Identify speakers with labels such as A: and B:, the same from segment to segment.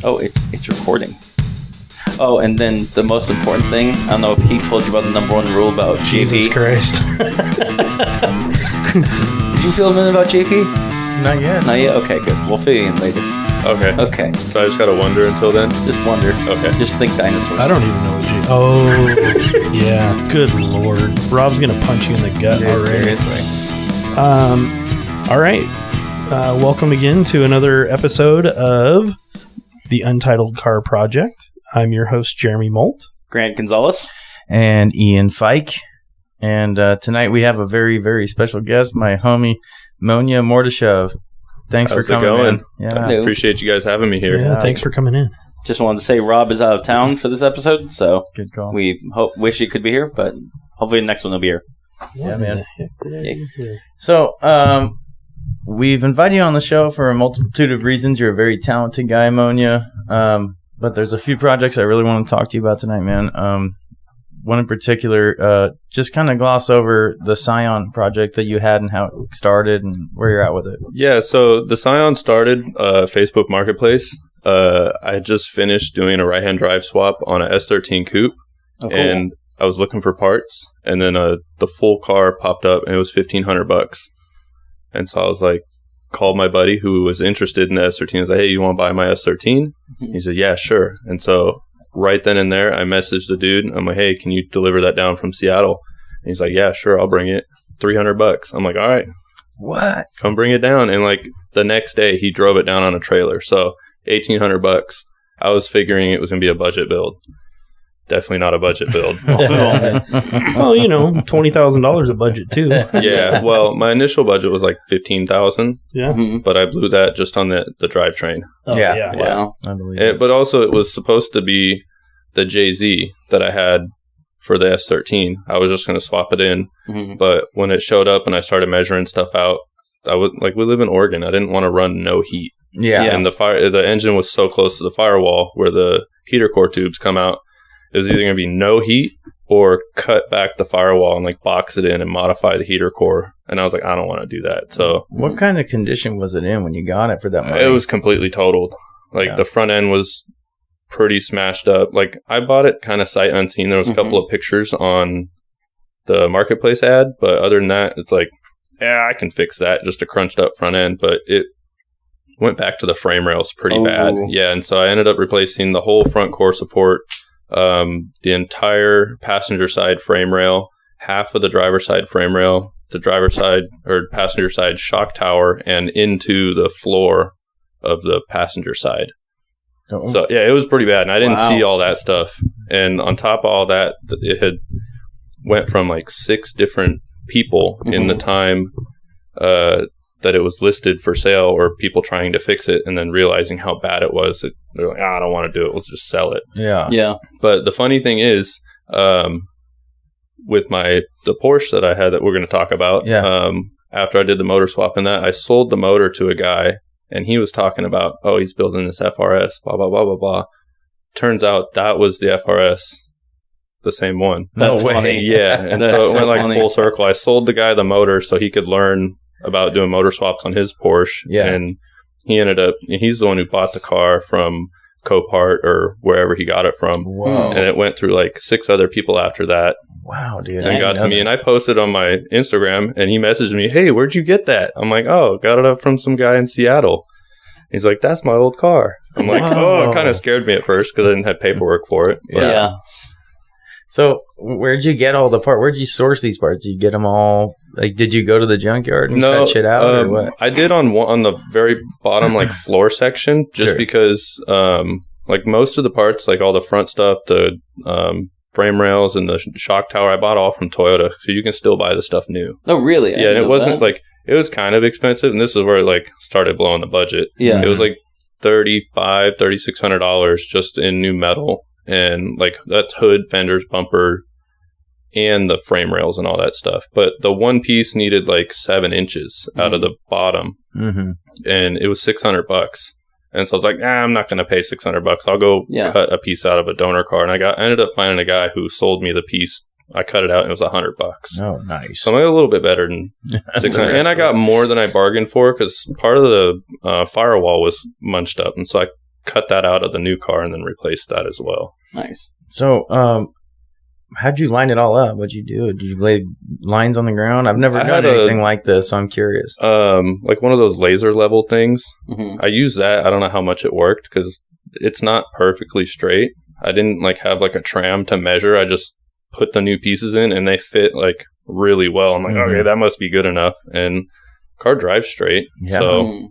A: Oh, it's recording. Oh, and then the most important thing, I don't know if he told you about the number one rule about JP.
B: Jesus Christ.
A: Did you fill him in about JP?
C: Not yet.
A: Not yet? Okay, good. We'll fill you in later.
D: Okay.
A: Okay.
D: So I just gotta wonder until then?
A: Just wonder.
D: Okay.
A: Just think dinosaurs.
B: I don't even know what you... Oh, yeah. Good Lord. Rob's going to punch you in the gut already.
A: Seriously.
B: All right. Welcome again to another episode of the Untitled Car Project. I'm your host, Jeremy Molt.
A: Grant Gonzalez.
C: And Ian Fike. And tonight we have a very, very special guest, my homie, Monya Martushev. Thanks
D: How's
C: for coming
D: it going?
C: in. Yeah.
A: Hello.
D: Appreciate you guys having me here.
B: Yeah, thanks for coming in.
A: Just wanted to say Rob is out of town for this episode, so
C: Good call.
A: we wish he could be here, but hopefully the next one will be here.
C: Yeah, man.
A: Yeah.
C: So, we've invited you on the show for a multitude of reasons. You're a very talented guy, Monya. But there's a few projects I really want to talk to you about tonight, man. One in particular, just kind of gloss over the Scion project that you had and how it started and where you're at with it.
D: Yeah, so the Scion started Facebook Marketplace. I just finished doing a right-hand drive swap on a S13 coupe, and I was looking for parts, and then the full car popped up, and it was $1,500. And so I was like, called my buddy who was interested in the S13. I was like, hey, you want to buy my S13? He said, yeah, sure. And so right then and there, I messaged the dude. I'm like, hey, can you deliver that down from Seattle? And he's like, yeah, sure, I'll bring it. $300. I'm like, all right.
C: What?
D: Come bring it down. And like the next day, he drove it down on a trailer. So $1,800. I was figuring it was going to be a budget build. Definitely not a budget build.
B: Well, you know, $20,000 a budget, too.
D: Yeah, well, my initial budget was like $15,000,
B: Yeah.
A: Mm-hmm.
D: but I blew that just on the drivetrain.
B: Oh,
C: Yeah.
A: Wow.
C: Unbelievable.
D: But also, it was supposed to be the JZ that I had for the S13. I was just going to swap it in,
A: Mhm.
D: but when it showed up and I started measuring stuff out, I would like we live in Oregon. I didn't want to run no heat,
C: Yeah.
A: Yeah.
D: and the engine was so close to the firewall where the heater core tubes come out. It was either going to be no heat or cut back the firewall and like box it in and modify the heater core. And I was like, I don't want to do that. So
C: What kind of condition was it in when you got it for that money?
D: it was completely totaled. Like
C: Yeah.
D: the front end was pretty smashed up. Like I bought it kind of sight unseen. There was a couple of pictures on the marketplace ad, but other than that, it's like, yeah, I can fix that. Just a crunched up front end, but it went back to the frame rails pretty bad. Yeah, and so I ended up replacing the whole front core support, the entire passenger side frame rail, half of the driver side frame rail, the driver side or passenger side shock tower, and into the floor of the passenger side.
C: Oh.
D: So yeah, it was pretty bad, and I didn't
A: Wow.
D: see all that stuff. And on top of all that, it had went from like 6 different people in the time that it was listed for sale, or people trying to fix it and then realizing how bad it was. They're like, I don't want to do it. Let's just sell it.
C: Yeah.
A: Yeah.
D: But the funny thing is, with the Porsche that I had that we're going to talk about, after I did the motor swap and that, I sold the motor to a guy, and he was talking about, oh, he's building this FRS, blah, blah, blah, blah, blah. Turns out that was the FRS, the same one.
A: That's
C: No way.
A: funny.
D: Yeah, and
A: That's
D: so it
A: so
D: went like
A: funny.
D: full circle. I sold the guy the motor so he could learn about doing motor swaps on his Porsche.
C: Yeah.
D: And he's the one who bought the car from Copart or wherever he got it from.
C: Whoa.
D: And it went through like 6 other people after that
C: Wow, dude.
D: and got to me. And I posted on my Instagram, and he messaged me, hey, where'd you get that? I'm like, oh, got it up from some guy in Seattle. He's like, that's my old car. I'm like, oh, it kind of scared me at first because I didn't have paperwork for it. But
A: Yeah.
C: So, where'd you get all the parts? Where'd you source these parts? Did you get them all? Like, did you go to the junkyard and cut shit out, or what?
D: I did on the very bottom, like floor section, just
C: Sure.
D: because, like most of the parts, like all the front stuff, the frame rails and the shock tower, I bought all from Toyota, so you can still buy the stuff new.
A: Oh, really? I
D: Yeah,
A: didn't
D: and it
A: know
D: wasn't
A: that.
D: like it was kind of expensive, and this is where it like started blowing the budget.
A: Yeah.
D: It was like $3,600 just in new metal, and like that's hood, fenders, bumper, and the frame rails and all that stuff. But the one piece needed like 7 inches out of the bottom,
C: Mm-hmm.
D: and it was $600. And so I was like, I'm not going to pay $600. I'll go cut a piece out of a donor car. And I ended up finding a guy who sold me the piece. I cut it out and it was $100.
C: Oh, nice.
D: So I'm a little bit better than 600. And I got more than I bargained for because part of the firewall was munched up. And so I cut that out of the new car and then replaced that as well.
A: Nice.
C: So, how'd you line it all up? What'd you do? Did you lay lines on the ground? I've never done anything like this, so I'm curious.
D: Like one of those laser level things.
A: Mm-hmm.
D: I used that. I don't know how much it worked because it's not perfectly straight. I didn't like have like a tram to measure. I just put the new pieces in and they fit like really well. I'm like, okay, that must be good enough. And car drives straight.
C: Yeah.
D: So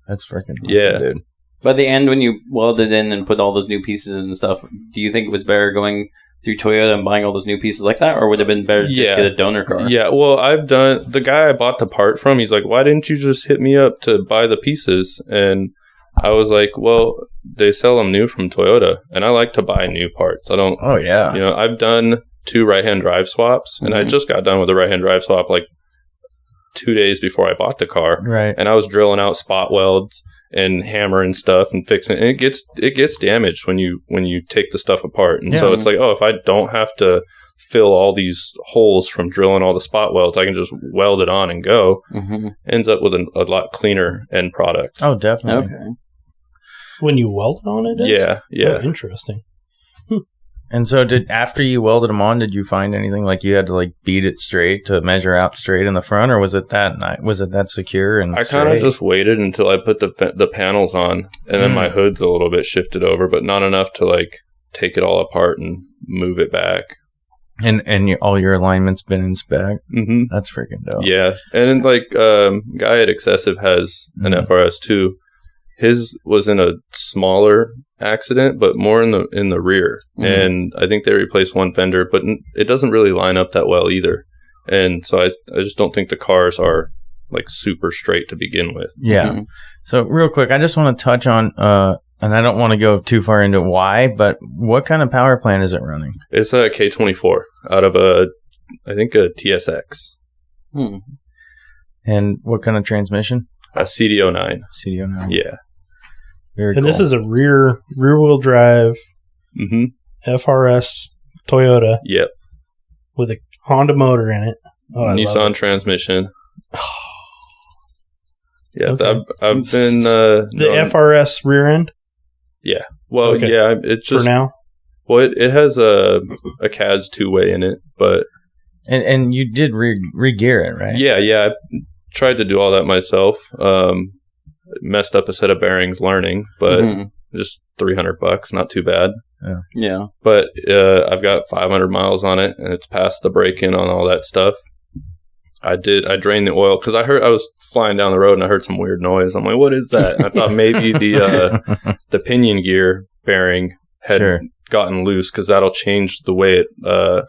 C: that's freaking awesome, dude.
A: By the end, when you welded in and put all those new pieces and stuff, do you think it was better going through Toyota and buying all those new pieces like that, or would it have been better to just get a donor car?
D: Yeah, well, the guy I bought the part from, he's like, why didn't you just hit me up to buy the pieces? And I was like, well, they sell them new from Toyota, and I like to buy new parts. I don't.
C: Oh, yeah.
D: You know, I've done 2 right-hand drive swaps, and I just got done with a right-hand drive swap like 2 days before I bought the car.
C: Right.
D: And I was drilling out spot welds and hammering stuff and fixing it. And it gets damaged when you take the stuff apart. And so it's like, oh, if I don't have to fill all these holes from drilling all the spot welds, I can just weld it on and go. Mm-hmm. Ends up with a lot cleaner end product.
C: Oh, definitely.
A: Okay.
B: When you weld on it?
D: Yeah.
B: Oh, interesting.
C: And so after you welded them on, did you find anything like you had to like beat it straight to measure out straight in the front, or was it that secure and
D: I kind of just waited until I put the panels on, and then my hood's a little bit shifted over, but not enough to like take it all apart and move it back.
C: And all your alignment's been in spec?
D: Mm-hmm.
C: That's freaking dope.
D: Yeah. And then like guy at Excessive has an FRS too. His was in a smaller accident, but more in the rear. Mm-hmm. And I think they replaced one fender, but it doesn't really line up that well either. And so I just don't think the cars are like super straight to begin with.
C: Yeah. Mm-hmm. So real quick, I just want to touch on, and I don't want to go too far into why, but what kind of power plant is it running?
D: It's a K24 out of I think a TSX.
C: And what kind of transmission?
D: A CDO9.
C: CDO9.
D: Yeah.
B: Very cool. This is a rear wheel drive FRS Toyota.
D: Yep.
B: With a Honda motor in it. Oh,
D: Nissan transmission. Yeah, okay. I've been
B: the FRS rear end.
D: Yeah. Well, yeah. It's just
B: for now.
D: Well, it has a CAS 2-way in it, but
C: and you did re-gear it, right?
D: Yeah. I tried to do all that myself. Messed up a set of bearings learning, but just $300, not too bad.
A: Yeah.
D: But I've got 500 miles on it, and it's passed the break-in on all that stuff. I drained the oil because I was flying down the road and I heard some weird noise. I'm like, what is that? And I thought maybe the pinion gear bearing had gotten loose because that'll change the way it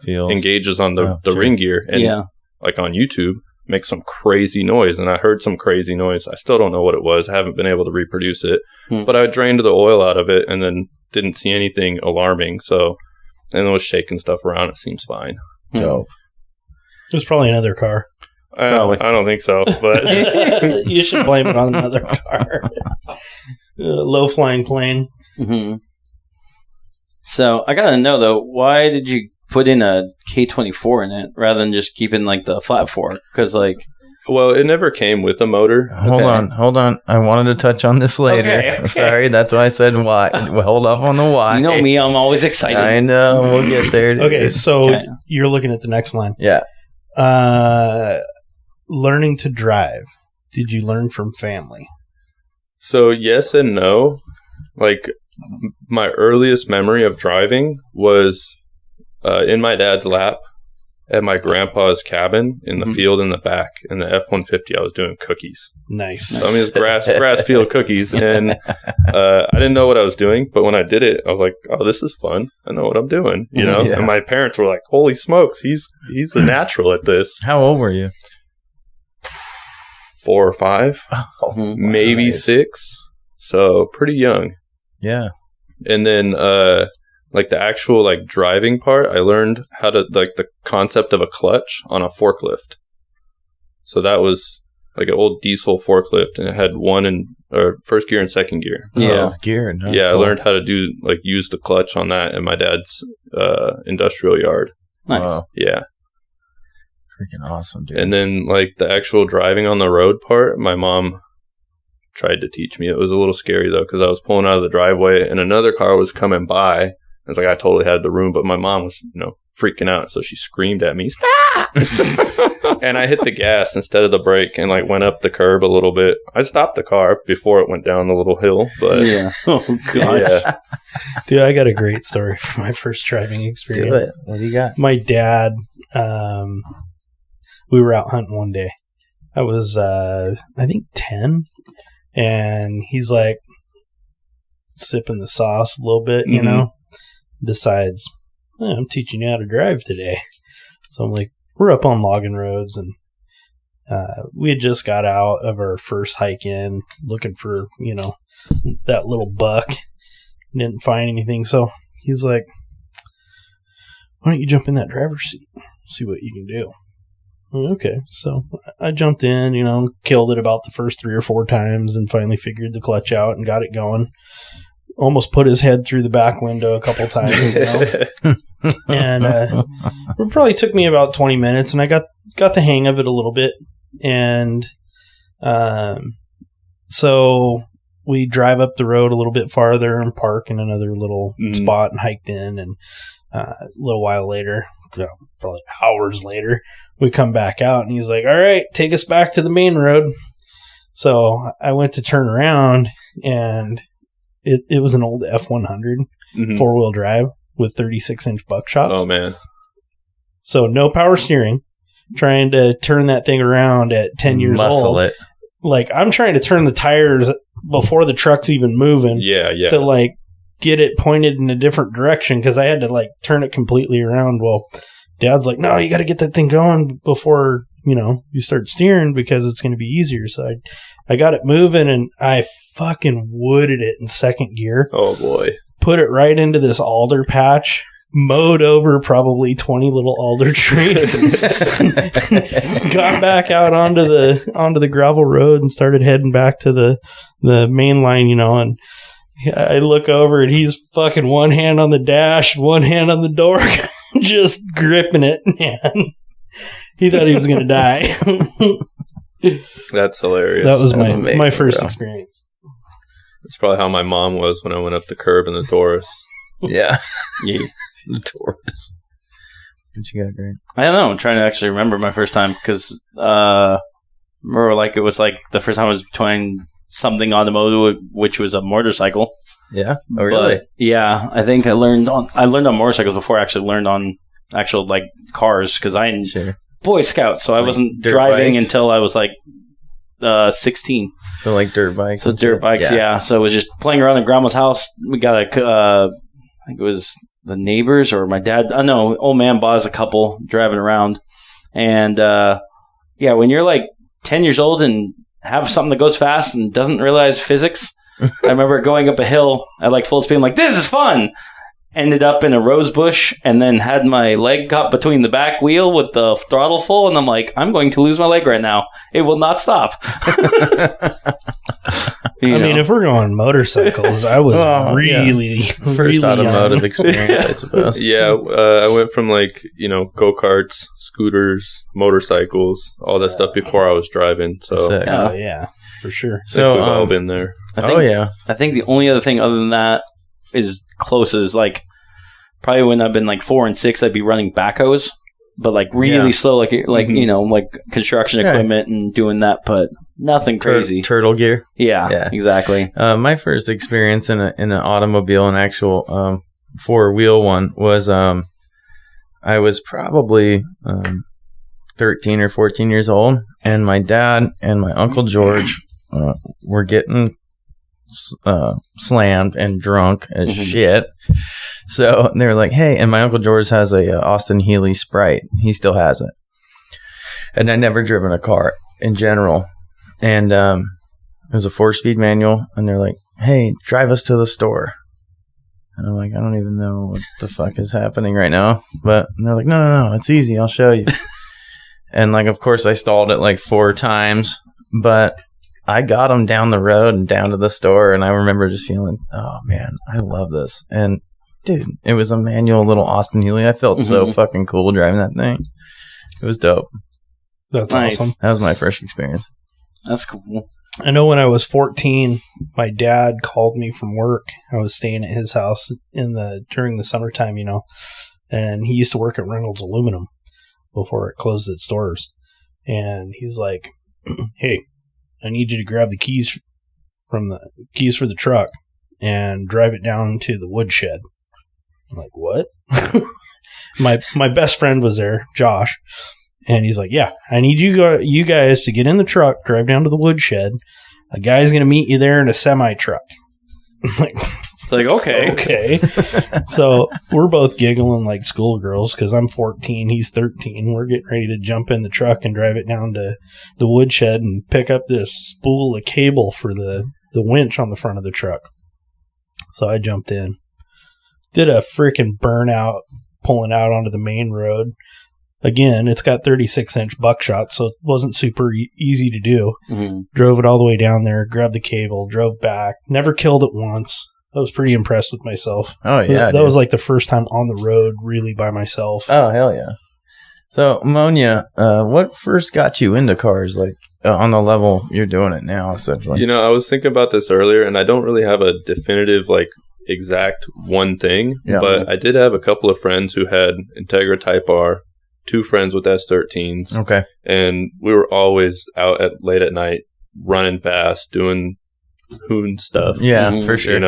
D: engages on the ring gear. And like on YouTube, makes some crazy noise. And I heard some crazy noise. I still don't know what it was. I haven't been able to reproduce it. But I drained the oil out of it and then didn't see anything alarming. So, and it was shaking stuff around. It seems fine.
C: Dope.
B: There's probably another car.
D: I don't think so, but
B: you should blame it on another car. Low flying plane.
A: Mm-hmm. So I gotta know though, why did you put in a K24 in it rather than just keeping like the flat fork? Because
D: well, it never came with a motor.
C: Hold on. I wanted to touch on this later. Okay. Sorry, that's why I said why. Well, hold off on the why.
A: You know me, I'm always excited.
C: I know. We'll get there. Dude.
B: Okay, so you're looking at the next line.
C: Yeah.
B: Learning to drive. Did you learn from family?
D: So yes and no. Like my earliest memory of driving was in my dad's lap at my grandpa's cabin in the field in the back. In the F-150, I was doing cookies.
B: Nice.
D: So, I mean, it's grass field cookies. And I didn't know what I was doing. But when I did it, I was like, oh, this is fun. I know what I'm doing. You know? Yeah. And my parents were like, holy smokes, he's a natural at this.
C: How old were you?
D: 4 or 5.
C: Oh,
D: maybe
C: nice.
D: 6. So pretty young.
C: Yeah.
D: And then like the actual like driving part, I learned how to like the concept of a clutch on a forklift. So that was like an old diesel forklift, and it had first gear and second gear.
C: Yeah, it's geared.
D: No, yeah, cool. I learned how to use the clutch on that in my dad's industrial yard.
A: Nice.
C: Wow.
D: Yeah.
C: Freaking awesome, dude.
D: And then like the actual driving on the road part, my mom tried to teach me. It was a little scary though, because I was pulling out of the driveway and another car was coming by. It's like I totally had the room, but my mom was, freaking out. So she screamed at me, "Stop!" And I hit the gas instead of the brake and like went up the curb a little bit. I stopped the car before it went down the little hill, but
A: yeah. Oh gosh.
D: yeah.
B: Dude, I got a great story for my first driving experience.
C: Do it. What do you got?
B: My dad, we were out hunting one day. I was, I think 10, and he's like sipping the sauce a little bit, decides, I'm teaching you how to drive today. So I'm like, we're up on logging roads, and we had just got out of our first hike in looking for, that little buck. Didn't find anything. So he's like, why don't you jump in that driver's seat? See what you can do. Okay. So I jumped in, killed it about the first 3 or 4 times and finally figured the clutch out and got it going. Almost put his head through the back window a couple times. And it probably took me about 20 minutes, and I got the hang of it a little bit. And so we drive up the road a little bit farther and park in another little spot and hiked in. And a little while later, probably hours later, we come back out, and he's like, all right, take us back to the main road. So I went to turn around, and it was an old F-100 4-wheel drive with 36-inch buckshots.
D: Oh, man.
B: So no power steering, trying to turn that thing around at 10 years old.
C: It.
B: Like, I'm trying to turn the tires before the truck's even moving.
D: Yeah.
B: To, like, get it pointed in a different direction, because I had to, like, turn it completely around. Well, Dad's like, no, you got to get that thing going before, you start steering, because it's going to be easier. So I got it moving, and I fucking wooded it in second gear.
D: Oh, boy.
B: Put it right into this alder patch, mowed over probably 20 little alder trees, got back out onto the gravel road and started heading back to the main line, and I look over and he's fucking one hand on the dash, one hand on the door, just gripping it, man. He thought he was going to die.
D: That's hilarious.
B: That was
C: amazing,
B: my first
C: bro.
B: experience.
D: That's probably how my mom was when I went up the curb in the Taurus.
C: Yeah.
A: Yeah.
C: The Taurus. What you got, Greg?
A: I don't know. I'm trying to actually remember my first time, because remember, like, it was like the first time I was trying something automotive, which was a motorcycle.
C: Yeah. Oh, really?
A: But, yeah, I think I learned on motorcycles before I actually learned on actual, like, cars, because I am Boy Scout, so I wasn't driving
C: bikes?
A: until I was like 16.
C: So like dirt bikes.
A: So dirt bikes, yeah. So it was just playing around in grandma's house. We got I think it was the neighbors or my dad. No, old man bought us a couple driving around. And when you're like 10 years old and have something that goes fast and doesn't realize physics, I remember going up a hill at like full speed. I'm like, this is fun. Ended up in a rose bush and then had my leg caught between the back wheel with the throttle full. And I'm like, I'm going to lose my leg right now. It will not stop.
B: I mean, if we're going motorcycles, I was really
C: first automotive experience, I suppose.
D: Yeah, I went from like, go-karts, scooters, motorcycles, all that stuff before I was driving. So,
B: oh, yeah, for sure.
D: So we've all been there.
A: I think the only other thing other than that is close is like probably when I've been like 4 and 6, I'd be running backhoes, but like really slow, like like construction equipment and doing that, but nothing crazy.
C: Turtle gear.
A: Yeah, exactly.
C: My first experience in an automobile, an actual 4-wheel one, was I was probably 13 or 14 years old, and my dad and my Uncle George were getting slammed and drunk as shit. So they were like, hey, and my Uncle George has a Austin Healey Sprite. He still has it. And I'd never driven a car in general. And it was a 4-speed manual. And they're like, hey, drive us to the store. And I'm like, I don't even know what the fuck is happening right now. And they're like, no, it's easy. I'll show you. And like, of course, I stalled it like 4 times. But I got them down the road and down to the store, and I remember just feeling, oh, man, I love this. And, dude, it was a manual little Austin Healey. I felt so fucking cool driving that thing. It was dope.
B: That's awesome.
C: That was my first experience.
A: That's cool.
B: I know when I was 14, my dad called me from work. I was staying at his house during the summertime, and he used to work at Reynolds Aluminum before it closed its doors. And he's like, "Hey, I need you to grab the keys for the truck and drive it down to the woodshed." I'm like, "What?" My best friend was there, Josh, and he's like, "Yeah, I need you guys to get in the truck, drive down to the woodshed. A guy's going to meet you there in a semi truck."
A: It's like, okay.
B: So we're both giggling like schoolgirls because I'm 14, he's 13. We're getting ready to jump in the truck and drive it down to the woodshed and pick up this spool of cable for the winch on the front of the truck. So I jumped in, did a freaking burnout pulling out onto the main road. Again, it's got 36-inch buckshot, so it wasn't super easy to do. Mm-hmm. Drove it all the way down there, grabbed the cable, drove back. Never killed it once. I was pretty impressed with myself.
C: Oh, yeah.
B: That was like the first time on the road really by myself.
C: Oh, hell yeah. So, Monya, what first got you into cars, like on the level you're doing it now, essentially?
D: I was thinking about this earlier, and I don't really have a definitive, exact one thing, but I did have a couple of friends who had Integra Type R, 2 friends with S13s.
C: Okay. And
D: we were always out late at night, running fast, doing hoon stuff.
C: Yeah, for sure.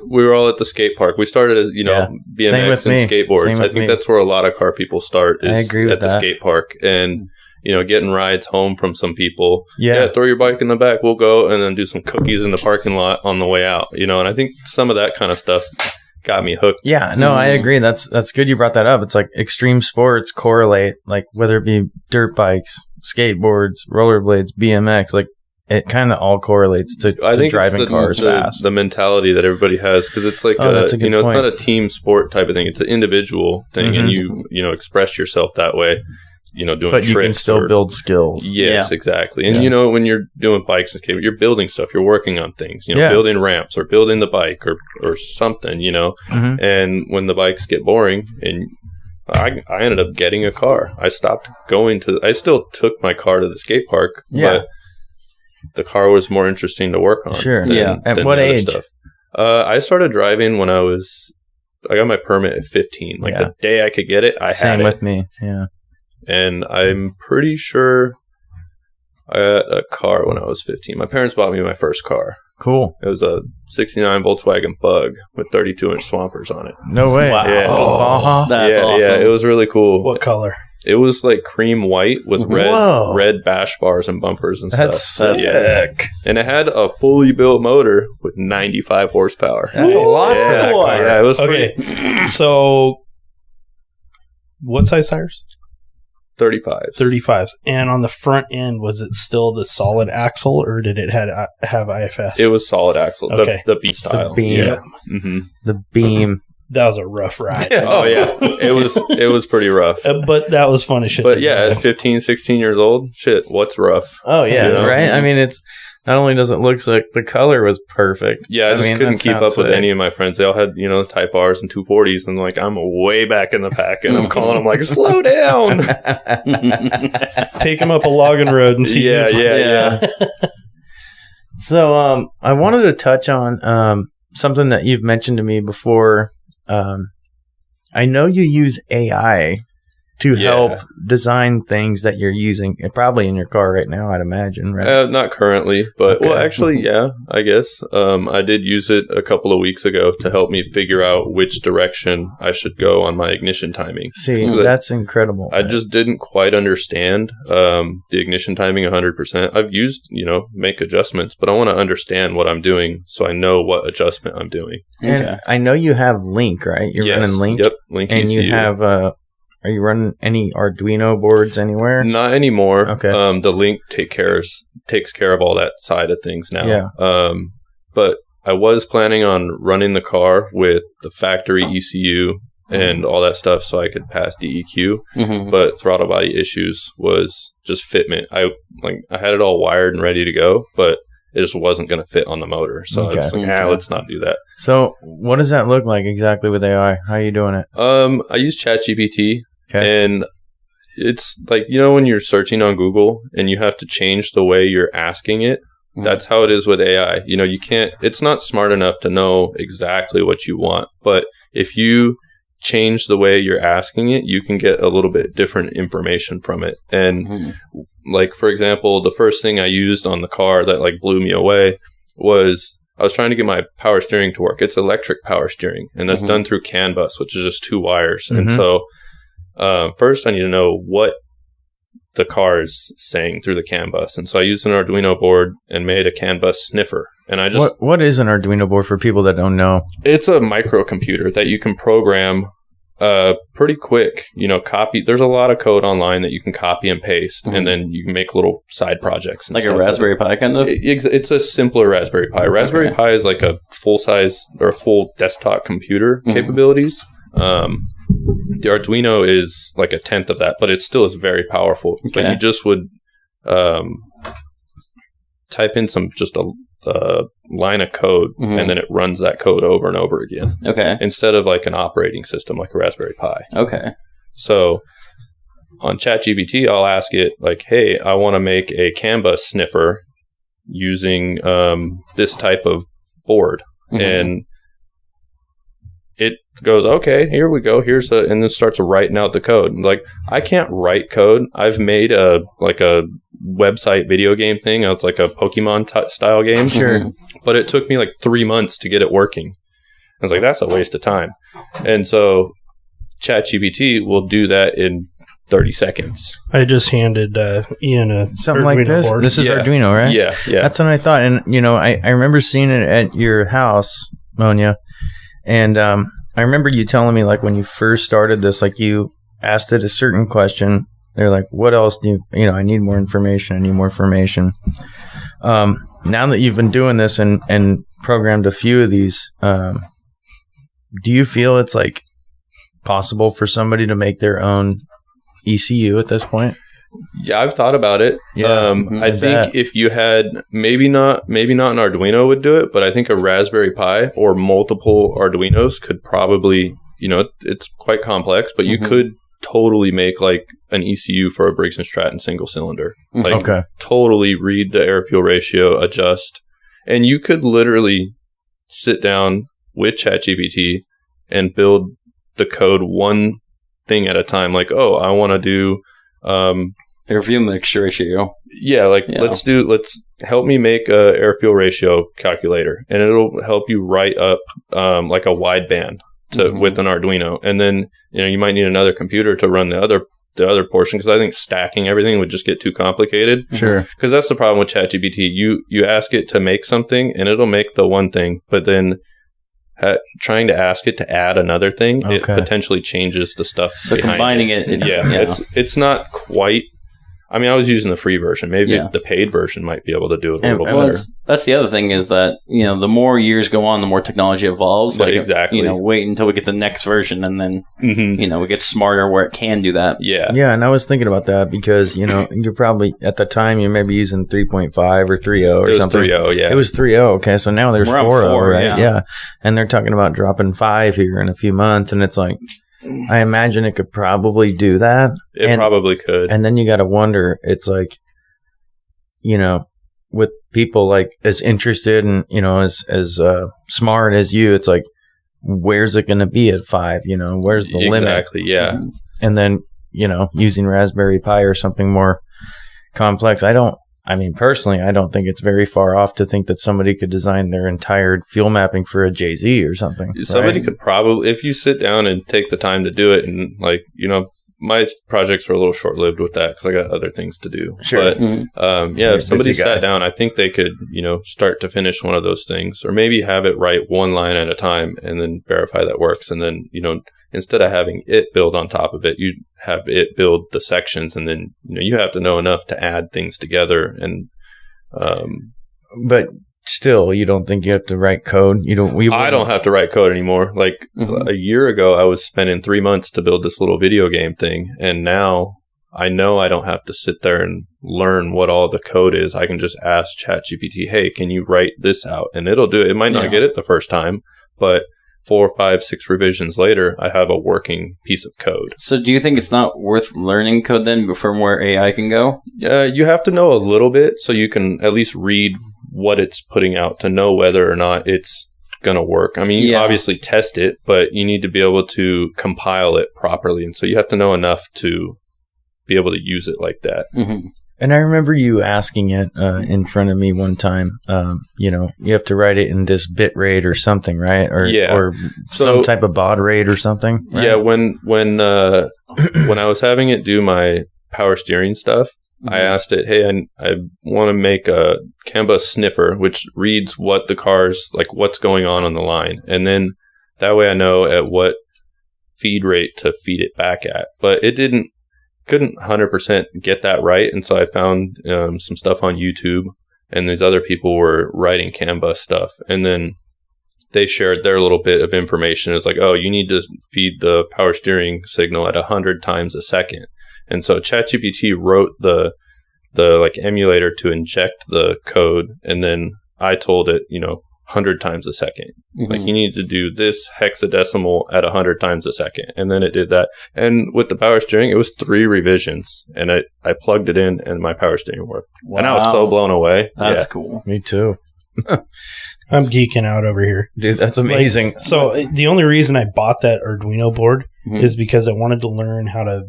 D: We were all at the skate park. We started as, BMX and skateboards. I think that's where a lot of car people start is at the skate park. And, getting rides home from some people. Yeah, throw your bike in the back. We'll go and then do some cookies in the parking lot on the way out. And I think some of that kind of stuff got me hooked.
C: Yeah, no, I agree. That's good you brought that up. It's like extreme sports correlate, like whether it be dirt bikes, skateboards, rollerblades, BMX, it kind of all correlates to driving cars fast.
D: The mentality that everybody has, because it's like
C: that's a good point.
D: It's not a team sport type of thing. It's an individual thing, and you express yourself that way. Doing
C: but
D: tricks.
C: You can still build skills.
D: Yes, exactly. And when you're doing bikes and skateboard, you're building stuff. You're working on things. Building ramps or building the bike or something.
C: Mm-hmm.
D: And when the bikes get boring, and I ended up getting a car. I stopped going to. I still took my car to the skate park.
C: Yeah.
D: But the car was more interesting to work on.
C: Sure.
D: At
C: what age?
D: Stuff. I started driving when I got my permit at 15. The day I could get it, I had it.
C: Same with me. Yeah.
D: And I'm pretty sure I got a car when I was 15. My parents bought me my first car.
C: Cool.
D: It was a 69 Volkswagen Bug with 32-inch Swampers on it.
C: No way.
A: Wow.
D: Yeah.
C: Oh,
A: that's awesome.
D: Yeah, it was really cool.
B: What color?
D: It was cream white with red bash bars and bumpers and
C: that's
D: stuff.
C: Sick.
D: And it had a fully built motor with 95 horsepower.
C: That's a lot for that car.
D: Yeah, it was
B: okay. So, what size tires?
D: 35s.
B: 35s. And on the front end, was it still the solid axle, or did it have IFS?
D: It was solid axle.
B: Okay.
D: The B style.
C: The beam.
D: Yeah. Mm-hmm.
C: The beam.
B: That was a rough ride.
D: Oh, yeah. It was pretty rough.
B: But that was fun as shit.
D: But yeah, at 15, 16 years old, what's rough?
C: Oh, yeah, right? I mean, it's not only does it look like the color was perfect.
D: Yeah, I just couldn't keep up with any of my friends. They all had, Type Rs and 240s, and I'm way back in the pack, and I'm calling them slow down.
B: Take them up a logging road and see.
D: Yeah.
C: So, I wanted to touch on something that you've mentioned to me before. I know you use AI to help design things that you're using, probably in your car right now, I'd imagine, right?
D: Not currently, but well, actually, yeah, I guess. I did use it a couple of weeks ago to help me figure out which direction I should go on my ignition timing.
C: See, that's incredible.
D: I just didn't quite understand the ignition timing 100%. I've used, make adjustments, but I want to understand what I'm doing so I know what adjustment I'm doing.
C: And I know you have Link, right? You're running Link?
D: Yep, Link
C: and
D: ECU.
C: You have... Are you running any Arduino boards anywhere?
D: Not anymore.
C: Okay.
D: The Link takes care of all that side of things now.
C: Yeah.
D: But I was planning on running the car with the factory ECU and all that stuff so I could pass DEQ. Mm-hmm. But throttle body issues was just fitment. I had it all wired and ready to go, but it just wasn't going to fit on the motor. So I was let's not do that.
C: So what does that look like exactly with AI? How are you doing it?
D: I use ChatGPT.
C: Okay.
D: And it's like, when you're searching on Google and you have to change the way you're asking it, that's how it is with AI. You can't, it's not smart enough to know exactly what you want, but if you change the way you're asking it, you can get a little bit different information from it. And like, for example, the first thing I used on the car that like blew me away was I was trying to get my power steering to work. It's electric power steering, and that's done through CAN bus, which is just 2 wires. And so first I need to know what the car is saying through the CAN bus. And so I used an Arduino board and made a CAN bus sniffer. And I just
C: what is an Arduino board for people that don't know?
D: It's a microcomputer that you can program pretty quick. Copy. There's a lot of code online that you can copy and paste, and then you can make little side projects. And
A: like a Raspberry Pi kind of?
D: It's a simpler Raspberry Pi. Raspberry Pi is like a full size or full desktop computer capabilities. The Arduino is like a tenth of that, but it still is very powerful. Okay. But you just would type in just a line of code, and then it runs that code over and over again. Okay. Instead of like an operating system like a Raspberry Pi. Okay. So on ChatGPT, I'll ask it like, hey, I want to make a CAN bus sniffer using this type of board. And it goes, okay, here we go. And then starts writing out the code. Like, I can't write code. I've made a website video game thing. It's like a Pokemon style game. Sure. But it took me like 3 months to get it working. I was like, that's a waste of time. And so ChatGPT will do that in 30 seconds.
B: I just handed Ian
C: something Arduino like this. Board. This is Arduino, right?
D: Yeah.
C: That's what I thought. And, I remember seeing it at your house, Monya. And I remember you telling me, like, when you first started this, like, you asked it a certain question. They're like, what else do you, I need more information. Now that you've been doing this and programmed a few of these, do you feel it's, like, possible for somebody to make their own ECU at this point?
D: Yeah, I've thought about it. Yeah, I think if you had maybe not an Arduino would do it, but I think a Raspberry Pi or multiple Arduinos could probably, it's quite complex, but you could totally make like an ECU for a Briggs & Stratton single cylinder. Like totally read the air fuel ratio, adjust, and you could literally sit down with ChatGPT and build the code one thing at a time. Like, oh, I want to do
A: air fuel mixture ratio.
D: Yeah, let's help me make a air fuel ratio calculator, and it'll help you write up like a wideband with an Arduino, and then you might need another computer to run the other portion, because I think stacking everything would just get too complicated. Sure, because that's the problem with ChatGPT. You ask it to make something, and it'll make the one thing, but then trying to ask it to add another thing, it potentially changes the stuff.
A: So combining it,
D: it's not quite. I mean, I was using the free version. Maybe the paid version might be able to do it a little better.
A: That's the other thing is that, the more years go on, the more technology evolves. Like,
D: exactly.
A: Wait until we get the next version, and then, we get smarter where it can do that.
D: Yeah.
C: Yeah, and I was thinking about that because, you're probably, at the time, you may be using 3.5 or 3.0 or something.
D: It was 3.0, yeah.
C: It was 3.0, okay. So now there's 4.0, right? Yeah. And they're talking about dropping 5 here in a few months, and it's like, I imagine it could probably do that.
D: It probably could.
C: And then you got to wonder, it's like, with people like as interested and, as smart as you, it's like, where's it going to be at 5? Where's the limit?
D: Exactly, yeah.
C: And then, using Raspberry Pi or something more complex, personally, I don't think it's very far off to think that somebody could design their entire fuel mapping for a JZ or something.
D: Somebody could probably, if you sit down and take the time to do it, and my projects are a little short-lived with that because I got other things to do.
C: Sure.
D: But if somebody sat down, I think they could, start to finish one of those things, or maybe have it write one line at a time and then verify that works. And then, instead of having it build on top of it, you have it build the sections, and then you have to know enough to add things together. And
C: but still, you don't think you have to write code? I
D: don't have to write code anymore. Like a year ago, I was spending 3 months to build this little video game thing, and now I know I don't have to sit there and learn what all the code is. I can just ask ChatGPT, hey, can you write this out? And it'll do it. It might not get it the first time, but 4, 5, 6 revisions later, I have a working piece of code.
A: So do you think it's not worth learning code then from where AI can go?
D: You have to know a little bit so you can at least read what it's putting out to know whether or not it's going to work. I mean, you obviously test it, but you need to be able to compile it properly. And so you have to know enough to be able to use it like that.
A: Mm-hmm.
C: And I remember you asking it in front of me one time. You have to write it in this bit rate or something, right? Or some type of baud rate or something. Right?
D: Yeah. When I was having it do my power steering stuff, I asked it, hey, I want to make a CAN bus sniffer, which reads what the car's, like what's going on the line. And then that way I know at what feed rate to feed it back at. But it couldn't 100% get that right. And so I found some stuff on YouTube, and these other people were writing CAN bus stuff. And then they shared their little bit of information. It's like, oh, you need to feed the power steering signal at 100 times a second. And so ChatGPT wrote the like emulator to inject the code, and then I told it, 100 times a second. Mm-hmm. Like, you need to do this hexadecimal at 100 times a second. And then it did that. And with the power steering, it was 3 revisions. And I plugged it in, and my power steering worked. Wow. And I was so blown away.
A: That's cool.
C: Me too.
B: I'm geeking out over here.
C: Dude, that's amazing.
B: Like, so the only reason I bought that Arduino board is because I wanted to learn how to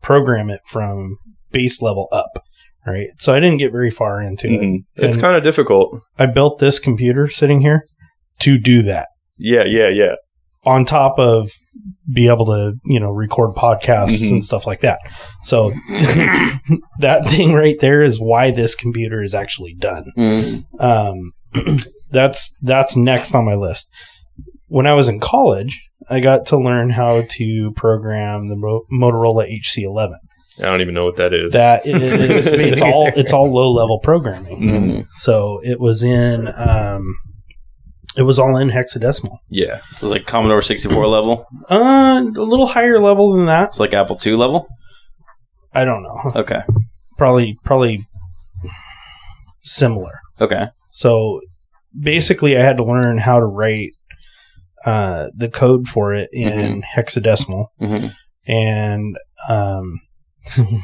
B: program it from base level up. Right. So I didn't get very far into it.
D: It's kind of difficult.
B: I built this computer sitting here to do that.
D: Yeah.
B: On top of be able to, record podcasts and stuff like that. So that thing right there is why this computer is actually done. That's next on my list. When I was in college, I got to learn how to program the Motorola HC11.
D: I don't even know what that is.
B: That is, it's all low level programming. So it was it was all in hexadecimal.
A: Yeah, so it's like Commodore 64 level.
B: A little higher level than that.
A: It's like Apple II level.
B: I don't know.
A: Okay,
B: probably similar.
A: Okay,
B: so basically, I had to learn how to write the code for it in hexadecimal, and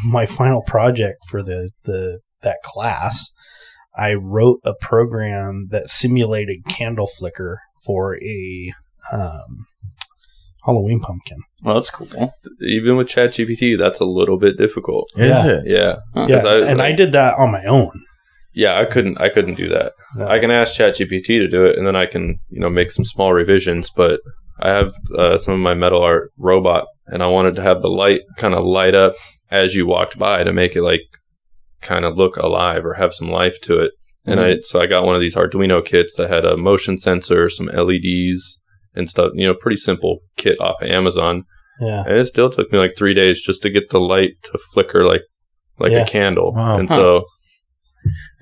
B: my final project for that class, I wrote a program that simulated candle flicker for a Halloween pumpkin.
A: Well, that's cool.
D: Even with ChatGPT, that's a little bit difficult.
C: Is it?
D: Yeah.
B: I did that on my own.
D: Yeah, I couldn't do that. No. I can ask ChatGPT to do it, and then I can, make some small revisions. But I have some of my metal art robot, and I wanted to have the light kind of light up as you walked by to make it like kind of look alive or have some life to it. And I got one of these Arduino kits that had a motion sensor, some LEDs and stuff, pretty simple kit off of Amazon.
B: Yeah.
D: And it still took me like 3 days just to get the light to flicker like a candle.
C: Wow.
D: And so.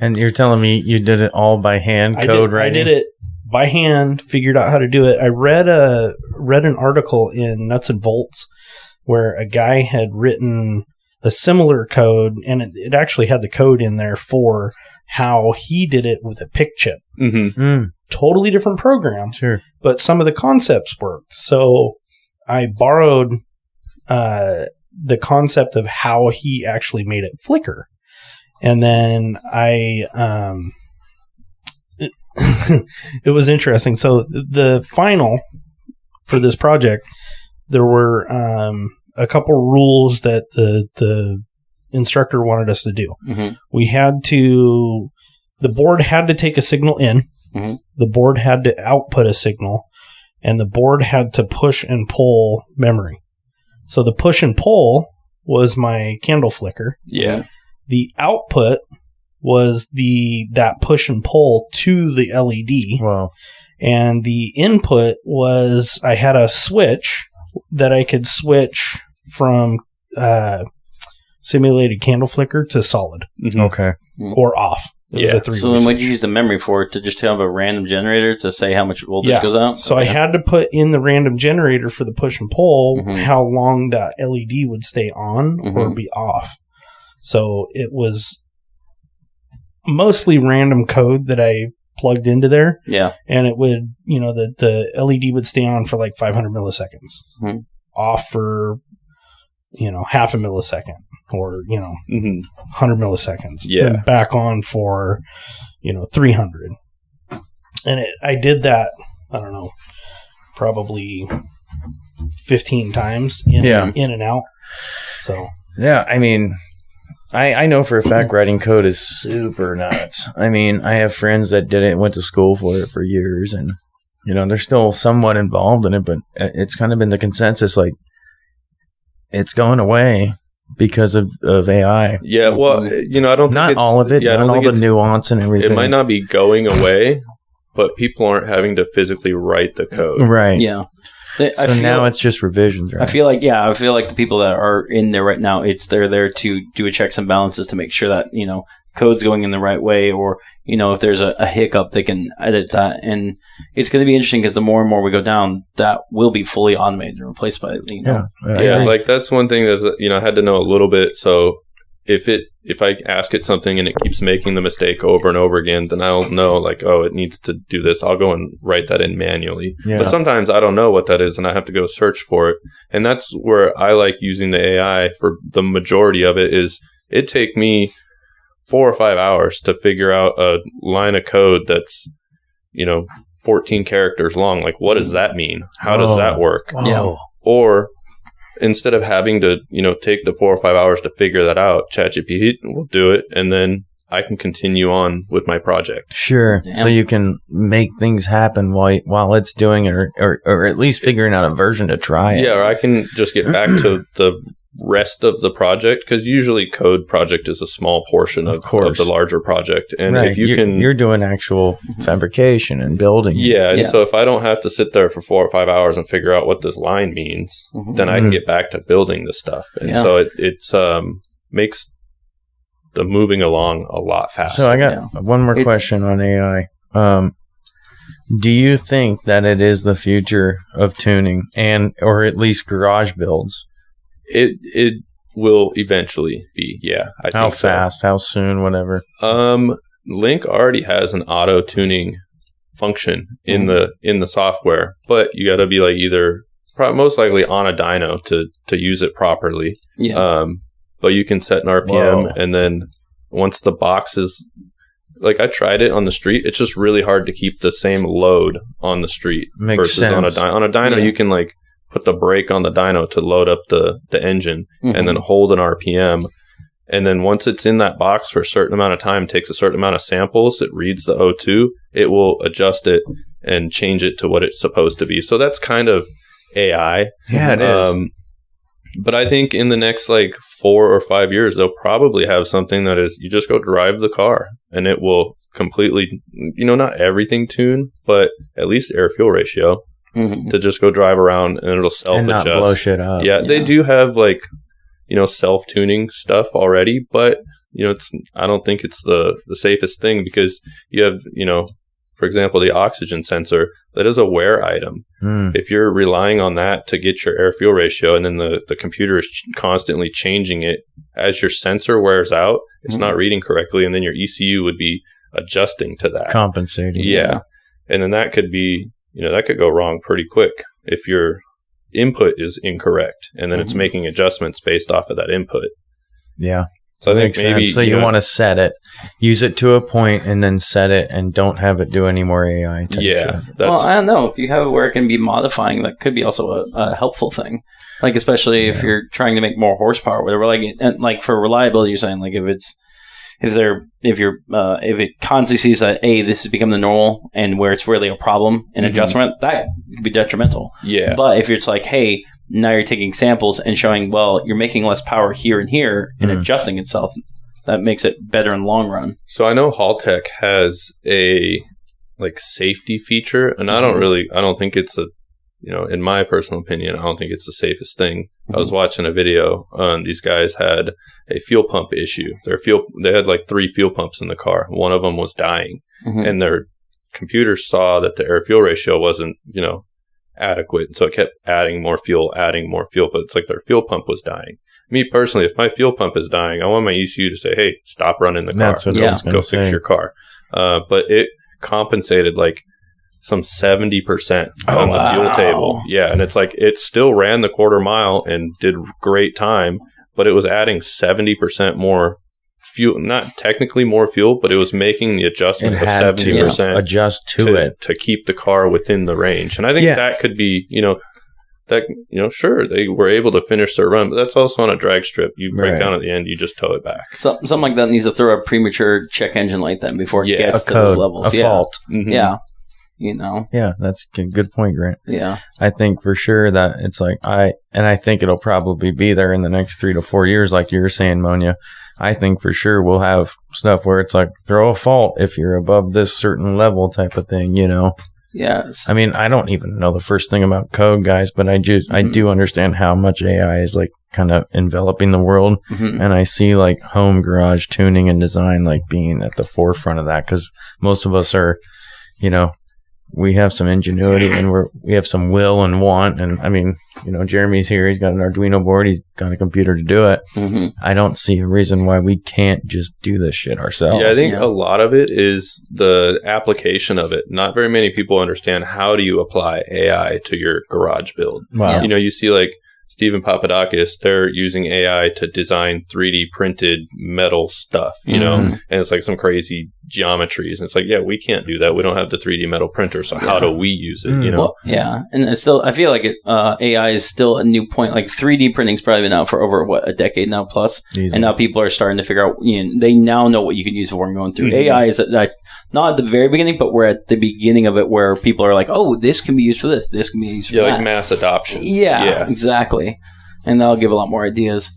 C: And you're telling me you did it all by hand, code writing?
B: I did it by hand, figured out how to do it. I read an article in Nuts and Bolts where a guy had written a similar code, and it actually had the code in there for how he did it with a PIC chip. Totally different program.
C: Sure.
B: But some of the concepts worked. So I borrowed the concept of how he actually made it flicker. And then it was interesting. So the final for this project, there were a couple rules that the instructor wanted us to do. The board had to take a signal in. The board had to output a signal, and the board had to push and pull memory. So the push and pull was my candle flicker.
A: Yeah.
B: The output was that push and pull to the LED.
C: Wow.
B: And the input was I had a switch that I could switch from simulated candle flicker to solid.
C: Okay.
B: Or off.
A: So then what'd you use the memory for? To just have a random generator to say how much voltage goes out?
B: So I had to put in the random generator for the push and pull how long that LED would stay on or be off. So it was mostly random code that I plugged into there.
A: Yeah.
B: And it would, the LED would stay on for like 500 milliseconds, off for, half a millisecond or, 100 milliseconds.
D: Yeah.
B: And back on for, 300. And I did that, I don't know, probably 15 times in and out. So,
C: yeah, I mean, I know for a fact writing code is super nuts. I mean, I have friends that did it, went to school for it for years, and, they're still somewhat involved in it, but it's kind of been the consensus, like, it's going away because of AI.
D: Yeah, well, I don't think
C: not all of it,
D: yeah,
C: not all the nuance and everything.
D: It might not be going away, but people aren't having to physically write the code.
C: Right.
A: Yeah.
C: So now it's just revisions, right?
A: I feel like the people that are in there right now, they're there to do a checks and balances to make sure that, code's going in the right way, or, if there's a hiccup, they can edit that. And it's going to be interesting because the more and more we go down, that will be fully automated and replaced by,
D: Yeah, like that's one thing that's, I had to know a little bit. So if I ask it something and it keeps making the mistake over and over again, then I'll know, like, oh, it needs to do this. I'll go and write that in manually. Yeah. But sometimes I don't know what that is and I have to go search for it. And that's where I like using the AI for the majority of it. Is it take me 4 or 5 hours to figure out a line of code that's, 14 characters long. Like, what does that mean? How does that work?
B: Wow.
A: Yeah.
D: Or instead of having to, take the 4 or 5 hours to figure that out, ChatGPT will do it, and then I can continue on with my project.
C: Sure. Damn. So you can make things happen while it's doing it, or at least figuring out a version to try it.
D: Yeah, or I can just get back to the rest of the project, because usually code project is a small portion of the larger project. And if
C: you're doing actual fabrication and building.
D: Yeah. And so if I don't have to sit there for 4 or 5 hours and figure out what this line means, then I can get back to building the stuff. And so it's makes the moving along a lot faster.
C: So I got one more question on AI. Do you think that it is the future of tuning or at least garage builds?
D: It will eventually be, yeah. I
C: how
D: think
C: fast?
D: So.
C: How soon? Whatever.
D: Link already has an auto tuning function in the software, but you got to be like either most likely on a dyno to use it properly.
A: Yeah.
D: But you can set an RPM, and then once the box is like, I tried it on the street. It's just really hard to keep the same load on the street versus on a dyno. On a dyno, you can like put the brake on the dyno to load up the engine, and then hold an RPM. And then once it's in that box for a certain amount of time, takes a certain amount of samples, it reads the O2, it will adjust it and change it to what it's supposed to be. So that's kind of AI.
C: Yeah, it is.
D: But I think in the next like 4 or 5 years, they'll probably have something that is, you just go drive the car and it will completely, not everything tune, but at least air fuel ratio. To just go drive around and it'll self-adjust.
C: And not blow shit up.
D: Yeah, they do have like, self-tuning stuff already, but, I don't think it's the safest thing, because you have, for example, the oxygen sensor, that is a wear item. If you're relying on that to get your air fuel ratio, and then the computer is constantly changing it as your sensor wears out, it's not reading correctly, and then your ECU would be adjusting to that.
C: Compensating.
D: Yeah. And then that could be, that could go wrong pretty quick if your input is incorrect, and then it's making adjustments based off of that input.
C: Yeah.
D: So I think maybe
C: sense. So you want to set it, use it to a point, and then set it, and don't have it do any more AI.
D: Yeah.
A: Well, I don't know. If you have it where it can be modifying, that could be also a helpful thing. Like, especially if you're trying to make more horsepower, whatever. Like for reliability, you're saying, like, if it constantly sees that, this has become the normal, and where it's really a problem in adjustment, that could be detrimental.
D: Yeah.
A: But if it's like, hey, now you're taking samples and showing, well, you're making less power here and here and adjusting itself, that makes it better in the long run.
D: So I know Haltech has a like safety feature, and I don't think it's in my personal opinion, I don't think it's the safest thing. I was watching a video, these guys had a fuel pump issue. They had like 3 fuel pumps in the car. One of them was dying, and their computer saw that the air fuel ratio wasn't, adequate. So it kept adding more fuel, but it's like their fuel pump was dying. Me personally, if my fuel pump is dying, I want my ECU to say, hey, stop running the car.
C: That's what I was
D: go
C: say.
D: Fix your car. But it compensated like some 70% on the fuel table. Yeah, and it's like it still ran the quarter mile and did great time, but it was adding 70% more fuel. Not technically more fuel, but it was making the adjustment of 70%
C: adjust to it
D: to keep the car within the range. And I think that could be, sure, they were able to finish their run, but that's also on a drag strip. You break down at the end, you just tow it back.
A: Something like that needs to throw a premature check engine light then before it gets to those levels.
C: A fault.
A: Mm-hmm. Yeah.
C: Yeah, that's a good point, Grant.
A: Yeah.
C: I think for sure that it's like I think it'll probably be there in the next 3 to 4 years, like you were saying, Monya. I think for sure we'll have stuff where it's like throw a fault if you're above this certain level type of thing,
A: Yes.
C: I mean, I don't even know the first thing about code, guys, but I do understand how much AI is like kind of enveloping the world. Mm-hmm. And I see like home garage tuning and design like being at the forefront of that, because most of us are, we have some ingenuity and we have some will and want. And I mean, Jeremy's here. He's got an Arduino board. He's got a computer to do it. Mm-hmm. I don't see a reason why we can't just do this shit ourselves.
D: Yeah, I think a lot of it is the application of it. Not very many people understand how do you apply AI to your garage build. Wow. You see like Stephen Papadakis, they're using AI to design 3D printed metal stuff, and it's like some crazy geometries. And it's like, we can't do that. We don't have the 3D metal printer. So how do we use it,
A: Well, yeah. And it's still, I feel like AI is still a new point. Like 3D printing's probably been out for over, a decade now plus. Easy. And now people are starting to figure out, they now know what you can use it for and going through. Mm-hmm. AI is not at the very beginning, but we're at the beginning of it where people are like, oh, this can be used for this. This can be used for that.
D: Like mass adoption.
A: Yeah, exactly. And that'll give a lot more ideas.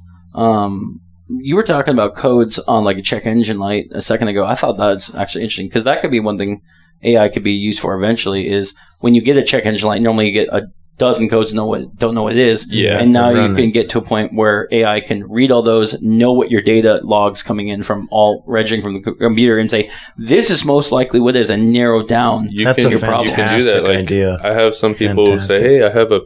A: You were talking about codes on like a check engine light a second ago. I thought that was actually interesting because that could be one thing AI could be used for eventually is when you get a check engine light, normally you get a dozen codes don't know what it is. Yeah. And now you can get to a point where AI can read all those, know what your data logs coming in from all regging from the computer and say, this is most likely what it is, and narrow down
C: That's a fantastic idea.
D: I have some people who say, hey, I have a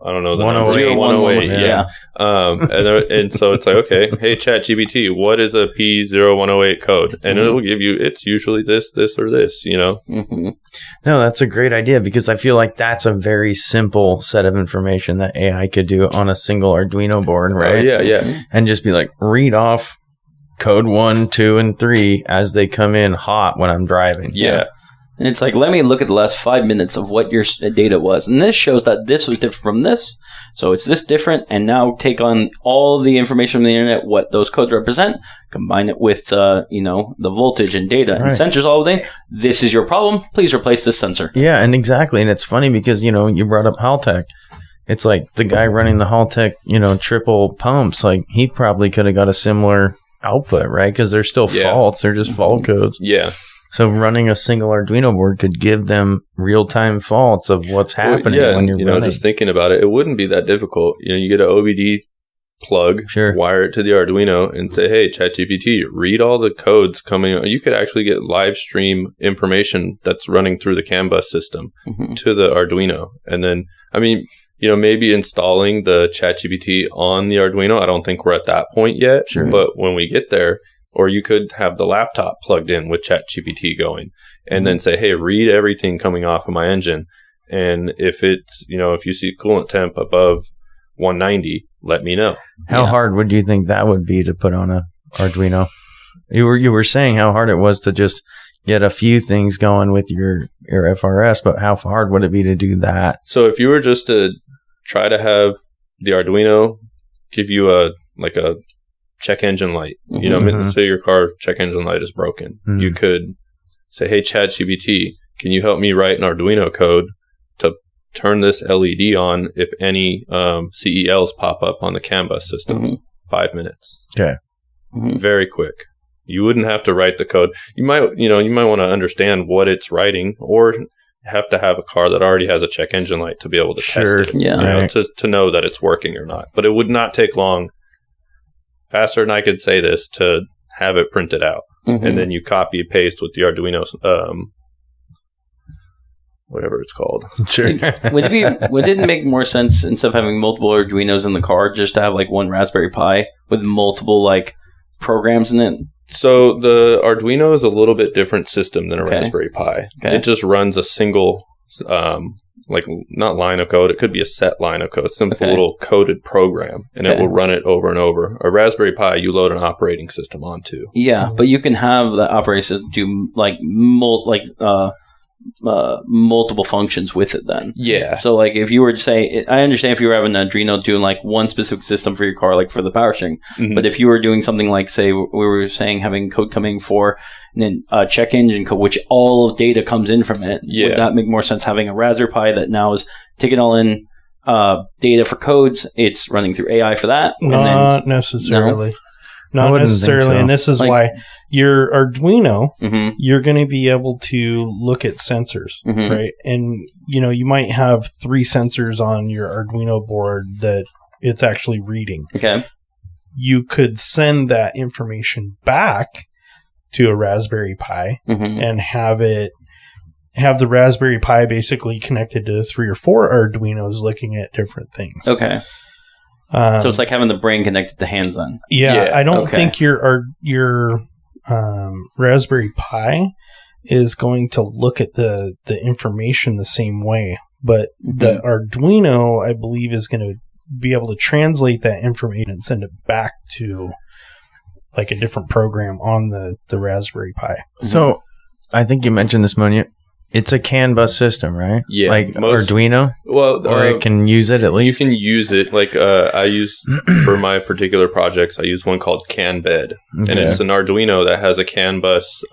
D: I don't know, the 108. Yeah. And so it's like, okay, hey, ChatGPT, what is a P0108 code? And it'll give you, it's usually this, or this,
C: Mm-hmm. No, that's a great idea because I feel like that's a very simple set of information that AI could do on a single Arduino board, right?
D: Yeah.
C: And just be like, read off code 1, 2, and 3 as they come in hot when I'm driving.
A: Yeah. And it's like, let me look at the last 5 minutes of what your data was. And this shows that this was different from this. So it's this different. And now take on all the information from the internet, what those codes represent, combine it with, the voltage and data and sensors all within. This is your problem. Please replace this sensor.
C: Yeah, and exactly. And it's funny because, you brought up Haltech. It's like the guy running the Haltech, triple pumps, like he probably could have got a similar output, right? Because they're still faults. They're just fault codes.
D: Yeah.
C: So running a single Arduino board could give them real-time faults of what's happening when you're running.
D: Just thinking about it, it wouldn't be that difficult. You get an OBD plug, wire it to the Arduino, and say, hey, ChatGPT, read all the codes coming. You could actually get live stream information that's running through the CAN bus system to the Arduino. And then, maybe installing the ChatGPT on the Arduino. I don't think we're at that point yet. Sure. But when we get there, or you could have the laptop plugged in with ChatGPT going and then say, hey, read everything coming off of my engine. And if it's, if you see coolant temp above 190, let me know.
C: How hard would you think that would be to put on a Arduino? You were saying how hard it was to just get a few things going with your FRS, but how hard would it be to do that?
D: So if you were just to try to have the Arduino give you a check engine light, say your car check engine light is broken. Mm-hmm. You could say, hey, ChatGPT, can you help me write an Arduino code to turn this LED on if any CELs pop up on the CAN bus system? Mm-hmm. 5 minutes.
C: Okay.
D: Mm-hmm. Very quick. You wouldn't have to write the code. You might want to understand what it's writing, or have to have a car that already has a check engine light to be able to test it. Yeah. To know that it's working or not. But it would not take long. Faster than I could say this to have it printed out. Mm-hmm. And then you copy and paste with the Arduino, whatever it's called.
A: Sure. Would it make more sense instead of having multiple Arduinos in the car just to have like one Raspberry Pi with multiple like programs in it
D: So the Arduino is a little bit different system than a
A: Okay.
D: Raspberry Pi.
A: Okay.
D: It just runs a single, like not line of code. It could be a set line of code, simple
A: Okay.
D: little coded program, and it
A: Okay.
D: will run it over and over. A Raspberry Pi, you load an operating system onto.
A: Yeah, but you can have the operating system do like multiple functions with it then.
D: Yeah.
A: So like if you were to say, I understand if you were having an Arduino doing like one specific system for your car, like for the power steering,
D: Mhm.
A: but if you were doing something like, say, we were saying having code coming for and then check engine code, which all of data comes in from it,
D: Yeah.
A: would that make more sense having a Raspberry Pi that now is taking all in data for codes? It's running through AI for that.
B: Not necessarily.
C: I
B: Not
C: wouldn't think
B: necessarily.
C: so.
B: And this is
A: Like-
B: why your Arduino,
A: Mm-hmm,
B: you're going to be able to look at sensors,
A: mm-hmm.
B: right? And, you might have 3 sensors on your Arduino board that it's actually reading.
A: Okay.
B: You could send that information back to a Raspberry Pi
A: Mm-hmm.
B: and have the Raspberry Pi basically connected to 3 or 4 Arduinos looking at different things.
A: Okay. So it's like having the brain connected to hands then.
B: Yeah, I don't
A: okay.
B: think your Raspberry Pi is going to look at the information the same way, but the Arduino, I believe, is going to be able to translate that information and send it back to like a different program on the Raspberry Pi.
C: So, I think you mentioned this, Monya. It's a CAN bus system, right?
D: Yeah,
C: Like
D: most-
C: Arduino?
D: Well,
C: Or it can use it at
D: you
C: least?
D: can use it. Like I use for my particular projects, I use one called CAN Bed, and
C: Okay.
D: it's an Arduino that has a CAN bus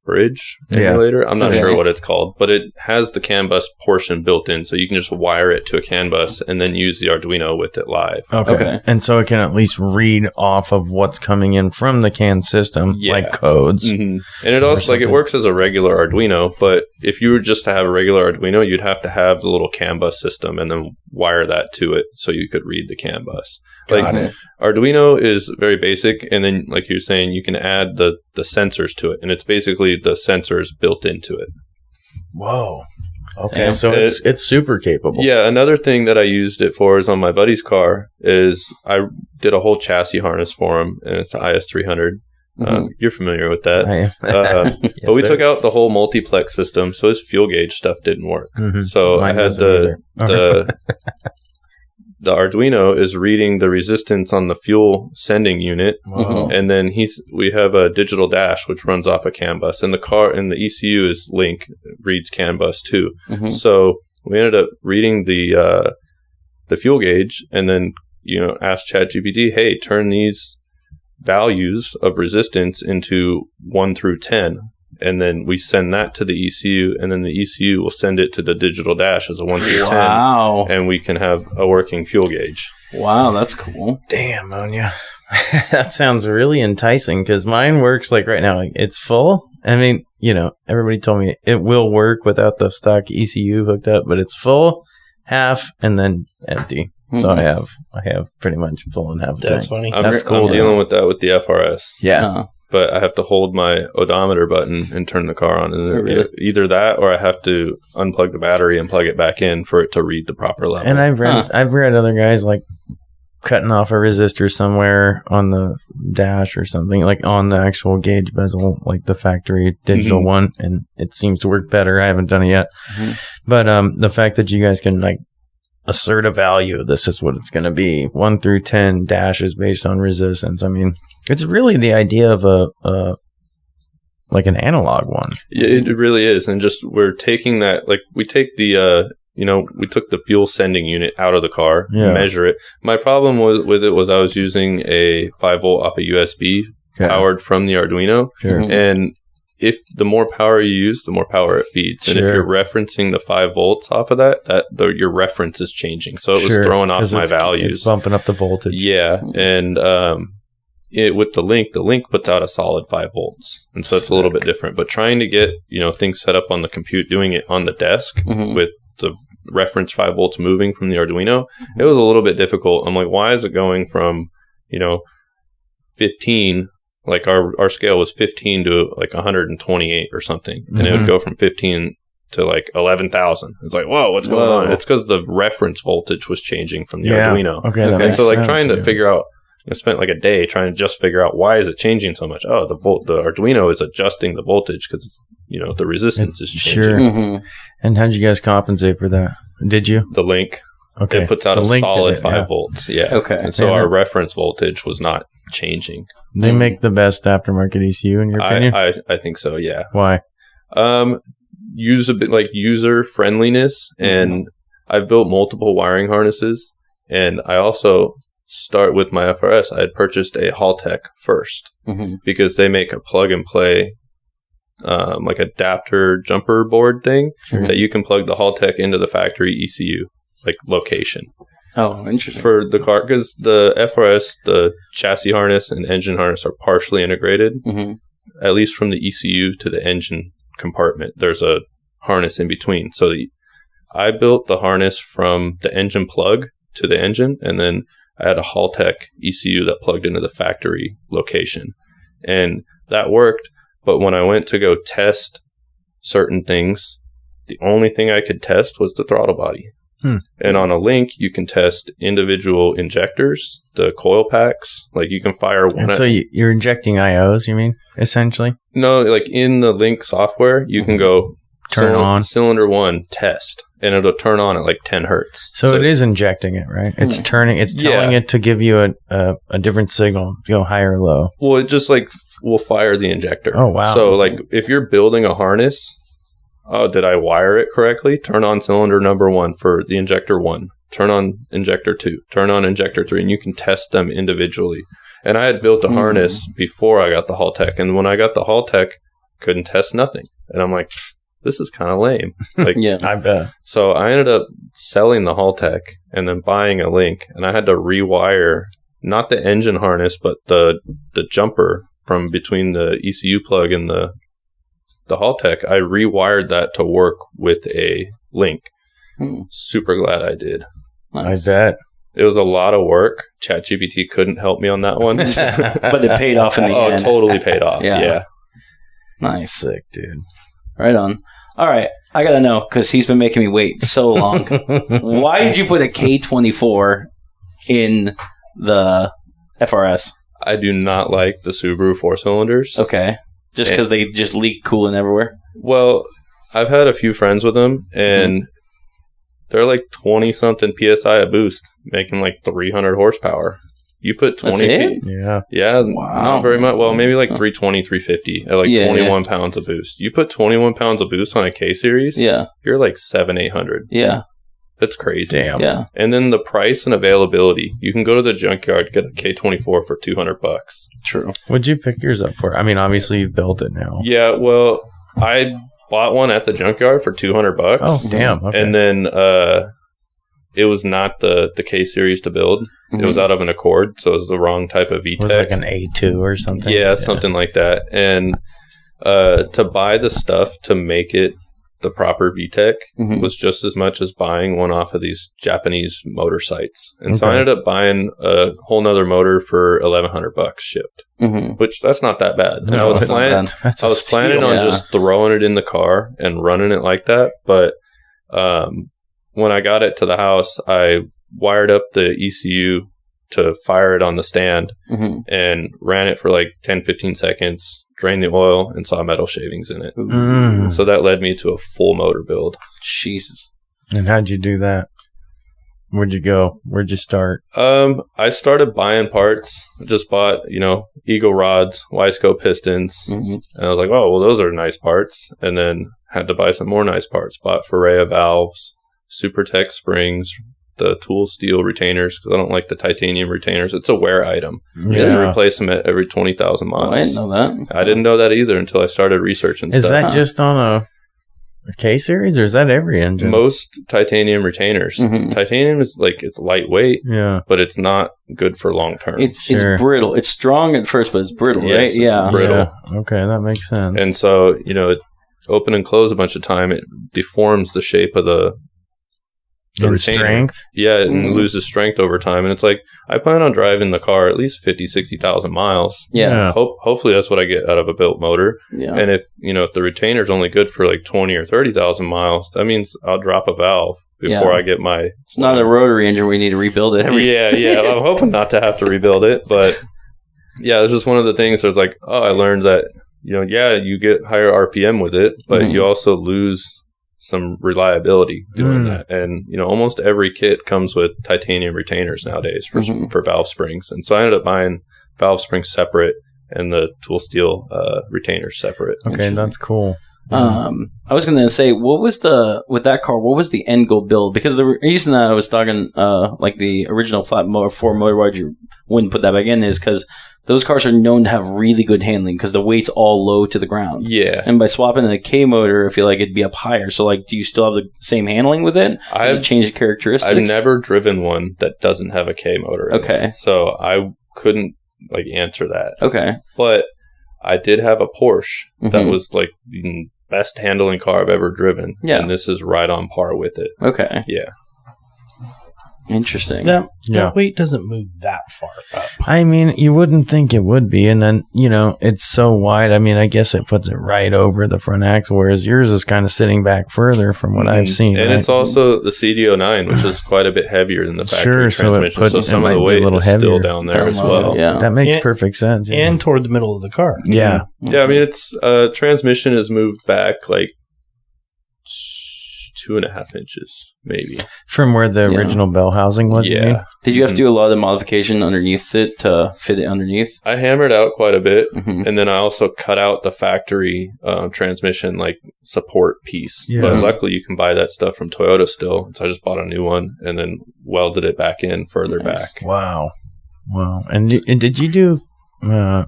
D: bridge
C: Yeah.
D: emulator. I'm not
A: Okay.
D: sure what it's called, but it has the CAN bus portion built in, so you can just wire it to a CAN bus and then use the Arduino with it live.
C: Okay.
A: Okay.
C: And so it can at least read off of what's coming in from the CAN system,
D: Yeah.
C: like codes.
D: And it also like it
C: something.
D: works as a regular Arduino, but if you were just to have a regular Arduino, you'd have to have the little CAN bus system and then wire that to it so you could read the CAN bus.
C: Got
D: Like
C: it.
D: Arduino is very basic, and then like you're saying, you can add the sensors to it, and it's basically the sensors built into it.
C: Whoa. Okay,
A: Damn.
C: so it's super capable.
D: Yeah, another thing that I used it for is on my buddy's car is I did a whole chassis harness for him, and it's the IS300. You're familiar with that.
C: I am.
D: But
C: Yes,
D: we
C: sir.
D: took out the whole multiplex system, so his fuel gauge stuff didn't work.
C: Mhm.
D: So
C: Mine
D: I had
C: doesn't either.
D: the Arduino is reading the resistance on the fuel sending unit,
C: Whoa.
D: and then we have a digital dash which runs off a CAN bus, and the car and the ECU is Link reads CAN bus too.
A: Mm-hmm.
D: So we ended up reading the fuel gauge, and then asked ChatGPT, hey, turn these values of resistance into 1 through 10. And then we send that to the ECU, and then the ECU will send it to the digital dash as a 1 through 10.
A: Wow.
D: And we can have a working fuel gauge.
A: Wow, that's cool.
C: Damn, Monya. That sounds really enticing because mine works like right now. Like it's full. I mean, everybody told me it will work without the stock ECU hooked up, but it's full, half, and then empty. So I have pretty much full and half.
B: That's funny.
C: That's cool,
D: I'm dealing with that with the FRS.
C: Yeah.
D: But I have to hold my odometer button and turn the car on. And
A: Really?
D: either that or I have to unplug the battery and plug it back in for it to read the proper level.
C: And I've read other guys like cutting off a resistor somewhere on the dash or something, like on the actual gauge bezel, like the factory digital one, and it seems to work better. I haven't done it yet.
A: Mhm.
C: But the fact that you guys can like assert a value, this is what it's going to be, 1 through 10 dashes based on resistance. I mean, it's really the idea of a like an analog one.
D: Yeah, it really is. And just we're taking that, like we take the, we took the fuel sending unit out of the car, measure it. My problem with it was I was using a 5-volt off a USB powered from the Arduino.
C: Sure.
A: Mhm.
D: And if the more power you use, the more power it feeds. And if
C: Sure.
D: you're referencing the 5 volts off of that, your reference is changing. So it was throwing off
C: 'cause
D: my
C: it's
D: values.
C: bumping up the voltage.
D: Yeah. And with the link puts out a solid 5 volts. And so it's a little bit different. But trying to get, things set up on the compute, doing it on the desk
A: Mhm.
D: with the reference 5 volts moving from the Arduino, it was a little bit difficult. I'm like, why is it going from, 15, like our scale was 15 to like 128 or something. And it would go from 15 to like 11,000. It's like, whoa, what's going on? It's because the reference voltage was changing from the Arduino.
C: Okay. That
D: And
C: makes
D: so like
C: sense,
D: trying to
C: yeah.
D: figure out I spent like a day trying to just figure out why is it changing so much. Oh, the Arduino is adjusting the voltage because the resistance is changing.
C: Sure.
A: Mm-hmm.
C: And how'd you guys compensate for that? Did you?
D: The link,
C: Okay.
D: it puts out
C: The
D: a
C: link did
D: solid
C: it,
D: 5
C: yeah.
D: volts. Yeah.
A: Okay.
D: And so
C: Yeah.
D: our reference voltage was not changing.
C: They make the best aftermarket ECU in your opinion?
D: I think so. Yeah.
C: Why?
D: Use a bit like user friendliness, and I've built multiple wiring harnesses, and I also start with my FRS. I had purchased a Haltech first because they make a plug and play like adapter jumper board thing that you can plug the Haltech into the factory ECU like location.
A: Oh, interesting.
D: For the car, because the FRS, the chassis harness and engine harness are partially integrated, at least from the ECU to the engine compartment. There's a harness in between. So I built the harness from the engine plug to the engine, and then I had a Haltech ECU that plugged into the factory location. And that worked, but when I went to go test certain things, the only thing I could test was the throttle body. And on a link, you can test individual injectors, the coil packs. Like you can fire one.
C: And so you're injecting IOs, you mean, essentially?
D: No, like in the link software, you can go
C: Turn on.
D: cylinder 1 test, and it'll turn on at like 10 hertz.
C: So it is injecting it, right? It's turning. It's telling it to give you a different signal, go high or low.
D: Well, it just like will fire the injector.
C: Oh, wow.
D: So like if you're building a harness, oh, did I wire it correctly? Turn on cylinder number 1 for the injector 1. Turn on injector 2. Turn on injector 3, and you can test them individually. And I had built a harness before I got the Haltech, and when I got the Haltech, couldn't test nothing. And I'm like, this is kind of lame. Like,
A: Yeah.
C: I bet.
D: So I ended up selling the Haltech and then buying a link, and I had to rewire not the engine harness, but the jumper from between the ECU plug and the Haltech. I rewired that to work with a link. Super glad I did.
A: Nice.
C: I bet.
D: It was a lot of work. ChatGPT couldn't help me on that one.
A: But it paid off in the end.
D: Totally paid off.
A: Yeah.
D: Yeah.
A: Nice.
C: Sick, dude.
A: Right on. All right. I got to know, because he's been making me wait so long. Why did you put a K24 in the FRS?
D: I do not like the Subaru 4-cylinders.
A: Okay. Just because they just leak coolant everywhere?
D: Well, I've had a few friends with them, and they're like 20-something PSI a boost, making like 300 horsepower. You put 20
A: That's it?
C: Yeah.
D: Yeah,
A: Wow.
D: not very much. Well, maybe like 320, 350 at like
A: Yeah,
D: 21 pounds of boost. You put 21 pounds of boost on a K series,
A: Yeah.
D: you're like 800.
A: Yeah.
D: That's crazy.
C: Damn.
A: Yeah.
D: And then the price and availability. You can go to the junkyard, get a K24 for $200.
A: True.
C: What'd you pick yours up for? I mean, obviously you've built it now.
D: Yeah, well, I bought one at the junkyard for $200.
C: Oh, damn. Okay.
D: And then it was not the K series to build. It was out of an Accord, so it was the wrong type of VTEC.
C: it was like an A2 or something.
D: Yeah, something like that. And to buy the stuff to make it the proper VTEC was just as much as buying one off of these Japanese motor sites. And so I ended up buying a whole nother motor for $1,100 shipped, which that's not that bad. And I was planning on just throwing it in the car and running it like that. But when I got it to the house, I wired up the ECU to fire it on the stand and ran it for like 10, 15 seconds, drained the oil, and saw metal shavings in it. So that led me to a full motor build.
A: Jesus.
C: And how'd you do that? Where'd you go? Where'd you start?
D: I started buying parts. Just bought, Eagle rods, Wiseco pistons. And I was like, oh, well, those are nice parts. And then had to buy some more nice parts. Bought Ferrea valves, Supertech springs, the tool steel retainers, because I don't like the titanium retainers. It's a wear item. You have to replace them at every 20,000 miles.
A: Oh, I didn't know that.
D: I didn't know that either until I started researching
C: Is
D: stuff.
C: that just on a K series, or is that every engine?
D: Most titanium retainers. Titanium is it's lightweight, but it's not good for long term.
A: It's brittle. It's strong at first, but it's brittle,
D: Yes,
A: right? Yeah.
D: brittle.
C: Yeah. Okay, that makes sense.
D: And so, it open and close a bunch of time, it deforms the shape of the retainer.
C: Strength?
D: Yeah, and loses strength over time. And it's like, I plan on driving the car at least 50, 60,000 miles.
A: Yeah.
D: Hopefully that's what I get out of a built motor.
A: Yeah.
D: And if the retainer's only good for like 20 or 30,000 miles, that means I'll drop a valve before I get my.
A: It's not a rotary engine where you need to rebuild it.
D: Yeah. I'm hoping not to have to rebuild it, but yeah, it's just one of the things. There's like, I learned that you get higher RPM with it, but you also lose some reliability doing that. And almost every kit comes with titanium retainers nowadays for valve springs, and so I ended up buying valve springs separate and the tool steel retainers separate.
C: Okay, that's cool.
A: I was going to say, with that car, what was the end goal build? Because the reason that I was talking, like the original flat motor 4 motor, why you wouldn't put that back in is because those cars are known to have really good handling because the weight's all low to the ground.
D: Yeah.
A: And by swapping the K motor, I feel like it'd be up higher. So, like, do you still have the same handling with it? Does it change the characteristics?
D: I've never driven one that doesn't have a K motor in it. So I couldn't, answer that.
A: Okay.
D: But I did have a Porsche that was, the best handling car I've ever driven. Yeah. And this is right on par with it.
A: Okay.
D: Yeah.
B: Interesting. That weight doesn't move that far up.
C: I mean, you wouldn't think it would be. And then, it's so wide. I mean, I guess it puts it right over the front axle, whereas yours is kind of sitting back further from what I've seen.
D: And it's also the CDO9, which is quite a bit heavier than the factory transmission. So some of the weight is still down there as well.
C: Yeah. That makes perfect sense.
B: Yeah. And toward the middle of the car.
C: Yeah.
D: Yeah, I mean, it's transmission is moved back 2.5 inches, maybe.
C: From where the original bell housing was?
D: Yeah.
A: Did you have to do a lot of modification underneath it to fit it underneath?
D: I hammered out quite a bit, and then I also cut out the factory transmission, support piece. Yeah. But luckily, you can buy that stuff from Toyota still. So I just bought a new one and then welded it back in further back.
C: Wow. And did you do... you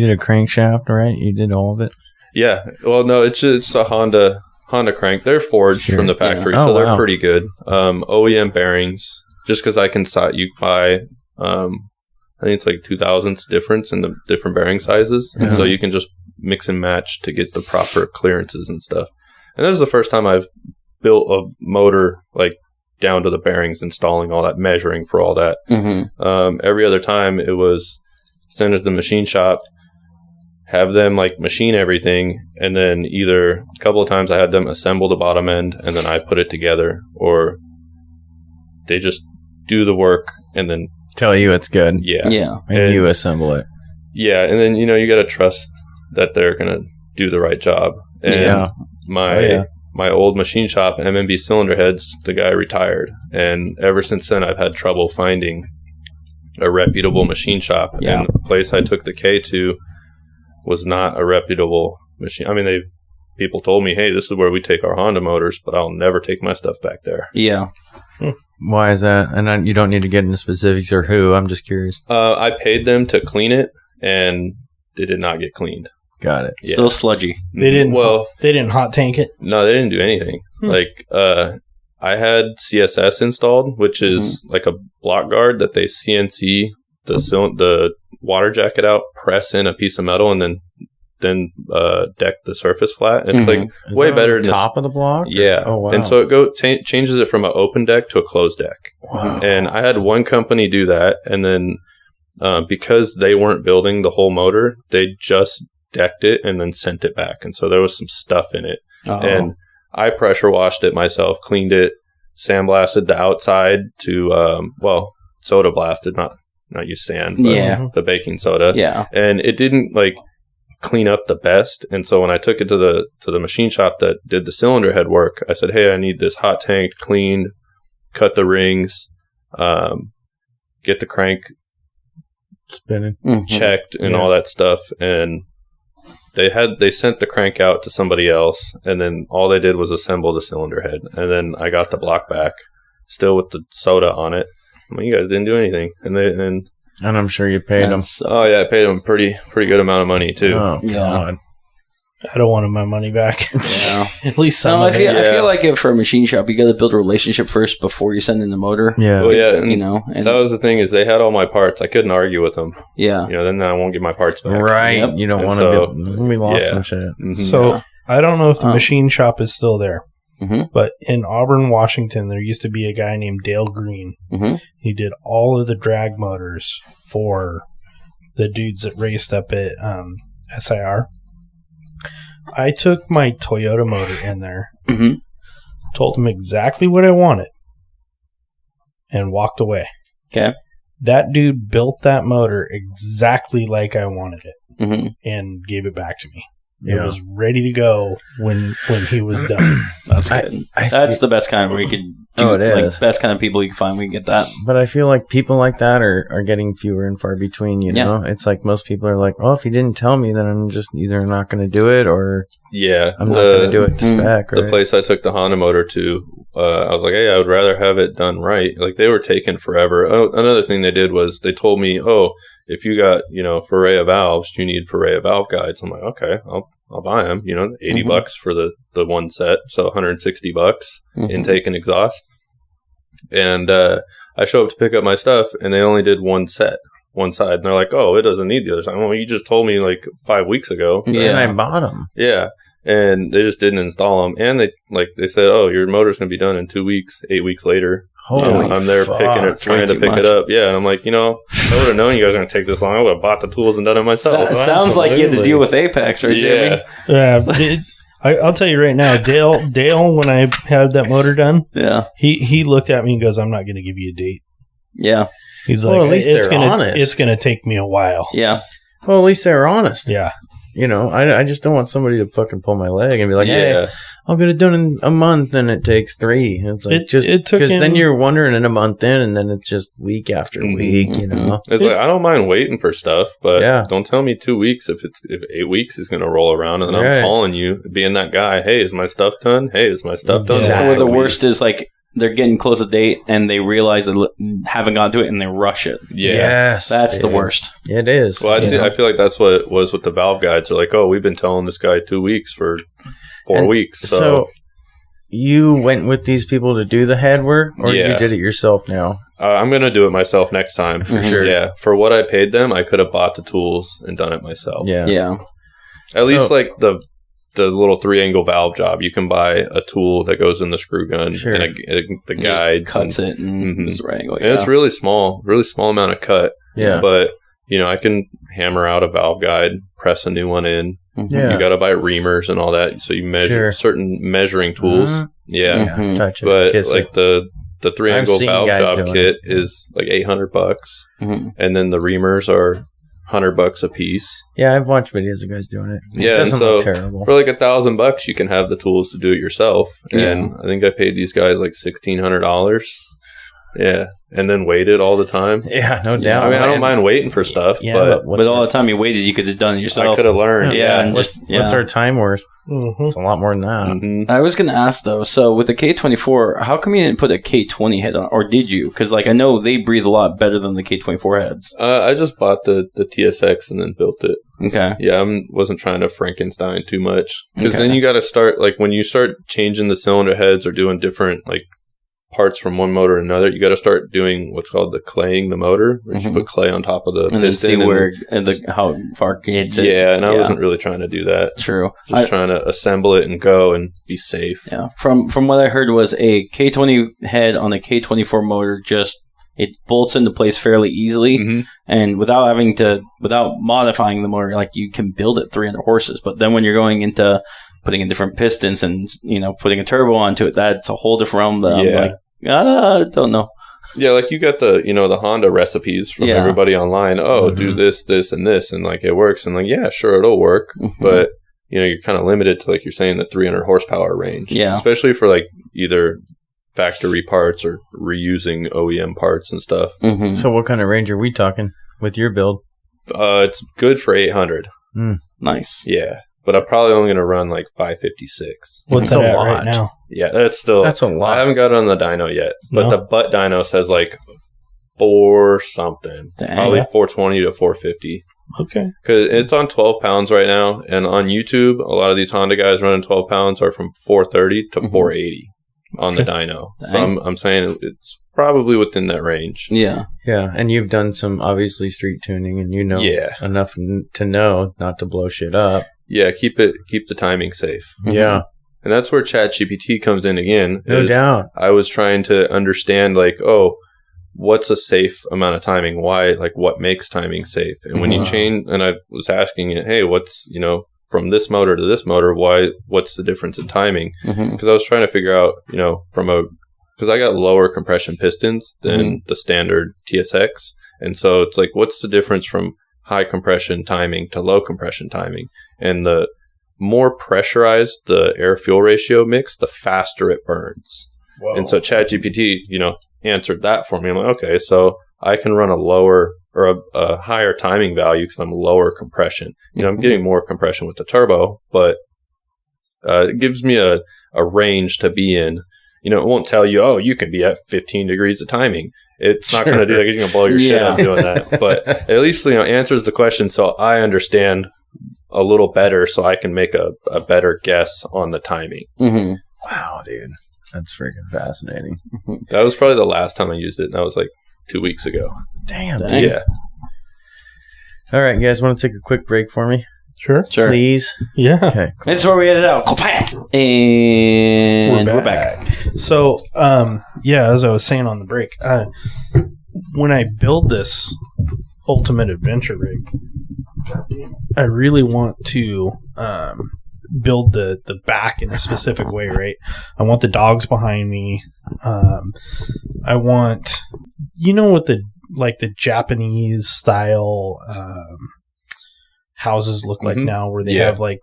C: did a crankshaft, right? You did all of it?
D: Yeah. Well, no, it's a Honda crank. They're forged from the factory, so they're pretty good. OEM bearings, just because I can you buy, I think it's 2,000ths difference in the different bearing sizes, and so you can just mix and match to get the proper clearances and stuff. And this is the first time I've built a motor down to the bearings, installing all that, measuring for all that. Every other time it was send it to the machine shop, have them machine everything, and then either a couple of times I had them assemble the bottom end and then I put it together, or they just do the work and then
C: tell you it's good.
A: Yeah.
C: And you assemble it.
D: Yeah. And then, you got to trust that they're going to do the right job. And my old machine shop, MMB Cylinder Heads, the guy retired. And ever since then, I've had trouble finding a reputable machine shop. And the place I took the K to was not a reputable machine. I mean, people told me, hey, this is where we take our Honda motors, but I'll never take my stuff back there.
A: Yeah.
C: Why is that? And you don't need to get into specifics or who. I'm just curious.
D: I paid them to clean it, and they did not get cleaned.
C: Got it.
A: Yeah. Still sludgy.
B: They didn't. They didn't hot tank it.
D: No, they didn't do anything. I had CSS installed, which is a block guard that they CNC the water jacket out, press in a piece of metal, and then deck the surface flat. It's way better than
C: the top of the block.
D: Yeah.
C: Oh, wow.
D: And so it changes it from an open deck to a closed deck.
C: Wow.
D: And I had one company do that, and then because they weren't building the whole motor, they just decked it and then sent it back. And so there was some stuff in it. And I pressure washed it myself, cleaned it, sandblasted the outside to soda blasted, not use sand, but the baking soda.
A: Yeah.
D: And it didn't clean up the best. And so when I took it to the machine shop that did the cylinder head work, I said, hey, I need this hot tank cleaned, cut the rings, get the crank
C: spinning,
D: checked, and all that stuff. And they sent the crank out to somebody else, and then all they did was assemble the cylinder head. And then I got the block back, still with the soda on it. Well, you guys didn't do anything, and
C: I'm sure you paid them.
D: Oh yeah, I paid them pretty good amount of money too.
C: Oh God,
B: I don't want my money back.
A: Yeah.
B: At least some.
A: I feel like for a machine shop, you got to build a relationship first before you send in the motor.
C: Yeah,
D: well, yeah,
A: and
D: that was the thing, is they had all my parts. I couldn't argue with them.
A: Yeah,
D: then I won't get my parts back.
C: Right, you don't want to. We lost some shit.
B: So I don't know if the machine shop is still there. But in Auburn, Washington, there used to be a guy named Dale Green. He did all of the drag motors for the dudes that raced up at SIR. I took my Toyota motor in there, told him exactly what I wanted, and walked away.
A: Okay.
B: That dude built that motor exactly like I wanted it
A: Mm-hmm.
B: and gave it back to me.
C: Yeah.
B: It was ready to go when he was done.
A: That's good. That's the best kind where you could do,
C: it is.
A: like, best kind of people you can find. We can get that.
C: But I feel like people like that are getting fewer and far between, you know? It's like most people are like, oh, if you didn't tell me, then I'm just either not going to do it or I'm not going to do it to spec. Right?
D: The place I took the Honda motor to, I was like, hey, I would rather have it done right. Like, they were taking forever. Oh, another thing they did was they told me, oh, if you got, Ferrea valves, you need Ferrea valve guides. I'm like, okay, I'll buy them, $80 bucks for the one set. So $160 intake and exhaust. And, I show up to pick up my stuff and they only did one side. And they're like, oh, it doesn't need the other side. Well, you just told me like 5 weeks ago.
C: And I bought them.
D: Yeah. And they just didn't install them. And they said, oh, your motor's going to be done in 2 weeks, 8 weeks later.
C: Holy
D: I'm there
C: fuck.
D: picking it, trying to pick it up. Yeah. And I'm like, if I would have known you guys were going to take this long, I would have bought the tools and done it myself.
A: Sounds like you had to deal with Apex, right, Jamie?
B: Yeah. I'll tell you right now, Dale, when I had that motor done, he looked at me and goes, I'm not going to give you a date.
A: Yeah.
B: He's
C: Well,
B: like,
C: at least
B: it's
C: they're honest.
B: It's going to take me a while.
A: Yeah.
C: Well, at least they're honest.
B: Yeah.
C: I just don't want somebody to fucking pull my leg and be like,
D: Yeah.
C: hey, I'll get it done in a month and it takes 3. And it's like,
B: It took
C: because
B: him-
C: then you're wondering in a month in and then it's just week after week,
D: It's like, I don't mind waiting for stuff, but
C: Yeah.
D: don't tell me 2 weeks if 8 weeks is going to roll around and then
C: Right.
D: I'm calling you, being that guy. Hey, is my stuff done? Hey, is my stuff done?
C: Exactly.
A: Or the worst is like they're getting close to date and they realize they haven't gone to it and they rush it.
D: Yeah.
C: Yes.
A: That's the
C: dude.
A: worst.
C: It is.
D: Well, I feel like that's what it was with the valve guides. They're like, oh, we've been telling this guy 2 weeks for 4 weeks.
C: So you went with these people to do the head work or
D: Yeah.
C: you did it yourself now?
D: I'm going to do it myself next time. For
A: sure.
D: Yeah. For what I paid them, I could have bought the tools and done it myself.
C: Yeah.
A: Yeah.
D: At least like the little 3-angle valve job, you can buy a tool that goes in the screw gun
C: Sure.
D: and the guides.
A: Cuts it and it's right.
D: And it's really small amount of cut.
C: Yeah.
D: But, I can hammer out a valve guide, press a new one in.
C: Yeah.
D: You got to buy reamers and all that. So you measure
C: Sure.
D: certain measuring tools.
C: Uh-huh.
D: Yeah.
A: Mhm.
C: Touch it.
D: But
C: kiss
D: like
C: it.
D: the 3-angle
C: seen
D: valve
C: guys
D: job
C: doing
D: kit is like $800,
A: Mhm.
D: and then the reamers are $100 a piece.
C: Yeah, I've watched videos of guys doing it. It
D: Yeah, and
C: doesn't
D: so
C: look terrible.
D: for like $1,000, you can have the tools to do it yourself. And I think I paid these guys like $1,600. Yeah, and then waited all the time.
C: Yeah, no doubt.
D: I mean, I don't mind waiting for stuff,
C: Yeah,
D: but
C: what's
A: But all the time you waited, you could have done it yourself.
D: I could have learned.
A: Yeah, and
C: what's
A: just,
C: our time worth?
B: Mhm.
C: It's a lot more than that.
D: Mhm.
A: I was going to ask though, so with the K24, how come you didn't put a K20 head on, or did you? Because like I know they breathe a lot better than the K24 heads.
D: I just bought the TSX and then built it.
A: Okay.
D: Yeah, I wasn't trying to Frankenstein too much because
A: Okay.
D: then you got to start like when you start changing the cylinder heads or doing different like parts from one motor to another, you got to start doing what's called the claying the motor, where you
A: Mhm.
D: put clay on top of the
A: And then see
D: piston
A: where how far it gets it.
D: Yeah, and I wasn't really trying to do that.
A: True.
D: Just trying to assemble it and go and be safe.
A: Yeah. From what I heard was a K20 head on a K24 motor just it bolts into place fairly easily,
D: Mhm.
A: and without modifying the motor, like you can build it 300 horses. But then when you're going into putting in different pistons and putting a turbo onto it, that's a whole different realm. That
D: Yeah.
A: I'm like, I don't know.
D: Yeah, like you got the the Honda recipes from
A: Yeah.
D: everybody online. Oh, do this, this, and this, and like it works. And like, yeah, sure, it'll work, but you're kind of limited to like you're saying the 300 horsepower range.
A: Yeah.
D: especially for like either factory parts or reusing OEM parts and stuff.
A: Mhm.
C: So what kind of range are we talking with your build?
D: It's good for 800.
A: Nice.
D: Yeah, but I'm probably only going to run like 556.
B: What's
C: That's
B: that
C: a
B: at right
C: lot.
B: now?
D: Yeah, that's still
C: That's a
D: I
C: lot.
D: haven't got it on the dyno yet, but
B: No?
D: the butt dyno says like 4 something,
A: Dang.
D: probably 420 to 450.
B: Okay.
D: Because it's on 12 pounds right now, and on YouTube, a lot of these Honda guys running 12 pounds are from 430 to 480 on the dyno. So
A: Dang.
D: I'm saying it's probably within that range.
A: Yeah.
C: Yeah, and you've done some obviously street tuning, and
D: Yeah.
C: enough to know not to blow shit up.
D: Yeah, keep the timing safe.
C: Yeah,
D: And that's where ChatGPT comes in again.
C: no
D: is
C: doubt.
D: I was trying to understand like, what's a safe amount of timing? Why, like what makes timing safe? And when you change, and I was asking it, hey, what's, from this motor to this motor, what's the difference in timing?
A: Mhm.
D: Because I was trying to figure out, from a because I got lower compression pistons than the standard TSX. And so it's like, what's the difference from high compression timing to low compression timing? And the more pressurized the air fuel ratio mix, the faster it burns.
B: Whoa.
D: And so ChatGPT, answered that for me. I'm like, okay, so I can run a lower or a higher timing value because I'm lower compression. I'm getting more compression with the turbo, but it gives me a range to be in. It won't tell you, oh, you can be at 15 degrees of timing. It's not going to do that. It's going to blow your shit up doing that. But at least, answers the question so I understand a little better so I can make a better guess on the timing.
A: Mm-hmm.
C: Wow, dude. That's freaking fascinating.
D: That was probably the last time I used it. And that was like 2 weeks ago.
C: Damn,
A: Dang.
C: dude.
D: Yeah.
C: All right, you guys want to take a quick break for me?
B: Sure.
C: Please?
B: Yeah.
C: Okay. Cool.
A: This is where we edit out. And we're back.
B: So, as I was saying on the break, when I build this ultimate adventure rig, I really want to build the back in a specific way, right? I want the dogs behind me. I want, what the Japanese style houses look like now, where they have like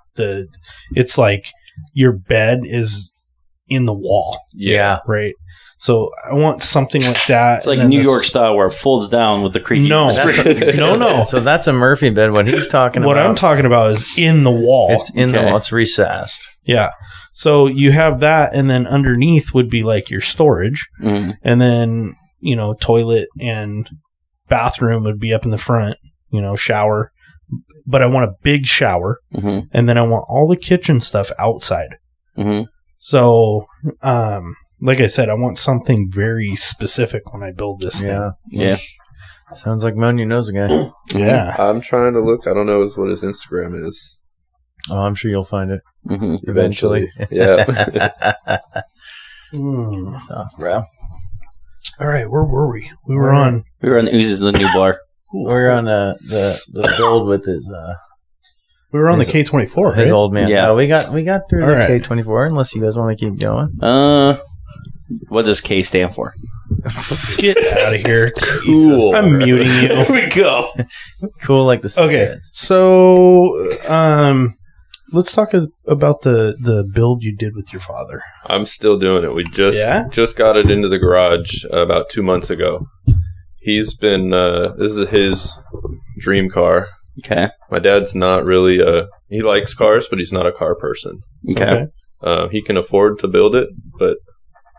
B: it's like your bed is in the wall.
C: Yeah.
B: Right. So I want something like that.
A: It's like New York style where it folds down with the creaky.
B: No.
C: No. So that's a Murphy bed. What he's talking about.
B: What I'm talking about is in the wall.
C: It's in the wall. It's recessed.
B: Yeah. So you have that, and then underneath would be like your storage, and then toilet and bathroom would be up in the front. Shower, but I want a big shower, and then I want all the kitchen stuff outside. So, like I said, I want something very specific when I build this thing.
A: Yeah.
C: Sounds like Monya knows a guy.
B: Yeah.
D: I'm trying to look. I don't know what his Instagram is.
C: Oh, I'm sure you'll find it
D: Eventually. Yeah.
C: Soft, bro.
B: All right, where were we? We were on
A: Oozes the new bar.
C: We're on the build with his
B: we were on the K24, right?
C: his old man.
A: Yeah.
C: We got through
B: All
C: the
B: right.
C: K24 unless you guys want to keep going.
A: What does K stand for?
B: Get out of here.
D: Cool.
B: I'm muting you.
A: There we go.
C: Cool, like the
B: Okay,
C: heads.
B: so let's talk about the build you did with your father.
D: I'm still doing it. We just got it into the garage about 2 months ago. He's been this is his dream car.
A: Okay.
D: My dad's not really he likes cars, but he's not a car person.
A: Okay.
D: He can afford to build it, but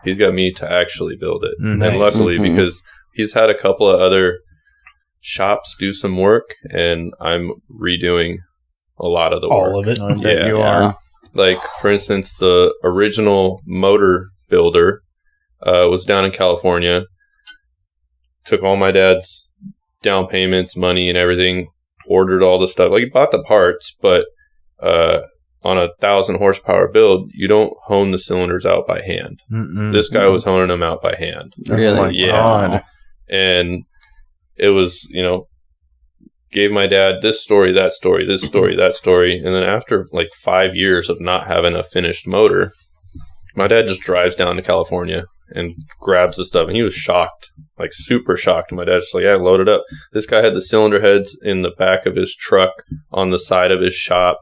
D: he's got me to actually build it.
B: Nice.
D: And luckily, because he's had a couple of other shops do some work, and I'm redoing a lot of the work.
B: All of it.
C: I bet
D: Yeah.
C: you are.
D: Like, for instance, the original motor builder was down in California. Took all my dad's down payments, money, and everything. Ordered all the stuff. Like, he bought the parts, but on a 1,000 horsepower build, you don't hone the cylinders out by hand. This guy was honing them out by hand.
A: Really?
C: Oh my
D: Yeah.
C: God.
D: And it was, gave my dad this story, that story, this story, that story. And then after like 5 years of not having a finished motor, my dad just drives down to California and grabs the stuff. And he was shocked, like super shocked. And my dad's just like, yeah, load it up. This guy had the cylinder heads in the back of his truck on the side of his shop.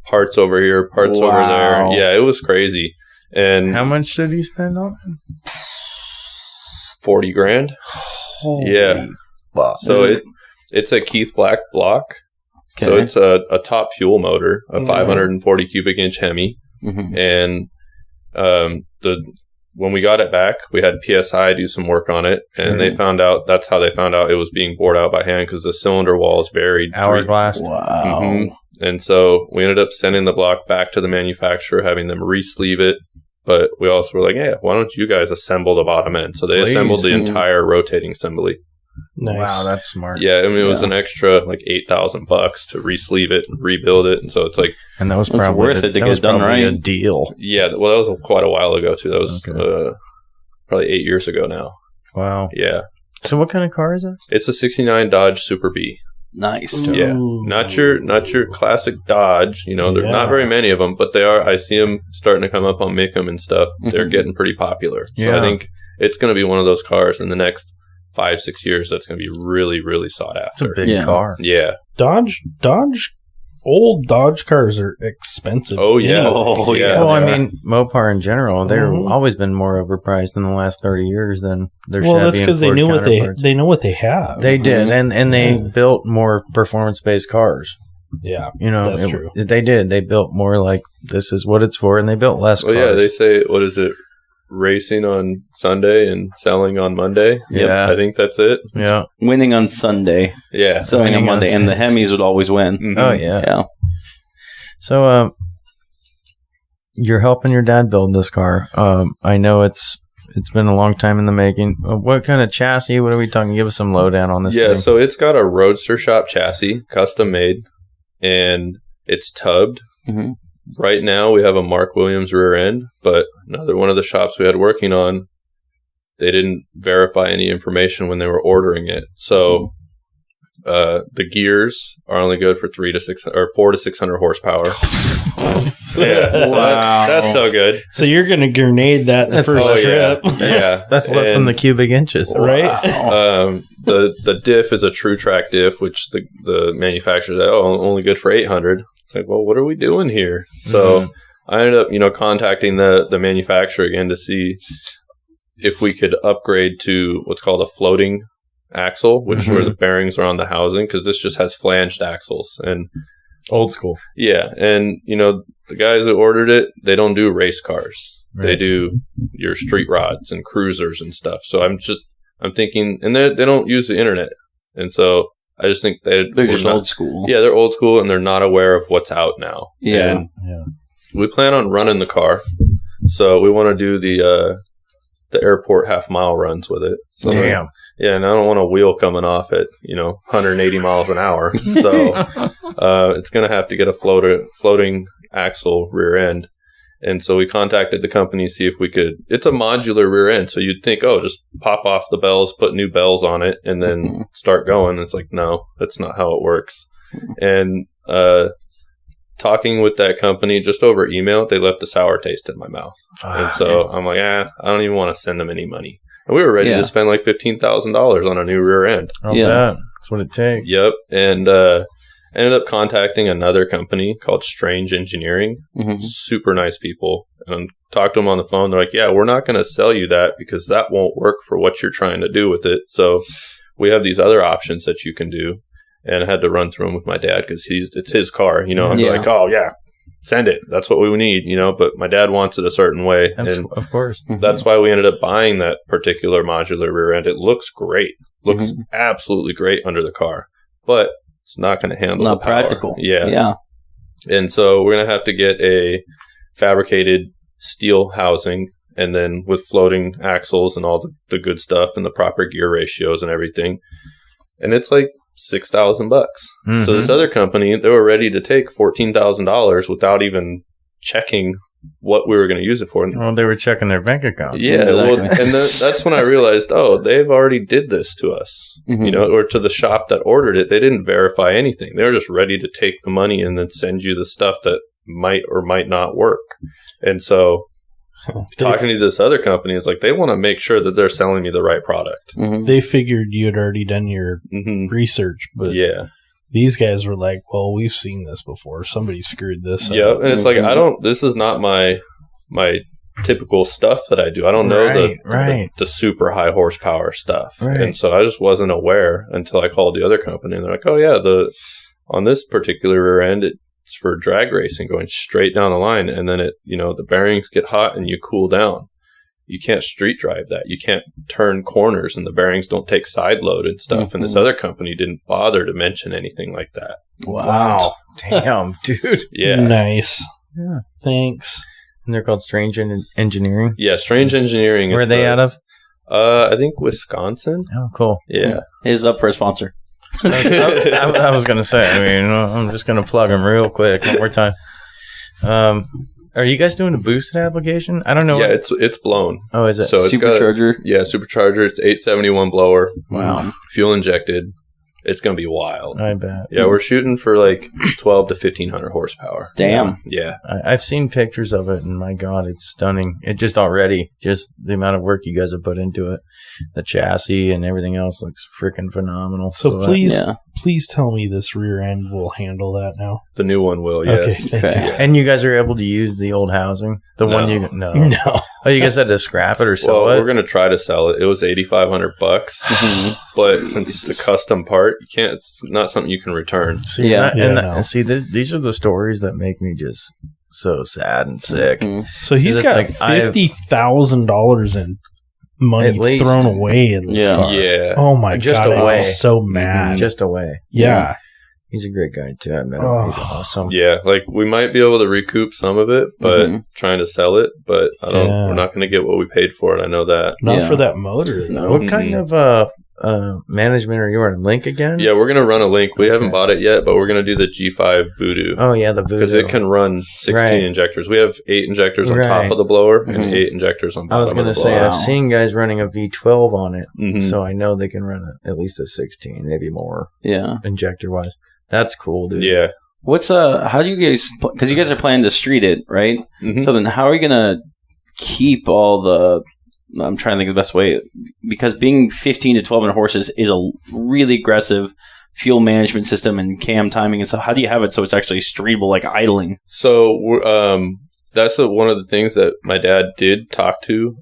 D: Parts over here, parts over there. Yeah, it was crazy. And
C: How much did he spend on it?
D: 40 grand. Yeah.
C: Wow.
D: So it's a Keith Black block.
A: Okay.
D: So it's a top fuel motor, a 540 cubic inch Hemi. And when we got it back, we had PSI do some work on it, and that's how they found out it was being bored out by hand, because the cylinder wall is buried.
C: Hourglass.
A: Wow.
D: Mhm. And so we ended up sending the block back to the manufacturer, having them re-sleeve it. But we also were like, yeah, why don't you guys assemble the bottom end? So they assembled the entire rotating assembly.
B: Nice.
C: Wow, that's smart.
D: Yeah, I mean, it was an extra like $8,000 to re-sleeve it and rebuild it. And so it's like,
C: And that was
A: It's
C: probably
A: worth it to get done
C: probably a
A: right.
C: deal.
D: yeah, well, that was quite a while ago too. That was
C: Okay.
D: probably 8 years ago now.
C: Wow.
D: Yeah.
C: So what kind of car is it?
D: It's a 69 Dodge Super B.
A: Nice.
D: Yeah.
B: Ooh.
D: Not your classic Dodge. There's
B: Yeah.
D: not very many of them, but they are. I see them starting to come up on Mickham and stuff. They're getting pretty popular. So
C: Yeah.
D: I think it's going to be one of those cars in the next 5-6 years that's going to be really, really sought
C: It's a
D: after.
C: big car.
D: Yeah.
B: Old Dodge cars are expensive.
D: Oh, yeah.
B: anyway.
A: Oh, yeah.
C: Well, I
B: they are.
C: mean, Mopar in general, they've
B: Mhm.
C: always been more overpriced in the last 30 years than their
B: Well,
C: Chevy
B: that's
C: and
B: because they
C: Ford
B: knew what
C: counterparts.
B: they know what they have.
C: They did,
A: Mhm.
C: and they
B: Yeah.
C: built more performance-based cars.
B: Yeah,
C: You know,
B: That's true.
C: They did. They built more like this is what it's for, and they built less
D: Well,
C: cars.
D: yeah, they say, what is it? Racing on Sunday and selling on Monday.
C: Yeah.
D: I think that's it.
C: Yeah.
A: Winning on Sunday,
D: Yeah.
A: selling on
C: Winning on
A: Monday, and the
C: Sunday.
A: Hemis would always win.
D: Mhm.
C: Oh yeah.
A: Yeah.
C: So, you're helping your dad build this car. I know it's been a long time in the making. What kind of chassis? What are we talking? Give us some lowdown on this.
D: Yeah,
C: thing.
D: so it's got a Roadster Shop chassis, custom made, and it's tubbed.
A: Mhm.
D: Right now, we have a Mark Williams rear end, but another one of the shops we had working on, they didn't verify any information when they were ordering it. So the gears are only good for 4 to 600 horsepower. Yeah, so
A: Wow.
D: that's still good.
B: so you're gonna grenade that the
C: That's-
B: first
D: oh, yeah.
B: trip,
D: Yeah,
C: that's less than
D: And,
C: the cubic inches.
B: right?
D: the diff is a True Track diff, which the manufacturer said, only good for 800. It's like, well, what are we doing here? So I ended up, contacting the manufacturer again to see if we could upgrade to what's called a floating axle, which where the bearings are on the housing, because this just has flanged axles. And
C: Old school.
D: yeah, and the guys that ordered it, they don't do race cars. They
C: Right.
D: do your street rods and cruisers and stuff. So I'm thinking, and they don't use the internet, and so I just think
A: They're just
D: not-
A: old school.
D: Yeah, they're old school, and they're not aware of what's out now.
A: Yeah.
D: And
C: Yeah.
D: we plan on running the car, so we want to do the airport half-mile runs with it. So
C: Damn.
D: yeah, and I don't want a wheel coming off at 180 miles an hour, so it's going to have to get a floating axle rear end. And so we contacted the company to see if we could. It's a modular rear end, so you'd think, just pop off the bells, put new bells on it, and then start going. It's like, no, that's not how it works. And talking with that company just over email, they left a sour taste in my mouth. And so I'm like, I don't even want to send them any money. And we were ready to spend like $15,000 on a new rear end.
C: I'll
A: Yeah.
C: bet. That's what it takes.
D: Yep. And ended up contacting another company called Strange Engineering.
A: Mhm.
D: Super nice people. And talked to them on the phone. They're like, yeah, we're not going to sell you that because that won't work for what you're trying to do with it. So we have these other options that you can do. And I had to run through them with my dad because it's his car. I'm
A: Yeah.
D: like, oh, yeah, send it. That's what we need, But my dad wants it a certain way. And
C: Of course.
D: that's why we ended up buying that particular modular rear end. It looks great. Looks absolutely great under the car. But it's not going to handle
A: It's not
D: the power.
A: practical.
D: Yeah.
A: Yeah.
D: And so we're going to have to get a fabricated steel housing and then with floating axles and all the good stuff and the proper gear ratios and everything. And it's like $6,000. So this other company, they were ready to take $14,000 without even checking what we were going to use it for.
C: Well, they were checking their bank account.
D: Yeah,
A: Exactly.
D: well, and that's when I realized, they've already did this to us,
A: Mhm.
D: or to the shop that ordered it. They didn't verify anything. They were just ready to take the money and then send you the stuff that might or might not work. And so talking to this other company is like, they want to make sure that they're selling me the right product.
A: Mhm.
B: They figured you had already done your research, but
D: Yeah.
B: these guys were like, well, we've seen this before. Somebody screwed this
D: Yeah.
B: up.
D: And it's like, this is not my typical stuff that I do. I don't know the super high horsepower stuff.
C: Right.
D: And so I just wasn't aware until I called the other company and they're like, oh yeah, on this particular rear end, it's for drag racing going straight down the line. And then the bearings get hot and you cool down. You can't street drive that. You can't turn corners and the bearings don't take side load and stuff. And this other company didn't bother to mention anything like that.
A: Wow.
C: Damn, dude.
D: Yeah.
B: Nice.
C: Yeah.
B: Thanks.
C: And they're called Strange Engineering.
D: Yeah. Strange Engineering.
C: Where are they out of?
D: I think Wisconsin.
C: Oh, cool.
D: Yeah.
A: Is up for a sponsor.
C: I was going to say, I'm just going to plug them real quick one more time. Are you guys doing a boosted application? I don't know.
D: Yeah, it's blown.
C: Oh, is it?
D: So it's got
A: Supercharger.
D: supercharger. It's 871 blower.
A: Wow.
D: Fuel injected. It's going to be wild.
C: I bet.
D: Yeah, we're shooting for like 12 to 1,500 horsepower.
A: Damn.
D: Yeah.
C: I've seen pictures of it, and my God, it's stunning. It just already, just the amount of work you guys have put into it. The chassis and everything else looks freaking phenomenal.
B: So please tell me this rear end will handle that now.
D: The new one will, yes.
B: Okay, thank you.
C: And you guys are able to use the old housing? No. Oh, you guys had to scrap it or sell it?
D: We're going to try to sell it. It was $8,500, but since it's a custom part, you can't. It's not something you can return.
C: See, these are the stories that make me just so sad and sick.
B: So he's got $50,000 in money thrown away in this car.
D: Yeah.
B: Oh my
C: just
B: God,
C: away.
B: I was so mad.
C: Just away.
B: Yeah.
C: He's a great guy too. I met him. He's awesome.
D: Yeah, like we might be able to recoup some of it, but trying to sell it, but I don't. We're not going to get what we paid for it. I know that.
B: Not for that motor, though.
C: What kind of management are you on? Link again?
D: Yeah, we're going to run a Link. We haven't bought it yet, but we're going to do the G5 Voodoo.
C: Oh yeah, the Voodoo,
D: because it can run 16 injectors. We have 8 injectors on top of the blower and 8 injectors on bottom.
C: I was going to say
D: blower.
C: I've seen guys running a V12 on it, so I know they can run at least a 16, maybe more.
A: Yeah,
C: injector wise. That's cool, dude.
D: Yeah.
A: What's how do you guys, because you guys are planning to street it, right? So then how are you going to keep all the, I'm trying to think of the best way, because being 15 to 1,200 horses is a really aggressive fuel management system and cam timing and stuff. How do you have it so it's actually streetable, like idling?
D: So that's one of the things that my dad did talk to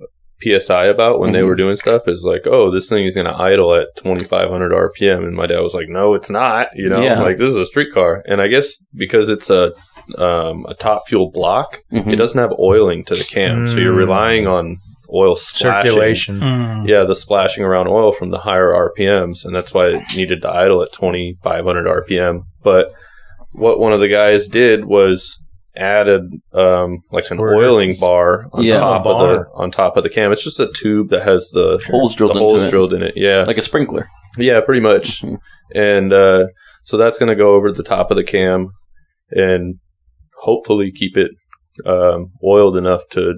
D: PSI about when they were doing stuff, is like, oh, this thing is going to idle at 2,500 RPM. And my dad was like, no, it's not, like this is a street car. And I guess because it's a top fuel block, it doesn't have oiling to the cam. So you're relying on oil splashing.
C: Circulation.
D: Yeah, the splashing around oil from the higher RPMs. And that's why it needed to idle at 2,500 RPM. But what one of the guys did was added like an oiling bar on top of the cam. It's just a tube that has the
A: holes drilled in it.
D: Yeah,
A: like a sprinkler.
D: Yeah, pretty much. And so that's going to go over the top of the cam and hopefully keep it oiled enough to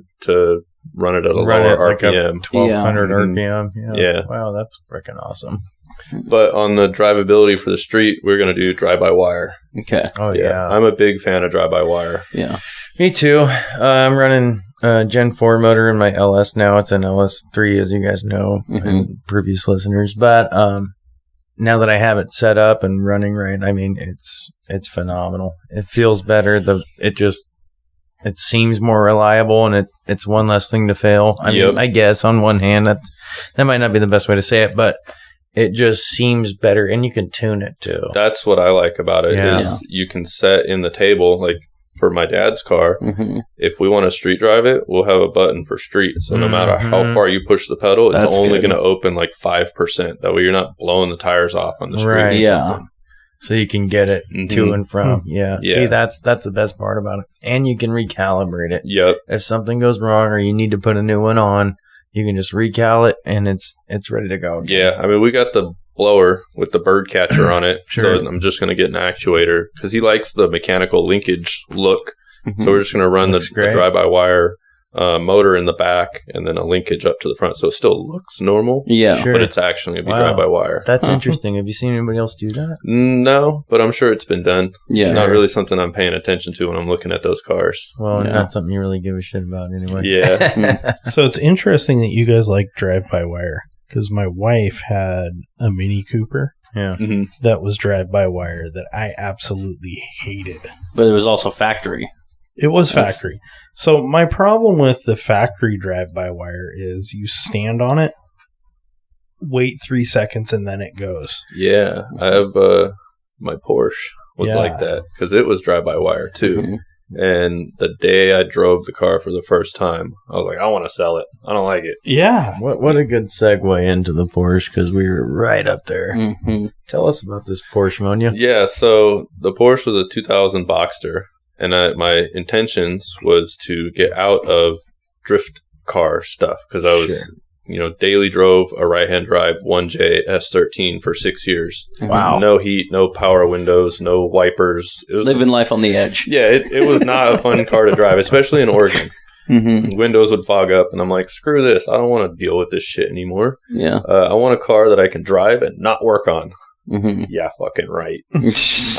D: run it at a lower RPM,
C: like 1,200 RPM. Yeah. Wow, that's freaking awesome.
D: But on the drivability for the street, we're going to do drive-by-wire.
A: Okay.
C: Oh, yeah.
D: I'm a big fan of drive-by-wire.
A: Yeah.
C: Me too. I'm running Gen 4 motor in my LS now. It's an LS3, as you guys know, and previous listeners. But now that I have it set up and running right, I mean, it's phenomenal. It feels better. It seems more reliable, and it's one less thing to fail. I mean, I guess on one hand, that might not be the best way to say it, but it just seems better, and you can tune it too.
D: That's what I like about it, is you can set in the table, like for my dad's car, if we want to street drive it, we'll have a button for street. So no matter how far you push the pedal, it's only going to open like 5%. That way you're not blowing the tires off on the street.
C: Right.
A: Yeah.
C: So you can get it to and from. Yeah. See, that's the best part about it. And you can recalibrate it.
D: Yep.
C: If something goes wrong or you need to put a new one on, you can just recal it and it's ready to go.
D: Yeah. I mean, we got the blower with the bird catcher on it. So I'm just going to get an actuator because he likes the mechanical linkage look. So we're just going to run the drive-by-wire motor in the back and then a linkage up to the front. So it still looks normal.
A: Yeah.
D: But it's actually going to be drive-by-wire.
C: That's interesting. Have you seen anybody else do that?
D: No, but I'm sure it's been done.
A: Yeah.
D: It's not really something I'm paying attention to when I'm looking at those cars.
C: Well, not something you really give a shit about anyway.
D: Yeah.
B: So it's interesting that you guys like drive-by-wire, because my wife had a Mini Cooper that was drive-by-wire that I absolutely hated.
A: But it was also factory.
B: It was factory. So my problem with the factory drive-by-wire is you stand on it, wait 3 seconds, and then it goes.
D: Yeah. I have my Porsche was like that because it was drive-by-wire too. And the day I drove the car for the first time, I was like, I want to sell it. I don't like it.
B: Yeah.
C: What a good segue into the Porsche, because we were right up there. Tell us about this Porsche, Monya.
D: Yeah, so the Porsche was a 2000 Boxster, and my intentions was to get out of drift car stuff because I was, daily drove a right-hand drive 1J S13 for 6 years.
C: Wow.
D: No heat, no power windows, no wipers. It was,
A: living life on the edge.
D: Yeah, it was not a fun car to drive, especially in Oregon. Windows would fog up, and I'm like, screw this. I don't want to deal with this shit anymore.
A: Yeah.
D: I want a car that I can drive and not work on.
A: Mm-hmm.
D: Yeah, fucking right.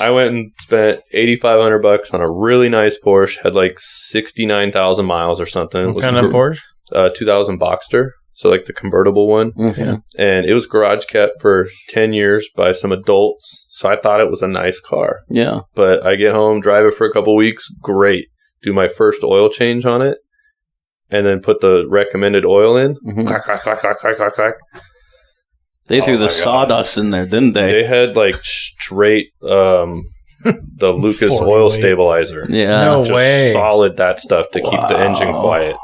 D: I went and spent $8,500 on a really nice Porsche. Had like 69,000 miles or something. It
C: What kind of Porsche?
D: 2000 Boxster. So like the convertible one.
A: Mm-hmm.
D: And it was garage kept for 10 years by some adults. So I thought it was a nice car.
A: Yeah.
D: But I get home, drive it for a couple weeks. Great. Do my first oil change on it. And then put the recommended oil in.
A: Mm-hmm.
D: Clack, clack, clack, clack, clack, clack, clack.
A: They threw
D: Oh my
A: the
D: God.
A: sawdust in there, didn't they?
D: They had like straight the Lucas
B: 40
D: oil
B: weight.
D: stabilizer.
A: Yeah.
C: No
D: Just
C: way.
D: solid that stuff to keep the engine
A: Wow.
D: quiet.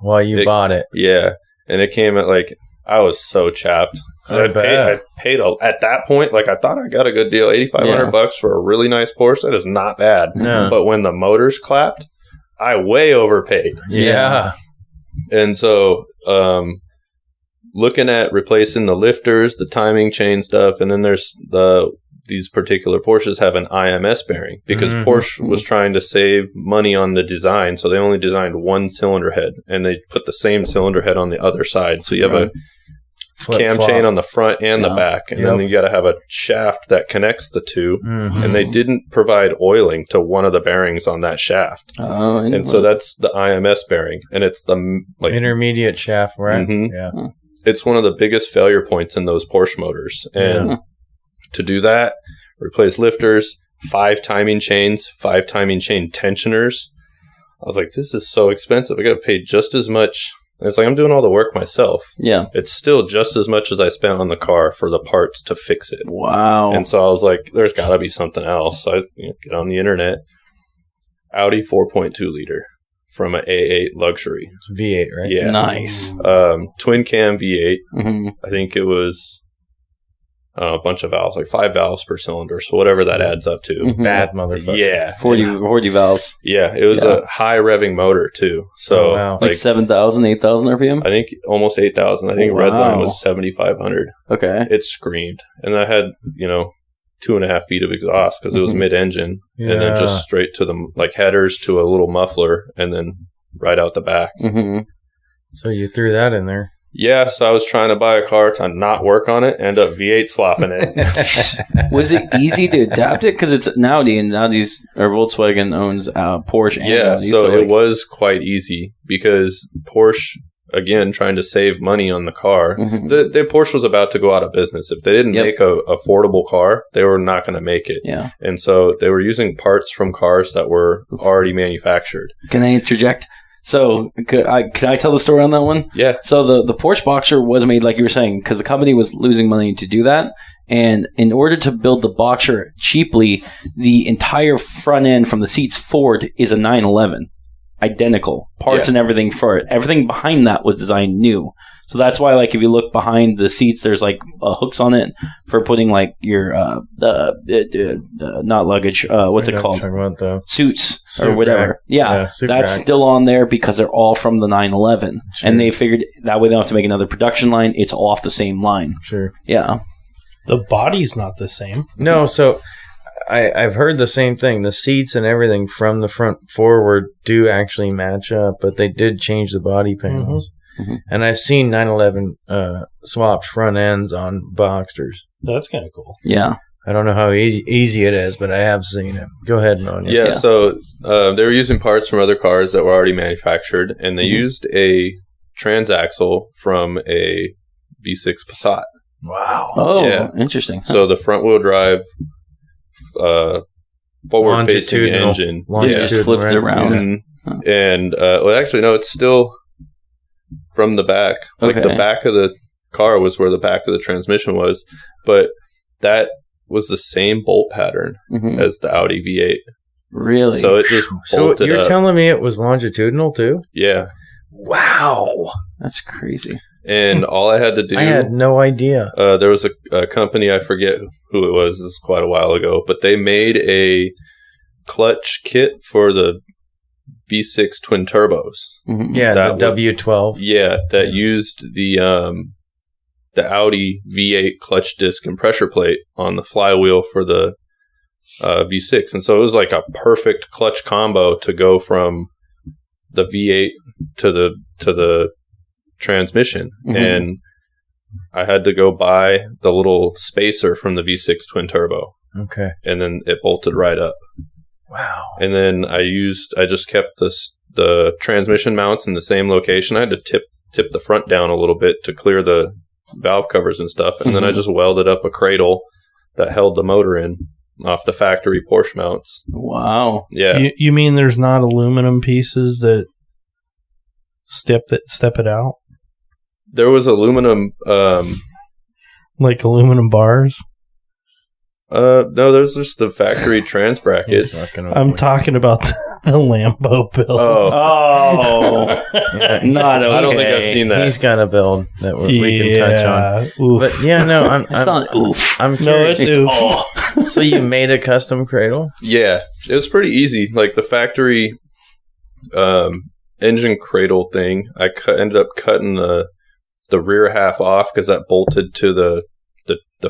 C: Well, you bought it.
D: Yeah. And it came at like, I was so chapped. 'Cause
C: I
D: I
C: bet.
D: paid at that point, like I thought I got a good deal, $8,500 for a really nice Porsche. That is not bad.
C: No.
D: But when the motors clapped, I way overpaid.
C: Yeah.
D: And so, looking at replacing the lifters, the timing chain stuff, and then there's these particular Porsches have an IMS bearing because
C: Mhm.
D: Porsche was trying to save money on the design, so they only designed one cylinder head, and they put the same cylinder head on the other side. So you have a cam
C: Flip-flop.
D: chain on the front and the
A: Yeah.
D: back, and
C: Yep.
D: then you got to have a shaft that connects the two.
C: Mhm.
D: And they didn't provide oiling to one of the bearings on that shaft,
A: Oh,
D: and so that's the IMS bearing, and it's the like
C: Intermediate shaft, right?
D: Mhm.
C: Yeah.
D: it's one of the biggest failure points in those Porsche motors. And
A: Yeah.
D: to do that, replace lifters, 5 timing chains, 5 timing chain tensioners. I was like, this is so expensive. I got to pay just as much. And it's like, I'm doing all the work myself.
A: yeah.
D: It's still just as much as I spent on the car for the parts to fix it.
A: Wow.
D: And so I was like, there's got to be something else. So I get on the internet. Audi 4.2 liter from an A8 luxury.
C: It's V8, right?
D: Yeah.
A: Nice.
D: Twin cam V8.
A: Mm-hmm.
D: I think it was a bunch of valves, like 5 valves per cylinder. So whatever that adds up to.
A: Mhm.
C: Bad motherfucker.
D: Yeah.
A: 40 valves.
D: Yeah. It was
A: Yeah.
D: a high revving motor too. So
C: Oh, wow.
A: Like 7,000, 8,000 RPM?
D: I think almost 8,000. I think
A: Wow.
D: Redline was 7,500.
A: Okay.
D: It screamed. And I had, 2.5 feet of exhaust because it was
A: Mhm.
D: mid-engine. And then
C: Yeah.
D: just straight to the headers to a little muffler and then right out the back.
A: Mm-hmm.
C: So you threw that in there.
D: Yeah, so I was trying to buy a car to not work on it, end up V8 swapping it.
A: Was it easy to adapt it? Because it's an Audi, and Audi's or Volkswagen owns Porsche. And
D: Yeah,
A: Audi,
D: so
A: like,
D: it was quite easy because Porsche, again, trying to save money on the car.
A: Mhm.
D: The Porsche was about to go out of business. If they didn't
A: Yep.
D: make a affordable car, they were not going to make it.
A: Yeah.
D: And so they were using parts from cars that were already manufactured.
A: Can I interject? So can I tell the story on that one?
D: Yeah.
A: So the Porsche Boxer was made, like you were saying, because the company was losing money to do that. And in order to build the Boxer cheaply, the entire front end from the seats forward is a 911. Identical. Parts
D: Yeah.
A: and everything for it. Everything behind that was designed new. So that's why, like, if you look behind the seats, there's, like, hooks on it for putting, like, your, not luggage, what's it called?
C: Talking about the
A: Suits
C: Suit
A: or whatever.
C: rack.
A: Yeah,
C: Yeah, suit
A: that's
C: rack.
A: still on there because they're all from the 911.
C: Sure.
A: And they figured that way they don't have to make another production line. It's all off the same line.
C: Sure.
A: Yeah.
B: The body's not the same.
C: No, so I've heard the same thing. The seats and everything from the front forward do actually match up, but they did change the body panels.
A: Mhm.
C: And I've seen 911 swapped front ends on Boxsters.
B: That's kind of cool.
A: Yeah.
C: I don't know how easy it is, but I have seen it. Go ahead, Monya.
D: Yeah,
A: Yeah.
D: so they were using parts from other cars that were already manufactured, and they
A: Mhm.
D: used a transaxle from a V6 Passat.
C: Wow.
A: Oh,
D: Yeah.
A: interesting.
D: So the front-wheel drive, forward-facing
C: Longitudinal.
D: engine.
A: You just flipped it around.
D: Mhm. And well, actually, no, it's still from the back. Like
A: Okay.
D: the back of the car was where the back of the transmission was, but that was the same bolt pattern
A: Mhm.
D: as the Audi V8.
A: Really?
D: So it just
C: So
D: bolted
C: you're
D: up.
C: telling me it was longitudinal too?
D: Yeah.
C: Wow.
A: That's crazy.
D: And all I had to do,
C: I had no idea.
D: there was a company, I forget who it was, this is quite a while ago, but they made a clutch kit for the V6 twin turbos.
A: Mhm.
C: Yeah,
D: That
C: the
D: would-
C: W12.
D: Yeah, that used the Audi V8 clutch disc and pressure plate on the flywheel for the V6. And so it was like a perfect clutch combo to go from the V8 to the transmission.
A: Mhm.
D: And I had to go buy the little spacer from the V6 twin turbo,
C: Okay.
D: and then it bolted right up.
C: Wow.
D: And then I just kept the transmission mounts in the same location. I had to tip the front down a little bit to clear the valve covers and stuff, and then I just welded up a cradle that held the motor in off the factory Porsche mounts.
A: Wow.
D: Yeah.
B: You mean there's not aluminum pieces that step it out?
D: There was aluminum.
B: Like aluminum bars?
D: No, there's just the factory trans bracket.
B: I'm talking about the Lambo build.
A: Oh, not okay.
D: I don't think I've seen that.
C: He's got a build that we can touch on.
B: Oof.
C: But yeah, no,
A: It's not oof.
C: I'm
B: No,
C: curious.
B: it's oof.
A: Oh.
C: So you made a custom cradle?
D: Yeah, it was pretty easy. Like the factory engine cradle thing, I ended up cutting the rear half off because that bolted to the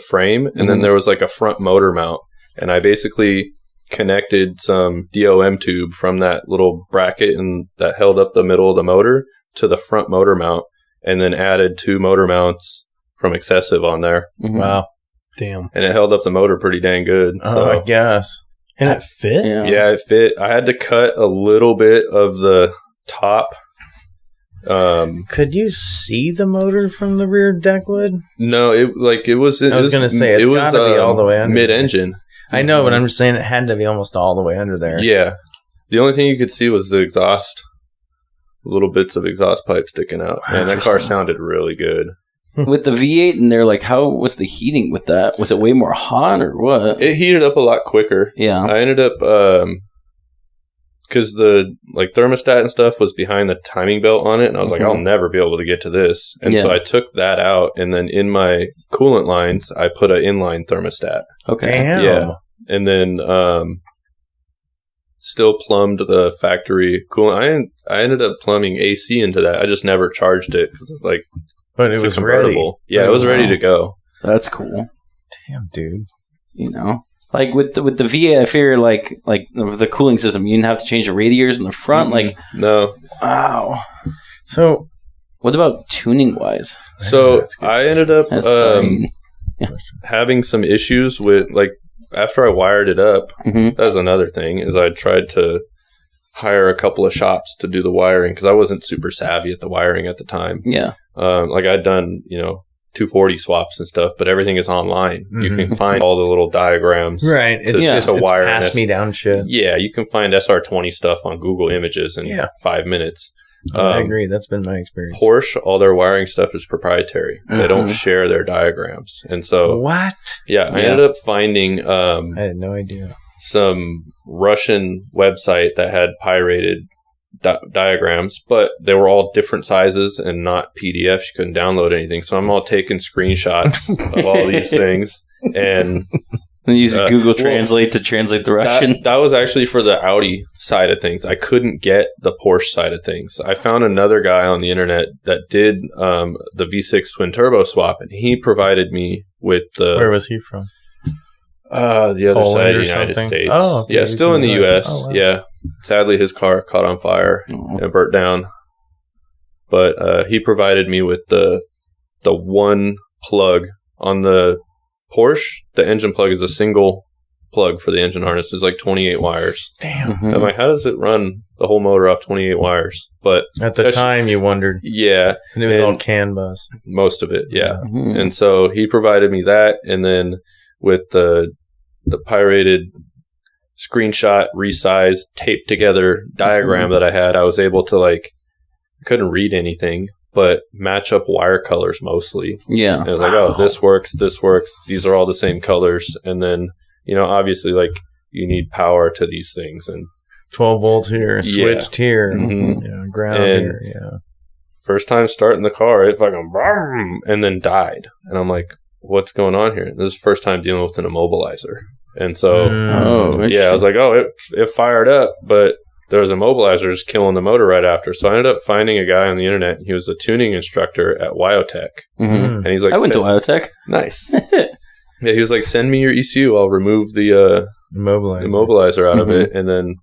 D: frame, and then there was like a front motor mount, and I basically connected some DOM tube from that little bracket and that held up the middle of the motor to the front motor mount, and then added 2 motor mounts from Excessive on there.
A: Mhm.
C: Wow.
B: Damn.
D: And it held up the motor pretty dang good.
C: Oh, I guess.
B: And it fit?
D: Yeah, it fit. I had to cut a little bit of the top.
C: Could you see the motor from the rear deck lid?
D: No, it was.
C: I was gonna say, it's gotta be all the way under
D: mid-engine.
C: I know, but I'm just saying it had to be almost all the way under there.
D: Yeah, the only thing you could see was the exhaust, little bits of exhaust pipe sticking out, and that car sounded really good.
A: With the V8 in there, like, how was the heating with that? Was it way more hot or what?
D: It heated up a lot quicker.
A: Yeah.
D: I ended up because the thermostat and stuff was behind the timing belt on it, and I was like, I'll never be able to get to this, and so I took that out, and then in my coolant lines, I put an inline thermostat.
A: Okay.
C: Damn.
D: Yeah, and then still plumbed the factory coolant. I ended up plumbing AC into that. I just never charged it because it's like,
C: But
D: it's
C: it was
D: a convertible. Yeah, it was ready to go.
A: That's cool.
C: Damn, dude.
A: You know, like with the V8, I figure like the cooling system, you didn't have to change the radiators in the front. Like,
D: No.
A: wow.
C: So,
A: What about tuning wise?
D: So I ended up
A: That's
D: having some issues with, like, after I wired it up,
A: Mhm.
D: that was another thing, is I tried to hire a couple of shops to do the wiring because I wasn't super savvy at the wiring at the time.
A: Yeah.
D: Like I'd done, 240 swaps and stuff, but everything is online. You can find all the little diagrams.
C: right. It's just
D: to wire
C: pass me down shit.
D: Yeah, you can find SR20 stuff on Google Images in 5 minutes.
C: I agree. That's been my experience.
D: Porsche, all their wiring stuff is proprietary. They don't share their diagrams. And so,
C: What?
D: I ended up finding
C: I had no idea.
D: some Russian website that had pirated diagrams, but they were all different sizes and not PDFs. You couldn't download anything. So I'm all taking screenshots of all these things. And
A: use Google Translate to translate the Russian.
D: That was actually for the Audi side of things. I couldn't get the Porsche side of things. I found another guy on the internet that did the V6 twin turbo swap, and he provided me with the...
C: Where was he from?
D: The other
C: Poland
D: side of
C: or
D: the United
C: something?
D: States.
C: Oh, okay.
D: Yeah,
C: He's
D: still in the U.S.
C: Oh, wow.
D: Yeah. Sadly, his car caught on fire and burnt down. But he provided me with the one plug on the Porsche. The engine plug is a single plug for the engine harness. It's like 28 wires.
C: Damn.
D: I'm like, how does it run the whole motor off 28 wires? But
C: At the time, you wondered.
D: yeah,
C: And it was all
D: And-
C: CAN bus.
D: most of it, yeah.
A: Mhm.
D: And so he provided me that, and then with the pirated screenshot, resized, taped together diagram that I had, I was able to, like, I couldn't read anything, but match up wire colors mostly.
A: Yeah.
D: And I was like, oh, this works, these are all the same colors. And then, obviously, like, you need power to these things. And
C: 12 volts here, switched here,
D: Mhm.
C: ground
D: And-
C: here. Yeah.
D: first time starting the car, it fucking brum, and then died. And I'm like, what's going on here? This is the first time dealing with an immobilizer. And so,
A: Oh,
D: yeah, I was like, oh, it fired up, but there was immobilizer just killing the motor right after. So I ended up finding a guy on the internet. He was a tuning instructor at Wyotech.
A: Mhm.
D: And he's like,
A: I went to Biotech.
D: nice. Yeah, he was like, send me your ECU. I'll remove the
C: Immobilizer.
D: immobilizer out of it. And then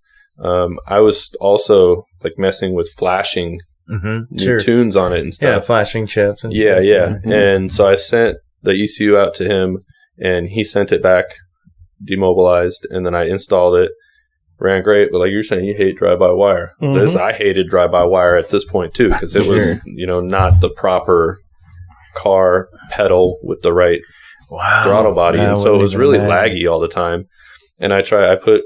D: I was also like messing with flashing new tunes on it and stuff.
C: Yeah, flashing chips. And
D: yeah,
C: stuff.
D: yeah. And so I sent the ECU out to him, and he sent it back demobilized, and then I installed it. Ran great, but like you're saying, you hate drive-by-wire. I hated drive-by-wire at this point too, because it was, not the proper car pedal with the right throttle body, and so it was really laggy all the time. And I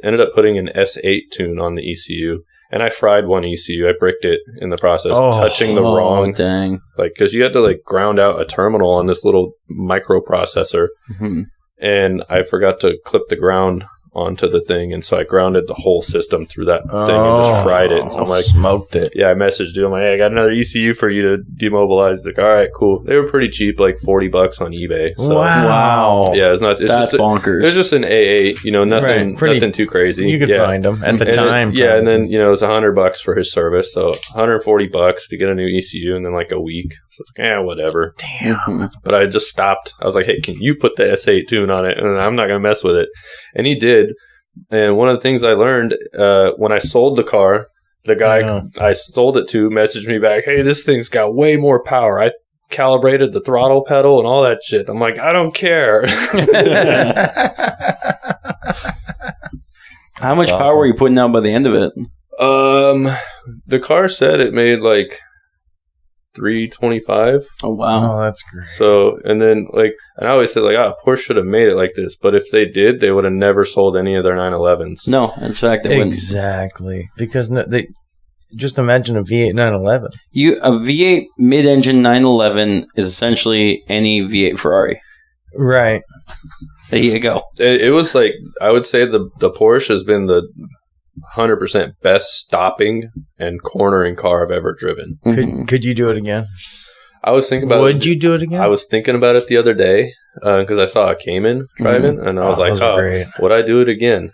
D: ended up putting an S8 tune on the ECU, and I fried one ECU. I bricked it in the process, touching the wrong
A: dang,
D: because you had to ground out a terminal on this little microprocessor, and I forgot to clip the ground onto the thing, and so I grounded the whole system through that thing and just fried it. And so I'm like,
C: smoked it.
D: Yeah, I messaged him. I'm like, hey, I got another ECU for you to demobilize. He's like, all right, cool. They were pretty cheap, like $40 on eBay. So,
A: wow.
D: Yeah, it's not. It's
A: that's
D: just
A: bonkers.
D: It was just an AA, nothing, nothing too crazy.
C: You could find them at the time.
D: And then it was $100 for his service, so $140 to get a new ECU, and then like a week. So it's like, whatever.
C: Damn.
D: But I just stopped. I was like, hey, can you put the S8 tune on it? And I'm not gonna mess with it. And he did. And one of the things I learned when I sold the car, the guy I sold it to messaged me back, hey, this thing's got way more power. I calibrated the throttle pedal and all that shit. I'm like, I don't care.
A: How much power were you putting out by the end of it?
D: The car said it made like 325.
A: Oh wow.
C: Oh, that's great.
D: So, and then and I always said Porsche should have made it like this, but if they did, they would have never sold any of their 911s.
A: No, in fact, they wouldn't.
C: Exactly, because they just imagine a V8 911.
A: A V8 mid-engine 911 is essentially any V8 Ferrari.
C: Right.
A: There you go.
D: It was I would say the Porsche has been the 100% best stopping and cornering car I've ever driven.
C: Could you do it again?
D: I was thinking about
C: Would you do it again?
D: I was thinking about it the other day because I saw a Cayman driving, and I was like, would I do it again?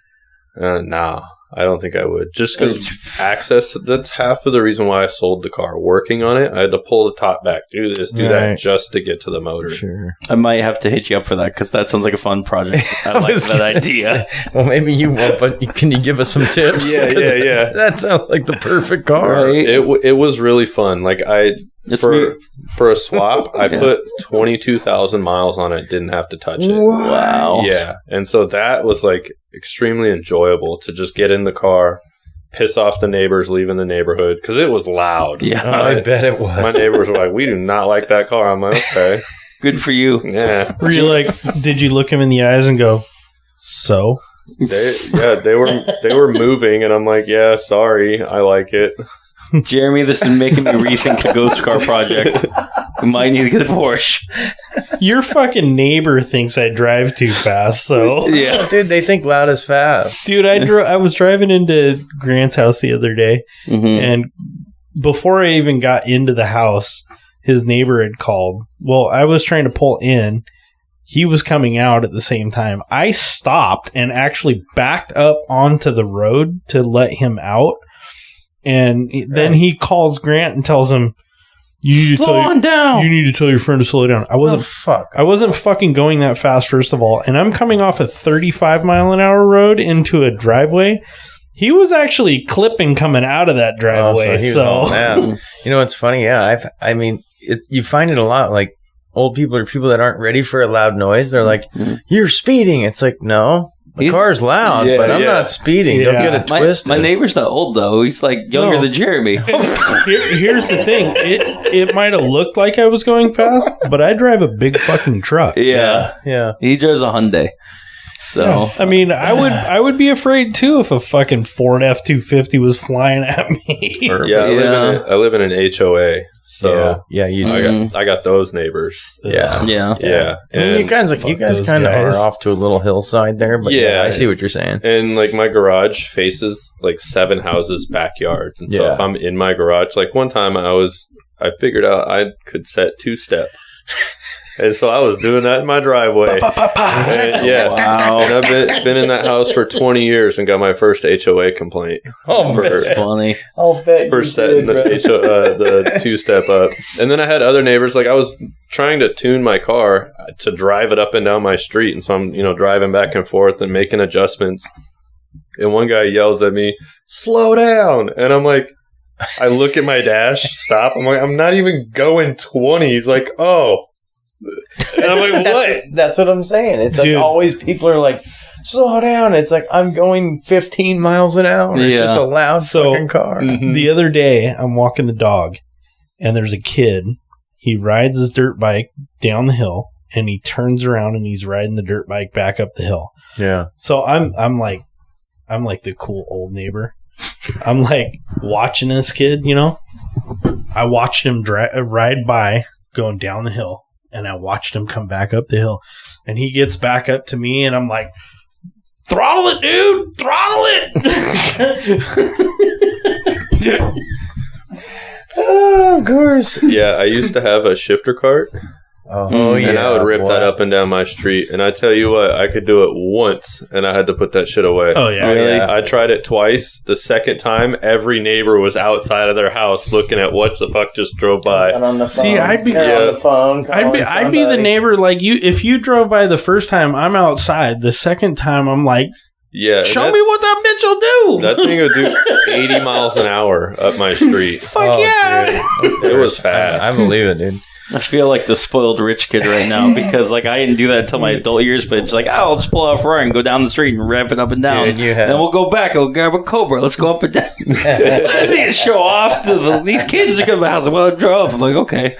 D: Nah, I don't think I would. Just because access, that's half of the reason why I sold the car. Working on it, I had to pull the top back, do this, do that, just to get to the motor.
C: Sure.
A: I might have to hit you up for that because that sounds like a fun project. I like that idea.
C: Well, maybe you won't, but can you give us some tips?
D: Yeah.
C: That sounds like the perfect car.
A: Right?
D: It was really fun. For a swap, I put 22,000 miles on it. Didn't have to touch it.
A: Wow.
D: Yeah, and so that was extremely enjoyable to just get in the car, piss off the neighbors leaving the neighborhood because it was loud.
A: Yeah,
C: I bet it was.
D: My neighbors were like, "We do not like that car." I'm like, "Okay,
A: good for you."
D: Yeah.
B: Were you did you look him in the eyes and go, "So"?
D: They were moving, and I'm like, "Yeah, sorry, I like it."
A: Jeremy, this is making me rethink the ghost car project. We might need to get a Porsche.
B: Your fucking neighbor thinks I drive too fast, so
A: yeah,
C: dude, they think loud is fast.
B: Dude, I was driving into Grant's house the other day, and before I even got into the house, his neighbor had called. Well, I was trying to pull in. He was coming out at the same time. I stopped and actually backed up onto the road to let him out. And then he calls Grant and tells him, "You need to slow down. You need to tell your friend to slow down." I wasn't fucking going that fast, first of all. And I'm coming off a 35-mile-an-hour road into a driveway. He was actually clipping coming out of that driveway.
C: You know what's funny? Yeah, you find it a lot. Like old people or people that aren't ready for a loud noise. They're like, "You're speeding." It's like, no. The car's loud, but I'm not speeding. Don't get it twisted.
A: My neighbor's not old, though. He's younger than Jeremy.
B: Here's the thing. It might have looked like I was going fast, but I drive a big fucking truck.
A: Yeah. He drives a Hyundai. So
B: I would be afraid too if a fucking Ford F-250 was flying at me.
D: Yeah, I live in an HOA. So
C: you
D: I got those neighbors.
C: Yeah.
D: And
C: you guys kind of are off to a little hillside there, but I see what you're saying.
D: And my garage faces 7 houses' backyards, and so if I'm in my garage, one time I figured out I could set 2-step. And so I was doing that in my driveway.
A: Wow.
D: And I've been in that house for 20 years and got my first HOA complaint.
A: That's funny.
C: I'll bet
D: for setting the 2-step up. And then I had other neighbors. I was trying to tune my car to drive it up and down my street. And so I'm, driving back and forth and making adjustments. And one guy yells at me, "Slow down." And I'm like, I look at my dash, stop. I'm like, I'm not even going 20. He's like, oh. And I'm like, what?
C: That's what I'm saying. It's
B: Dude.
C: like always people are like, slow down. It's like, I'm going 15 miles an hour. It's just a loud fucking car.
B: The other day, I'm walking the dog, and there's a kid. He rides his dirt bike down the hill, and he turns around and he's riding the dirt bike back up the hill.
C: Yeah.
B: So I'm like the cool old neighbor. I'm like watching this kid, you know. I watched him ride by going down the hill, and I watched him come back up the hill, and he gets back up to me, and I'm like, throttle it, dude, throttle it.
C: Oh, of course.
D: Yeah, I used to have a shifter cart.
C: Oh, yeah.
D: And I would rip that up and down my street. And I tell you what, I could do it once, and I had to put that shit away.
B: Oh, yeah.
A: Really?
D: I tried it twice. The second time, every neighbor was outside of their house looking at what the fuck just drove by.
C: On the phone.
B: See, I'd be-
C: on the phone.
B: I'd be the neighbor like you. If you drove by the first time, I'm outside. The second time, I'm like,
D: Yeah. and
B: show
D: that-
B: me what that bitch will do.
D: That thing would do 80 miles an hour up my street.
B: Fuck yeah.
D: It was fast.
C: I believe it, dude.
A: I feel like the spoiled rich kid right now because like I didn't do that until my adult years, but it's like, I'll just pull out a Ferrari and go down the street and rev it up and down.
C: Dude, you have-
A: Then we'll go back. I'll grab a Cobra. Let's go up and down. I need to show off to these kids are coming to the house. Well, I drove. I'm like, okay.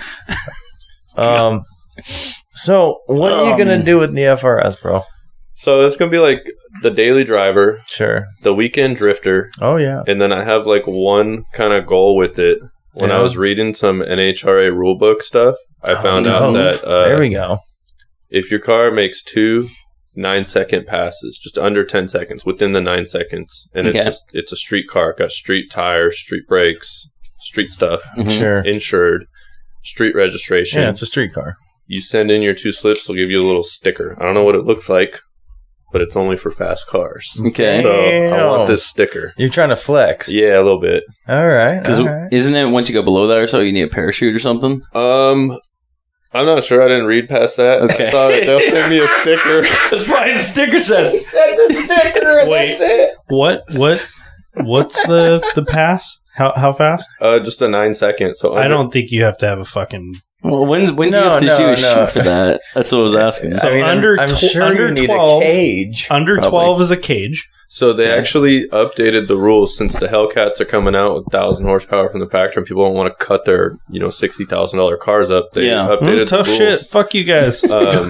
C: So, what are you going to do with the FRS, bro?
D: So it's going to be like the daily driver,
C: Sure.
D: the weekend drifter,
C: Oh, yeah.
D: and then I have like one kind of goal with it. When I
C: Yeah.
D: was reading some NHRA rulebook stuff, I found out that
C: there we go.
D: if your car makes 2 9-second passes, just under 10 seconds, within the 9 seconds, and
A: Okay.
D: it's a street car, got street tires, street brakes, street stuff,
C: Sure.
D: insured, street registration.
C: Yeah, it's a street car.
D: You send in your 2 slips, they'll give you a little sticker. I don't know what it looks like, but it's only for fast cars.
A: Okay.
D: So I want
C: Damn.
D: this sticker.
C: You're trying to flex.
D: Yeah, a little bit.
C: All right.
A: Because
C: All right.
A: isn't it once you go below that or so, you need a parachute or something?
D: I'm not sure. I didn't read past that.
A: Okay.
D: I thought they'll send me a sticker.
A: That's probably the sticker says.
C: Set the sticker and
B: Wait.
C: that's it.
B: What's the pass? How fast?
D: Just a 9 second. So
B: I don't think you have to have a fucking.
A: Well, when do you
C: No,
A: have to
C: no,
A: do a
C: no.
A: shoot for that? That's what I was asking.
B: So
C: I mean,
B: under
C: I'm sure
B: under
C: you need
B: 12
C: a cage.
B: Under
A: Probably.
B: 12 is a cage.
D: So they actually updated the rules since the Hellcats are coming out with 1,000 horsepower from the factory, and people don't want to cut their $60,000 cars up. They updated
B: Tough
D: the rules.
B: shit. Fuck you guys.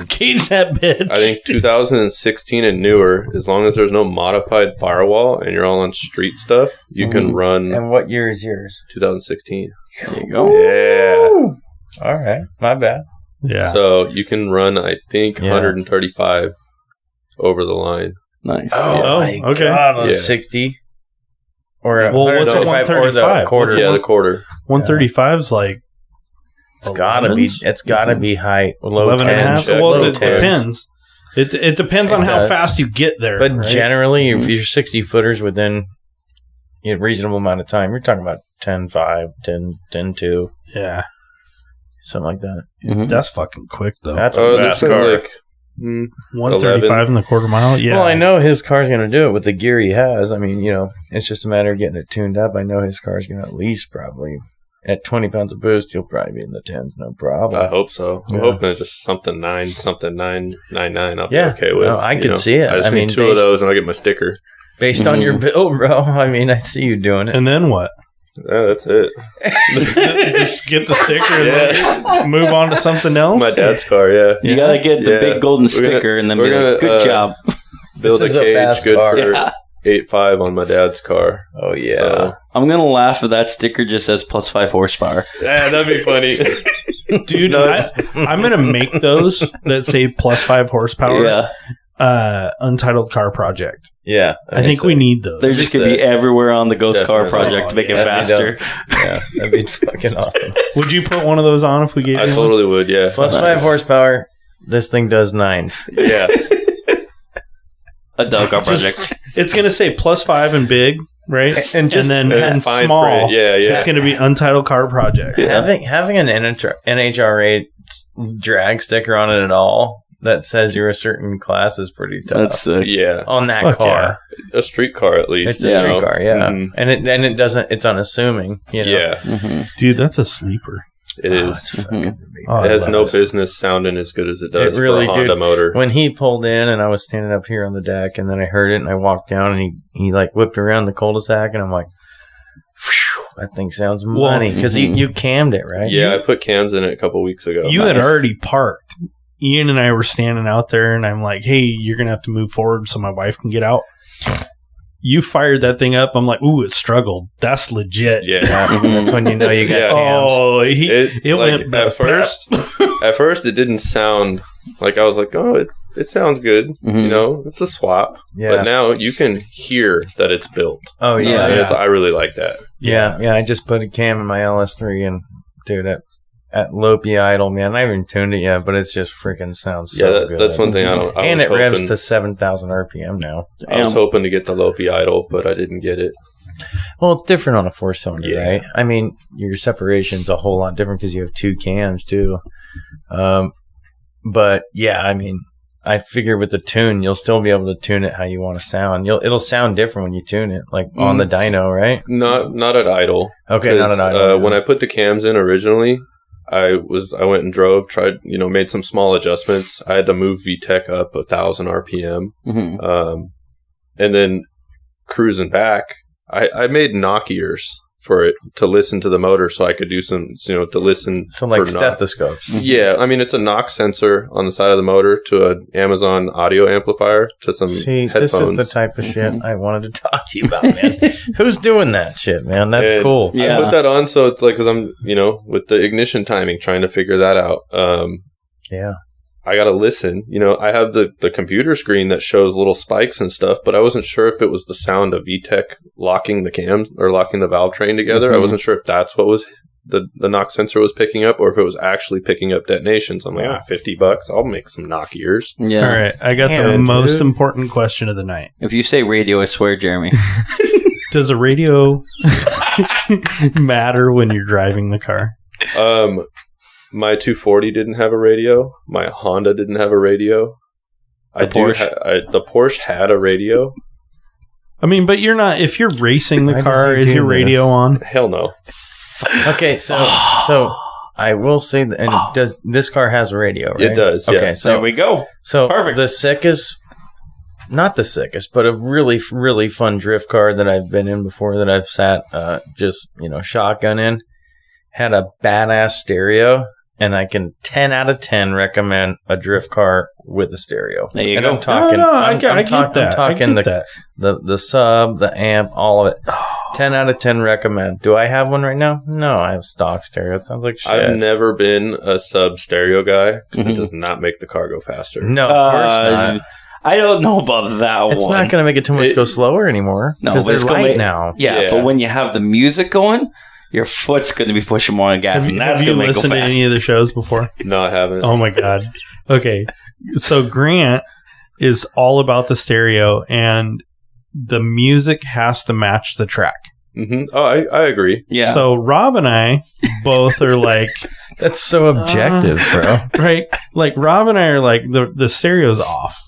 B: Cage that bitch.
D: I think 2016 and newer, as long as there's no modified firewall and you're all on street stuff, you can run
C: And what year is yours?
D: 2016.
A: There you go.
D: Yeah.
C: All right. My bad.
B: Yeah.
D: So you can run, I think,
C: Yeah.
D: 135 over the line.
A: Nice.
B: Oh,
C: my
B: okay.
C: God, on
D: Yeah.
C: 60. Or
B: Well, what's a
C: 135 or the
B: 135?
C: quarter.
D: Yeah, the quarter.
B: 135 is like.
C: It's gotta be high. Low
B: 11 and a
C: 10s.
B: half.
D: check.
B: Well,
D: Low
B: it depends. It depends on
C: It
B: how
C: does.
B: fast you get there.
C: But
B: right?
C: generally, if you're 60 footers within a reasonable amount of time, you're talking about 10.5, 10.2,
B: Yeah.
C: something like that.
A: Mhm.
B: That's fucking quick, though.
C: That's a
D: Oh,
C: fast
D: that's
C: car.
D: like
B: 135 in the quarter mile. Yeah.
C: Well, I know his car's going to do it with the gear he has. I mean, it's just a matter of getting it tuned up. I know his car's going to at least probably, at 20 pounds of boost, he'll probably be in the 10s, no problem.
D: I hope so. I'm
C: Yeah.
D: hoping it's just something 999. I'll
C: Yeah.
D: be okay with.
C: No, I could see it.
D: I just
C: I mean,
D: need 2 of those and I'll get my sticker.
C: Based on your build, bro. I mean, I see you doing it.
B: And then what?
D: Yeah, that's it.
B: Just get the sticker and move on to something else?
D: My dad's car, yeah.
A: You gotta get the
D: Yeah.
A: big golden
D: We're gonna-
A: sticker and then
D: we're
A: be like,
D: gonna,
A: good job.
D: Build
C: This is
D: a
C: a
D: cage
C: fast
D: good
C: car.
D: for
A: Yeah.
D: 8.5 on my dad's car.
C: Oh, yeah.
D: So,
A: I'm gonna laugh if that sticker just says +5 horsepower.
D: yeah, that'd be funny.
B: Dude, I'm going to make those that say +5 horsepower.
A: Yeah.
B: Untitled car project.
C: Yeah.
B: I think we need those.
A: They're just gonna be everywhere on the Ghost Car
D: Definitely.
A: project to make it
C: That'd be
A: faster.
C: Yeah, that'd be fucking awesome.
B: Would you put one of those on if we gave
D: I
B: you one?
D: totally would, yeah.
C: +5 horsepower. This thing does 9.
D: Yeah.
A: A dog car project.
B: It's going to say +5 and big, right?
C: And just
B: then
D: And
B: and
D: fine
B: small.
D: print. Yeah, yeah.
B: It's going to be Untitled Car Project.
A: Yeah.
C: Having an NHRA drag sticker on it at all that says you're a certain class is pretty tough.
A: That's sick.
D: Yeah.
C: On that
B: Fuck
C: car.
D: A street car, at least.
C: It's a street car, yeah.
D: Mhm.
C: And it doesn't, it's unassuming, you know?
D: Yeah,
A: Mm-hmm.
B: Dude, that's a sleeper.
D: it is.
C: It's fucking
B: Oh,
D: It has
B: I
D: no
B: love it.
D: business sounding as good as it does
C: It really,
D: for a Honda
C: dude.
D: motor.
C: When he pulled in and I was standing up here on the deck and then I heard it and I walked down and he like whipped around the cul-de-sac and I'm like, phew, that thing sounds money. Because you cammed it, right?
D: Yeah, I put cams in it a couple weeks ago.
B: You had
A: Nice.
B: already parked. Ian and I were standing out there, and I'm like, hey, you're going to have to move forward so my wife can get out. You fired that thing up. I'm like, ooh, it struggled. That's legit.
D: Yeah.
C: That's when you know you got
D: Yeah.
C: cams.
B: Oh, it
D: like,
B: went
D: at first. At first, it didn't sound like I was like, oh, it sounds good.
A: Mhm.
D: You know, it's a swap.
C: Yeah.
D: But now you can hear that it's built.
C: Oh, yeah.
A: Yeah.
D: And I really like that.
C: Yeah. I just put a cam in my LS3 and, dude, at low P idle, man. I haven't even tuned it yet, but it's just freaking sounds so good.
D: That's one thing I don't.
C: And
D: was
C: it revs
D: hoping-
C: to 7,000 RPM now.
D: I was hoping to get the Lopi idle, but I didn't get it.
C: Well, it's different on a 4-cylinder,
D: Yeah.
C: right? I mean, your separation's a whole lot different because you have 2 cams, too. But, yeah, I mean, I figure with the tune, you'll still be able to tune it how you want to sound. It'll sound different when you tune it, like on the dyno, right?
D: Not at idle.
C: Okay, not at
D: 'Cause,
C: idle.
D: When I put the cams in originally, I went and drove, tried, made some small adjustments. I had to move VTEC up 1,000 RPM.
A: Mm-hmm.
D: And then cruising back, I made knock ears for it to listen to the motor so I could do some, to listen.
C: So like
D: for knock.
C: stethoscopes.
D: Yeah, I mean, it's a knock sensor on the side of the motor to an Amazon audio amplifier to some
C: See,
D: headphones.
C: this is the type of shit I wanted to talk to you about, man. Who's doing that shit, man? That's
D: And
C: cool.
A: Yeah.
D: I put that on so it's like, because I'm, with the ignition timing, trying to figure that out.
C: Yeah.
D: I got to listen. I have the computer screen that shows little spikes and stuff, but I wasn't sure if it was the sound of VTEC locking the cams or locking the valve train together. I wasn't sure if that's what was the knock sensor was picking up or if it was actually picking up detonations. I'm like, $50, I'll make some knock ears.
A: Yeah.
B: All right. I got the
C: Damn,
B: most
C: dude.
B: important question of the night.
A: If you say radio, I swear, Jeremy.
B: Does a radio matter when you're driving the car?
D: My 240 didn't have a radio. My Honda didn't have a radio.
A: The
D: Porsche had a radio.
B: I mean, but you're not. If you're racing the
C: Why
B: car,
C: does he
B: is
C: do
B: your radio
C: this?
B: on?
D: Hell no.
C: Okay, so I will say that, and does this car has a radio, right?
D: It does, yeah.
C: Okay, so
A: There we go. Perfect.
C: The sickest, not the sickest, but a really, really fun drift car that I've been in before that I've sat just, shotgun in, had a badass stereo, and I can 10 out of 10 recommend a drift car with a stereo.
A: There you
C: and
A: go.
C: I'm talking,
B: I get that.
C: I'm talking
B: I get
C: the sub, the amp, all of it. 10 out of 10 recommend. Do I have one right now? No, I have stock stereo. It sounds like shit.
D: I've never been a sub stereo guy because
A: Mhm.
D: it does not make the car go faster.
C: No, of course not.
A: I don't know about that one.
C: It's not going to make it too much go slower anymore.
A: No,
C: because
A: but
C: they're
A: it's gonna
C: light
A: make-
C: now.
A: Yeah,
D: Yeah.
A: but when you have the music going, your foot's going to be pushing more on gas,
B: Have
A: and
B: you,
A: that's
B: have
A: going
B: you
A: to make it go
B: listened to
A: fast.
B: any of the shows before?
D: No, I haven't.
B: Oh my god. Okay. So Grant is all about the stereo and the music has to match the track.
D: Oh, I agree.
A: Yeah.
B: So Rob and I both are like,
C: That's so objective, bro.
B: right? Like Rob and I are like, the stereo's off.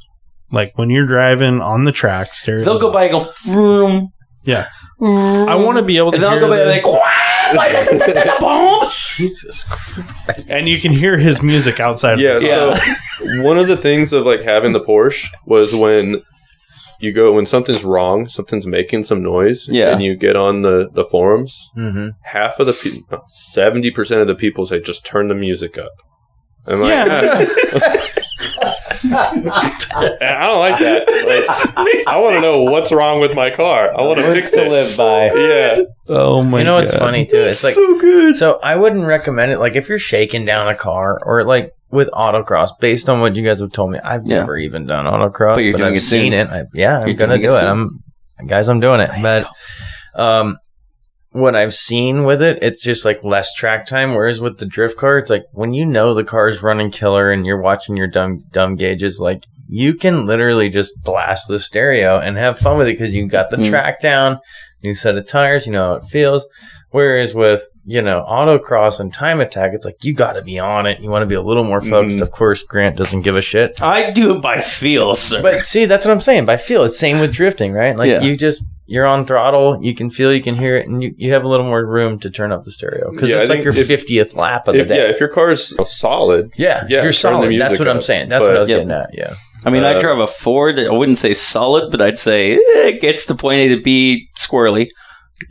B: Like when you're driving on the track, stereo.
A: they'll go by and go, vroom,
B: Yeah.
A: vroom,
B: I want to be able to
A: and they'll
B: hear
A: go by and
B: the-
A: like, wah, boom.
C: Jesus Christ.
B: and you can hear his music outside.
D: Yeah,
B: Of the
A: Yeah.
D: So one of the things of like having the Porsche was when something's wrong, something's making some noise,
A: Yeah.
D: and you get on the forums,
C: Mm-hmm.
D: half of the 70% of the people say just turn the music up. I'm like,
B: Yeah.
D: I don't like that. Like, I want to know what's wrong with my car. I want to fix
A: to
D: this.
A: live by.
D: Yeah.
B: Oh my god.
C: You know what's funny too? It's like
B: so good.
C: so I wouldn't recommend it. Like if you're shaking down a car or like with autocross, based on what you guys have told me, I've
A: Yeah.
C: never even done autocross,
A: But you're doing
C: I've
A: it soon.
C: seen it. I'm
A: You're
C: gonna
A: doing it
C: do it.
A: soon.
C: I'm doing it. But what I've seen with it, it's just like less track time. Whereas with the drift car, it's like when you know the car's running killer and you're watching your dumb gauges, like you can literally just blast the stereo and have fun with it because you got the track down, new set of tires, you know how it feels. Whereas with, autocross and time attack, it's like you got to be on it. You want to be a little more focused. Of course, Grant doesn't give a shit.
A: I do it by feel, sir.
C: But see, that's what I'm saying. By feel, it's same with drifting, right? Like you're on throttle, you can feel, you can hear it, and you have a little more room to turn up the stereo because it's like your 50th lap of the day.
D: Yeah, if your car's solid.
C: If you're solid, that's what I'm saying. That's what I was getting at. Yeah.
A: I mean, I drive a Ford. I wouldn't say solid, but I'd say it gets to point A to B squirrely.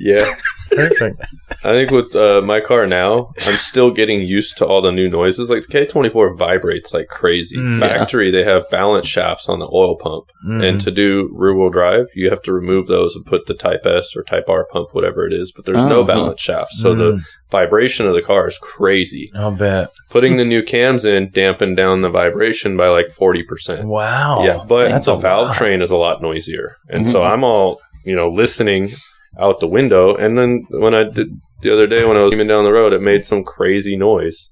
D: Yeah.
C: Perfect.
D: I think with my car now, I'm still getting used to all the new noises. Like the K24 vibrates like crazy. Factory, they have balance shafts on the oil pump. And to do rear-wheel drive, you have to remove those and put the Type S or Type R pump, whatever it is. But there's no balance shafts. So the vibration of the car is crazy.
C: I'll bet.
D: Putting the new cams in dampened down the vibration by like 40%.
C: Wow.
D: Yeah, but the valve train is a lot noisier. And so I'm all, listening out the window, and then when I did the other day when I was coming down the road, it made some crazy noise,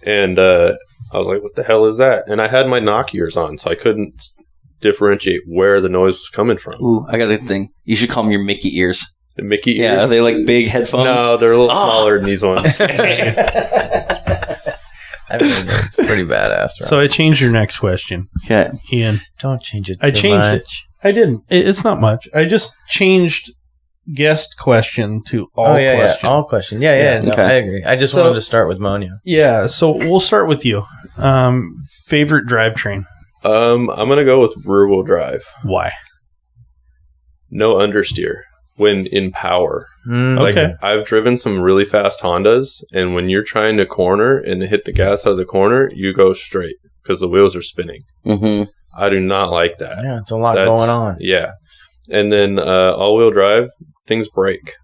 D: and I was like, "What the hell is that?" And I had my knock ears on, so I couldn't differentiate where the noise was coming from.
A: Ooh, I got a thing. You should call them your Mickey ears.
D: The Mickey ears?
A: Yeah, are they like big headphones?
D: No, they're a little smaller than these ones.
C: I mean, it's pretty badass. Right?
B: So I changed your next question.
A: Okay,
B: Ian.
C: Don't change it.
B: I changed it. I didn't. It's not much. I just changed guest question to all question.
C: Yeah. All question. Yeah. No,
A: okay.
C: I agree. I just wanted to start with Monya.
B: Yeah, so we'll start with you. Favorite drivetrain?
D: I'm going to go with rear-wheel drive.
B: Why?
D: No understeer when in power.
B: Okay.
D: I've driven some really fast Hondas, and when you're trying to corner and hit the gas out of the corner, you go straight because the wheels are spinning.
A: Mm-hmm.
D: I do not like that.
C: Yeah, it's a lot going on.
D: Yeah. And then all-wheel drive, things break.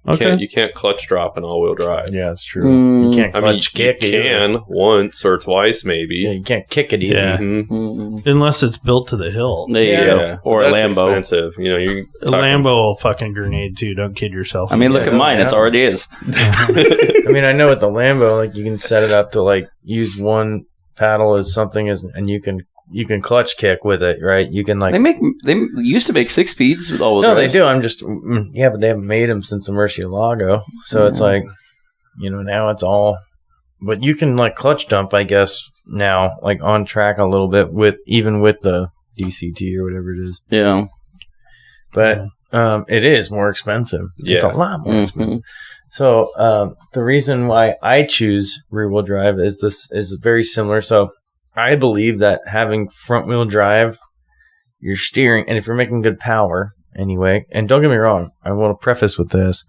D: You can't clutch drop an all-wheel drive.
C: Yeah, that's true. You can't clutch kick.
D: You can once or twice maybe.
C: Yeah, you can't kick it either.
B: Yeah. Unless it's built to the hill.
A: There you go. Or a Lambo.
D: Expensive.
B: A Lambo will fucking grenade too. Don't kid yourself.
A: I mean, look at mine. It's already is.
C: I mean, I know with the Lambo, like you can set it up to like use one paddle as something and you can clutch kick with it, right? You can like
A: they used to make 6 speeds with all-wheel
C: No,
A: drives.
C: they do. I'm just but they haven't made them since the Murcielago, so it's like now it's all. But you can like clutch dump, I guess now, like on track a little bit with the DCT or whatever it is.
A: Yeah,
C: but it is more expensive.
D: Yeah.
C: It's a lot more expensive. So the reason why I choose rear-wheel drive is very similar. So I believe that having front-wheel drive, you're steering, and if you're making good power anyway, and don't get me wrong, I want to preface with this,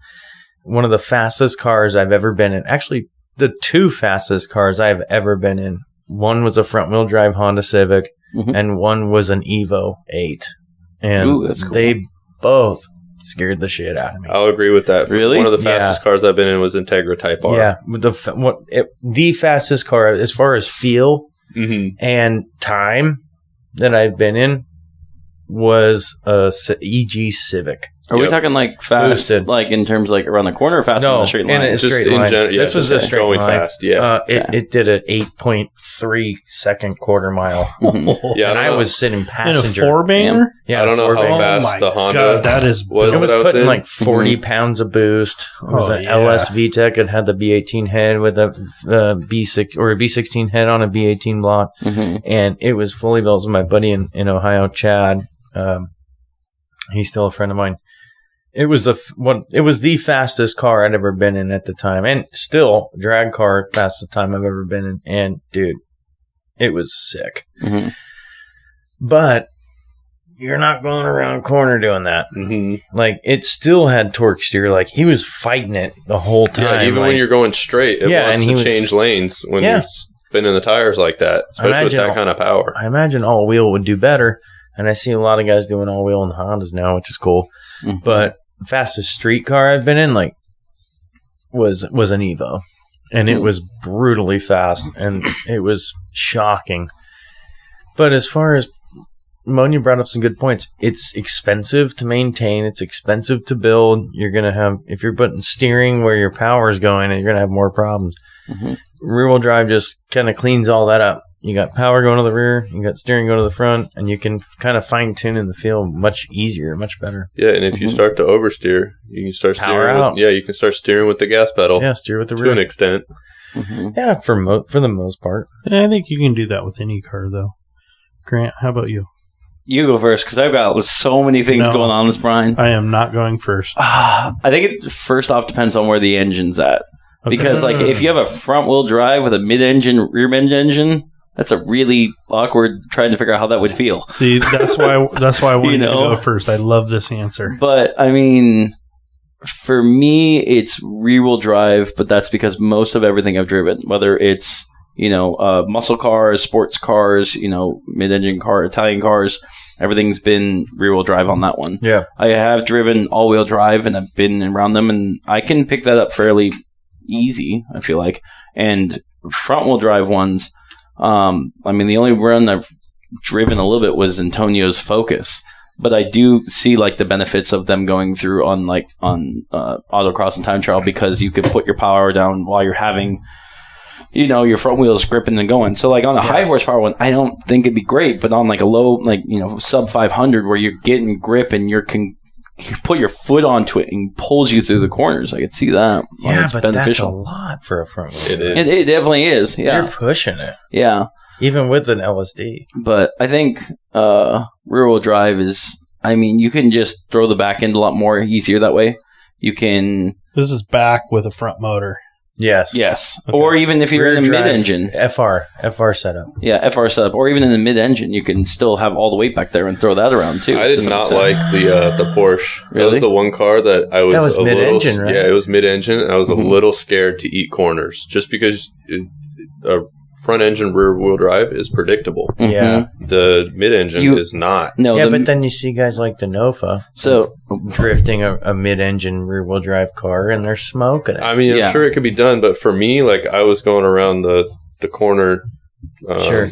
C: one of the fastest cars I've ever been in, actually the 2 fastest cars I've ever been in, one was a front-wheel drive Honda Civic, and one was an Evo 8. And
A: that's cool.
C: They both scared the shit out of me.
D: I'll agree with that.
A: Really?
D: One of the fastest cars I've been in was Integra Type R.
C: Yeah, the fastest car as far as feel and time that I've been in was a EG Civic.
A: Are we talking like fast,
C: Boosted.
A: like in terms of like around the corner or fast in the straight line?
C: In a straight line. This was a straight
D: going
C: line.
D: fast. Yeah,
C: it did an 8.3 second quarter mile.
D: Yeah,
C: and I was sitting passenger.
B: In a 4-banger?
C: Yeah,
D: I don't know how
B: banger.
D: fast the Honda
B: God, that is
D: was.
C: It was
D: that I
C: putting
D: in.
C: like 40 pounds of boost. It was an LS VTEC. It had the B18 head with a B6 or a B16 head on a B18 block, and it was fully built. With my buddy in Ohio, Chad. He's still a friend of mine. It was the fastest car I'd ever been in at the time, and still drag car fastest time I've ever been in. And dude, it was sick. But you're not going around a corner doing that. Like it still had torque steer. Like he was fighting it the whole time.
D: Yeah, even when you're going straight, it wants to change lanes when you're spinning the tires like that, especially with that kind of power.
C: I imagine all wheel would do better, and I see a lot of guys doing all wheel in the Hondas now, which is cool. But the fastest street car I've been in, like, was an Evo, and it was brutally fast, and it was shocking. But as far as Monya brought up some good points, it's expensive to maintain, it's expensive to build. You're gonna have, if you're putting steering where your power is going, you're gonna have more problems. Rear-wheel drive just kind of cleans all that up. You got power going to the rear. You got steering going to the front, and you can kind of fine tune in the feel much easier, much better.
D: Yeah, and if you start to oversteer, you can start
C: Power
D: steering.
C: out.
D: You can start steering with the gas pedal.
C: Yeah, steer with the
D: to
C: rear
D: an extent.
C: Yeah, for the most part.
B: I think you can do that with any car, though. Grant, how about you?
A: You go first, because I've got so many things
B: No.
A: going on this, Brian.
B: I am not going first.
A: I think it first off depends on where the engine's at.
B: Okay.
A: Because like if you have a front wheel drive with a mid-engine, rear-end engine, that's a really awkward trying to figure out how that would feel.
B: See, that's why I wanted to go first. I love this answer.
A: But I mean, for me, it's rear-wheel drive, but that's because most of everything I've driven, whether it's muscle cars, sports cars, mid-engine car, Italian cars, everything's been rear-wheel drive on that one.
C: Yeah.
A: I have driven all-wheel drive, and I've been around them, and I can pick that up fairly easy, I feel like. And front-wheel drive ones, the only run I've driven a little bit was Antonio's Focus. But I do see like the benefits of them going through on autocross and time trial, because you could put your power down while you're having your front wheels gripping and going. So like on a high horsepower one, I don't think it'd be great, but on like a low, sub 500 where you're getting grip and you put your foot onto it and pulls you through the corners, I could see that.
C: Yeah,
A: it's
C: but
A: beneficial.
C: that's a lot for a front wheel.
D: It is.
A: It definitely is. Yeah.
C: You're pushing it.
A: Yeah.
C: Even with an LSD.
A: But I think rear wheel drive is, you can just throw the back end a lot more easier that way. You can.
B: This is back with a front motor.
C: Yes.
A: Okay. Or even if you're
C: Rear
A: in the
C: drive,
A: mid-engine.
C: FR setup.
A: Yeah, FR setup. Or even in the mid-engine, you can still have all the weight back there and throw that around too.
D: I did not like the Porsche.
A: Really?
D: That was the one car that I was.
C: That was mid-engine, right?
D: Yeah, it was mid-engine, and I was a little scared to eat corners just because a front engine rear wheel drive is predictable.
A: Mm-hmm.
C: Yeah.
D: The mid-engine is not.
A: No.
C: Yeah, but then you see guys like the Nova drifting a mid-engine rear-wheel drive car, and they're smoking it.
D: I'm sure it could be done, but for me, like I was going around the corner.
C: Sure.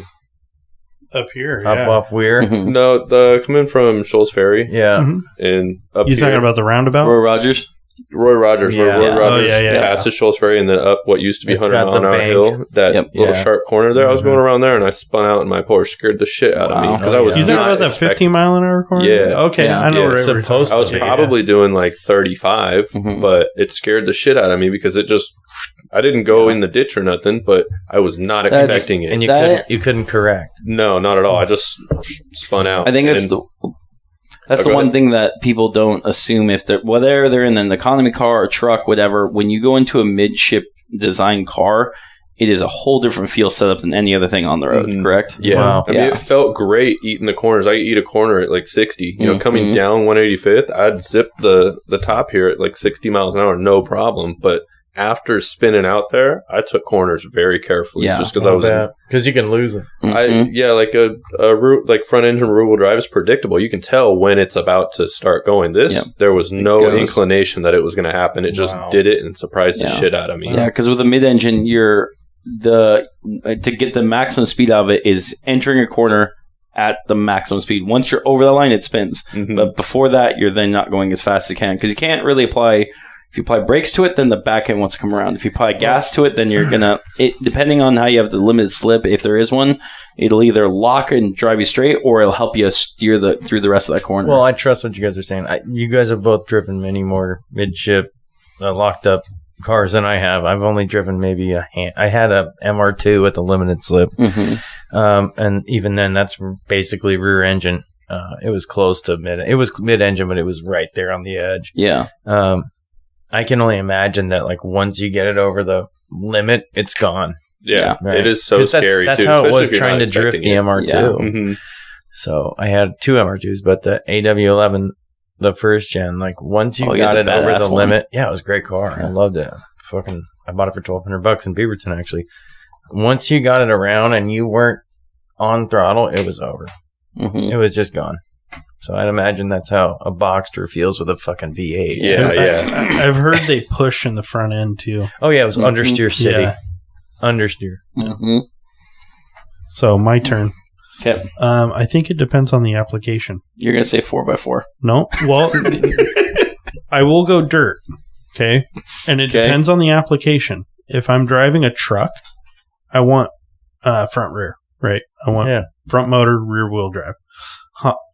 B: Up here,
C: Up off Weir.
A: Mhm.
D: No, coming from Shoals Ferry.
C: Yeah.
B: Mhm.
D: And up
B: You
D: here.
B: talking about the roundabout?
A: Roy Rogers.
D: Roy Rogers,
C: Yeah.
D: where Roy
C: Yeah.
D: Rogers
B: yeah.
D: passes Shoals Ferry and then up what used to be
C: It's
D: 100
C: got
D: mile
C: the
D: an hour
C: bank.
D: hill, that
A: Yep.
D: little
C: Yeah.
D: sharp corner there. I was going around there and I spun out in my Porsche, scared the shit out of me because I was
B: You talking
D: not
B: about that
D: expecting-
B: 15 mile an hour corner?
D: Yeah.
B: Okay,
A: Yeah.
B: I know
D: Yeah,
B: where
C: it's
B: we're
C: supposed
B: talking
D: I was
B: about.
D: probably doing like 35,
A: Mhm.
D: but it scared the shit out of me because it just, I didn't go in the ditch or nothing, but I was not
A: That's-
D: expecting it.
C: And
A: That-
C: you couldn't correct.
D: No, not at all. I just spun out.
A: I think that's
D: And-
A: the
D: go
A: one
D: ahead.
A: thing that people don't assume, whether they're in an economy car or truck, whatever. When you go into a midship design car, it is a whole different feel setup than any other thing on the road.
D: Mhm.
A: Correct?
D: Yeah.
C: Wow.
D: I mean,
A: Yeah.
D: it felt great eating the corners. I eat a corner at like 60. Coming
A: Mhm.
D: down 185th, I'd zip the top here at like 60 miles an hour, no problem. But after spinning out there, I took corners very carefully
A: Yeah.
D: just because I was.
C: Because you can lose them.
A: Mhm.
D: Like like front engine rear wheel drive is predictable. You can tell when it's about to start going.
A: Yep.
D: There was no
A: goes.
D: inclination that it was going to happen. It just
C: Wow.
D: did it and surprised the
A: Yeah.
D: shit out of me.
A: Yeah, because with a mid-engine, to get the maximum speed out of it is entering a corner at the maximum speed. Once you're over the line, it spins.
D: Mhm.
A: But before that, you're then not going as fast as you can, because you can't really apply. If you apply brakes to it, then the back end wants to come around. If you apply gas to it, then you're gonna. Depending on how you have the limited slip, if there is one, it'll either lock and drive you straight, or it'll help you steer through the rest of that corner.
C: Well, I trust what you guys are saying. You guys have both driven many more midship locked up cars than I have. I've only driven maybe I had a MR2 with a limited slip.
A: Mhm.
C: And even then, that's basically rear engine. It was close to it was mid-engine, but it was right there on the edge.
A: Yeah.
C: I can only imagine that, like, once you get it over the limit, it's gone.
D: Yeah,
C: Right.
D: it is so
C: 'Cause
D: scary.
C: That's
D: too,
C: how it
D: especially
C: was
D: if you're
C: trying
D: not
C: to drift the
D: expecting it.
C: MR2.
D: Mhm.
C: So I had two MR2s, but the AW11, the first gen, like, once you
A: Oh, you
C: got
A: had
C: it
A: the
C: over
A: badass
C: the
A: one.
C: limit, yeah, it was a great car. I loved it. I bought it for $1,200 in Beaverton, actually. Once you got it around and you weren't on throttle, it was over.
A: Mhm.
C: It was just gone. So I'd imagine that's how a Boxster feels with a fucking V8.
D: Yeah.
B: I've heard they push in the front end too.
C: Oh, yeah, it was understeer city.
B: Yeah.
C: Understeer.
A: Mhm.
B: So my turn.
A: Okay.
B: I think it depends on the application.
A: You're gonna say 4x4.
B: No, well, I will go dirt. Okay, and it
A: Okay.
B: depends on the application. If I'm driving a truck, I want front rear. right? I want front motor, rear wheel drive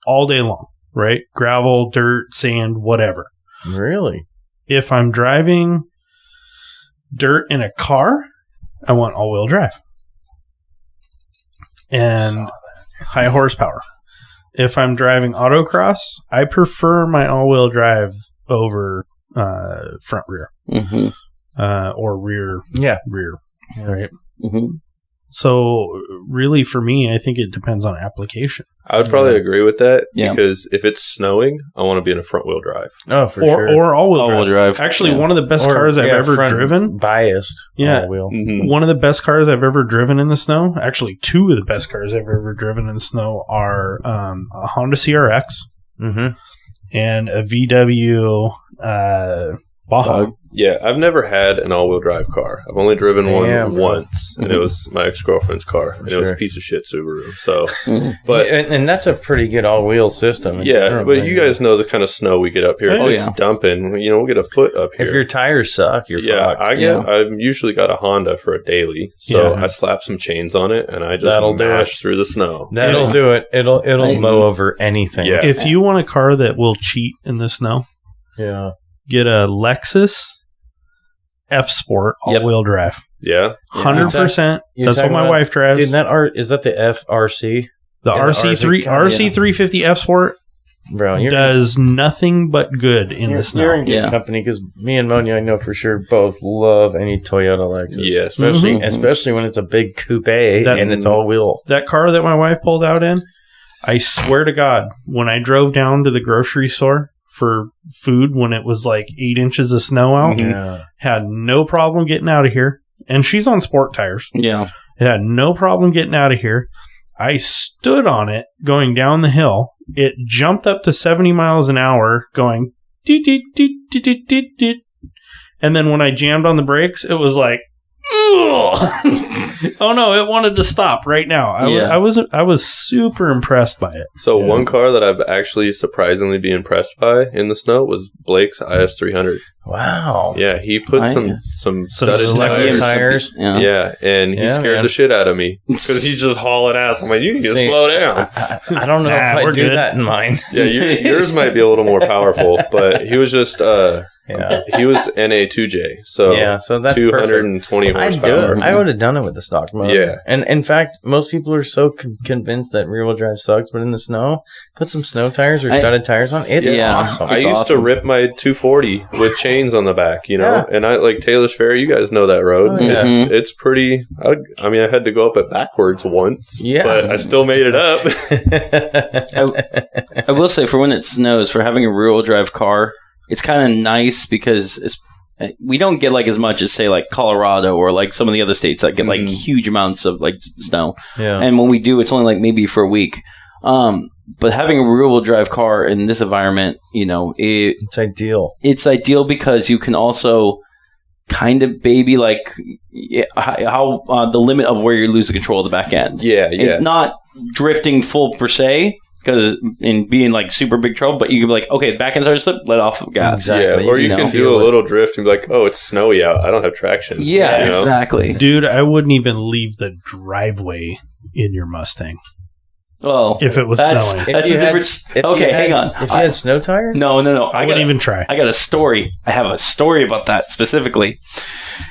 B: all day long, right? Gravel, dirt, sand, whatever.
C: Really?
B: If I'm driving dirt in a car, I want all wheel drive and high horsepower. If I'm driving autocross, I prefer my all wheel drive over front rear or rear.
C: Yeah.
B: Rear. Right.
A: Mm-hmm.
B: So really, for me, I think it depends on application.
D: I would probably agree with that
A: Yeah.
D: because if it's snowing, I want to be in a front wheel drive.
C: Oh, for
B: Or
C: sure.
B: or all wheel drive.
A: drive.
B: Actually,
A: Yeah.
B: one of the best
C: Or,
B: cars I've ever
C: front
B: driven.
C: Biased.
B: Yeah.
C: all-wheel.
D: Mhm.
B: One of the best cars I've ever driven in the snow. Actually, two of the best cars I've ever driven in the snow are a Honda CRX
C: Mm-hmm.
B: and a VW Baja.
D: Yeah, I've never had an all-wheel drive car. I've only driven
C: Damn,
D: one
C: bro.
D: once, and it was my ex-girlfriend's car. And it was a
C: Sure.
D: piece of shit Subaru. So,
A: Mhm.
D: but
C: and that's a pretty good all-wheel system. in
D: yeah,
C: general,
D: but you guys know the kind of snow we get up here.
B: Oh,
D: If it's
A: yeah.
D: dumping, we'll get a foot up here.
C: If your tires suck, you're
D: yeah,
C: fucked.
D: I've usually got a Honda for a daily, so
B: Yeah.
D: I slap some chains on it and I just
C: That'll do
D: mash through the snow.
C: That'll do it. It'll
A: I-
C: mow over anything.
D: Yeah.
B: If you want a car that will cheat in the snow,
C: Yeah.
B: get a Lexus F Sport
A: Yep.
B: all-wheel drive.
D: Yeah,
B: 100%.
C: You're
B: That's what
C: talking
B: my
C: about-
B: wife drives.
C: Dude, is that the FRC?
B: The
C: yeah,
B: RC 350 F Sport
C: Bro, you're
B: does nothing but good in
C: you're,
B: the snow.
C: you're in good
A: Yeah.
C: company because me and Monya, I know for sure, both love any Toyota Lexus.
D: Yes.
C: Especially,
A: Mhm.
C: especially when it's a big coupe and it's all-wheel.
B: That car that my wife pulled out in, I swear to God, when I drove down to the grocery store for food when it was like 8 inches of snow out,
C: Yeah.
B: had no problem getting out of here. And she's on sport tires.
A: Yeah.
B: It had no problem getting out of here. I stood on it going down the hill. It jumped up to 70 miles an hour going doot, doot, doot, doot, doot, doot, doot. And then when I jammed on the brakes, it was like, oh no, it wanted to stop right now. I was super impressed by it.
D: So one car that I've actually surprisingly been impressed by in the snow was Blake's IS300.
C: Wow.
D: Yeah, he put some studded
B: selective
D: tires.
C: tires.
A: Yeah.
D: Yeah, and he
C: Yeah,
D: scared
C: man.
D: the shit out of me because he's just hauling ass. I'm like, you need to
C: See,
D: slow down.
C: I don't know
B: Nah,
C: if I
B: we're
C: do
B: good.
C: that in mine.
D: Yeah, yours might be a little more powerful, but he was just
C: Yeah.
D: he was NA2J, so
C: Yeah, so that's perfect.
D: 220
C: I'd do
D: horsepower.
C: it. I would have done it with the stock motor.
D: Yeah.
C: And in fact, most people are so convinced that rear wheel drive sucks, but in the snow, put some snow tires or studded tires on. It's
A: Yeah.
C: awesome.
D: I
A: It's
D: used to
A: awesome.
D: rip my 240 with chains on the back,
C: Yeah.
D: and I like Taylor's Ferry. You guys know that road.
C: Oh, yeah.
D: It's pretty. I mean, I had to go up it backwards once,
C: Yeah.
D: but I still made it up.
A: I will say, for when it snows, for having a rear-wheel drive car, it's kind of nice because we don't get like as much as say like Colorado or like some of the other states that get like huge amounts of like snow.
C: Yeah.
A: And when we do, it's only like maybe for a week. But having a rear-wheel drive car in this environment,
C: It's ideal.
A: it's ideal because you can also kind of baby like how the limit of where you lose the control of the back end.
D: Yeah, yeah.
A: It's not drifting full per se, because in being like super big trouble, but you can be like, okay, back end started to slip, let off the gas.
C: Exactly.
D: Yeah, or you
A: You know.
D: can do a little drift and be like, "Oh, it's snowy out. I don't have traction."
A: Yeah,
D: You know?
A: exactly.
B: Dude, I wouldn't even leave the driveway in your Mustang
A: Well,
B: if it was
A: that's
B: snowing.
A: that's
C: you
A: a
C: had-
A: different. Okay, hang on.
C: If you had snow tires?
A: No.
B: I wouldn't even try.
A: I got a story. I have a story about that specifically.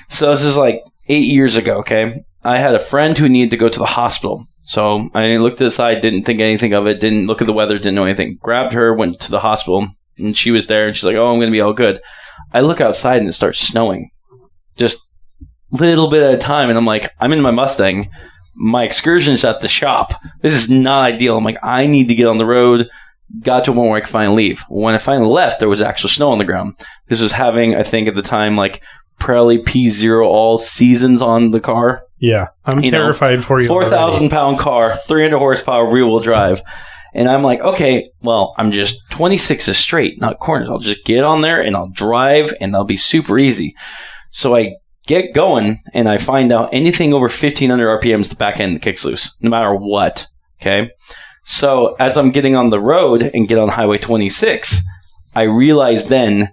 A: So this is like 8 years ago, okay? I had a friend who needed to go to the hospital. So I looked to the side, didn't think anything of it, didn't look at the weather, didn't know anything. Grabbed her, went to the hospital, and she was there, and she's like, oh, I'm going to be all good. I look outside, and it starts snowing. Just little bit at a time, and I'm like, I'm in my Mustang. My excursion's at the shop. This is not ideal. I'm like, I need to get on the road. Got to a point where I could finally leave. When I finally left, there was actual snow on the ground. This was having, I think at the time, like Pirelli P0 all seasons on the car.
B: Yeah, I'm terrified for you.
A: 4,000 pound car, 300 horsepower, rear wheel drive. And I'm like, okay, well, I'm just 26 straight, not corners. I'll just get on there and I'll drive and that'll be super easy. So I get going and I find out anything over 1,500 RPMs, the back end kicks loose, no matter what. Okay. So as I'm getting on the road and get on Highway 26, I realize then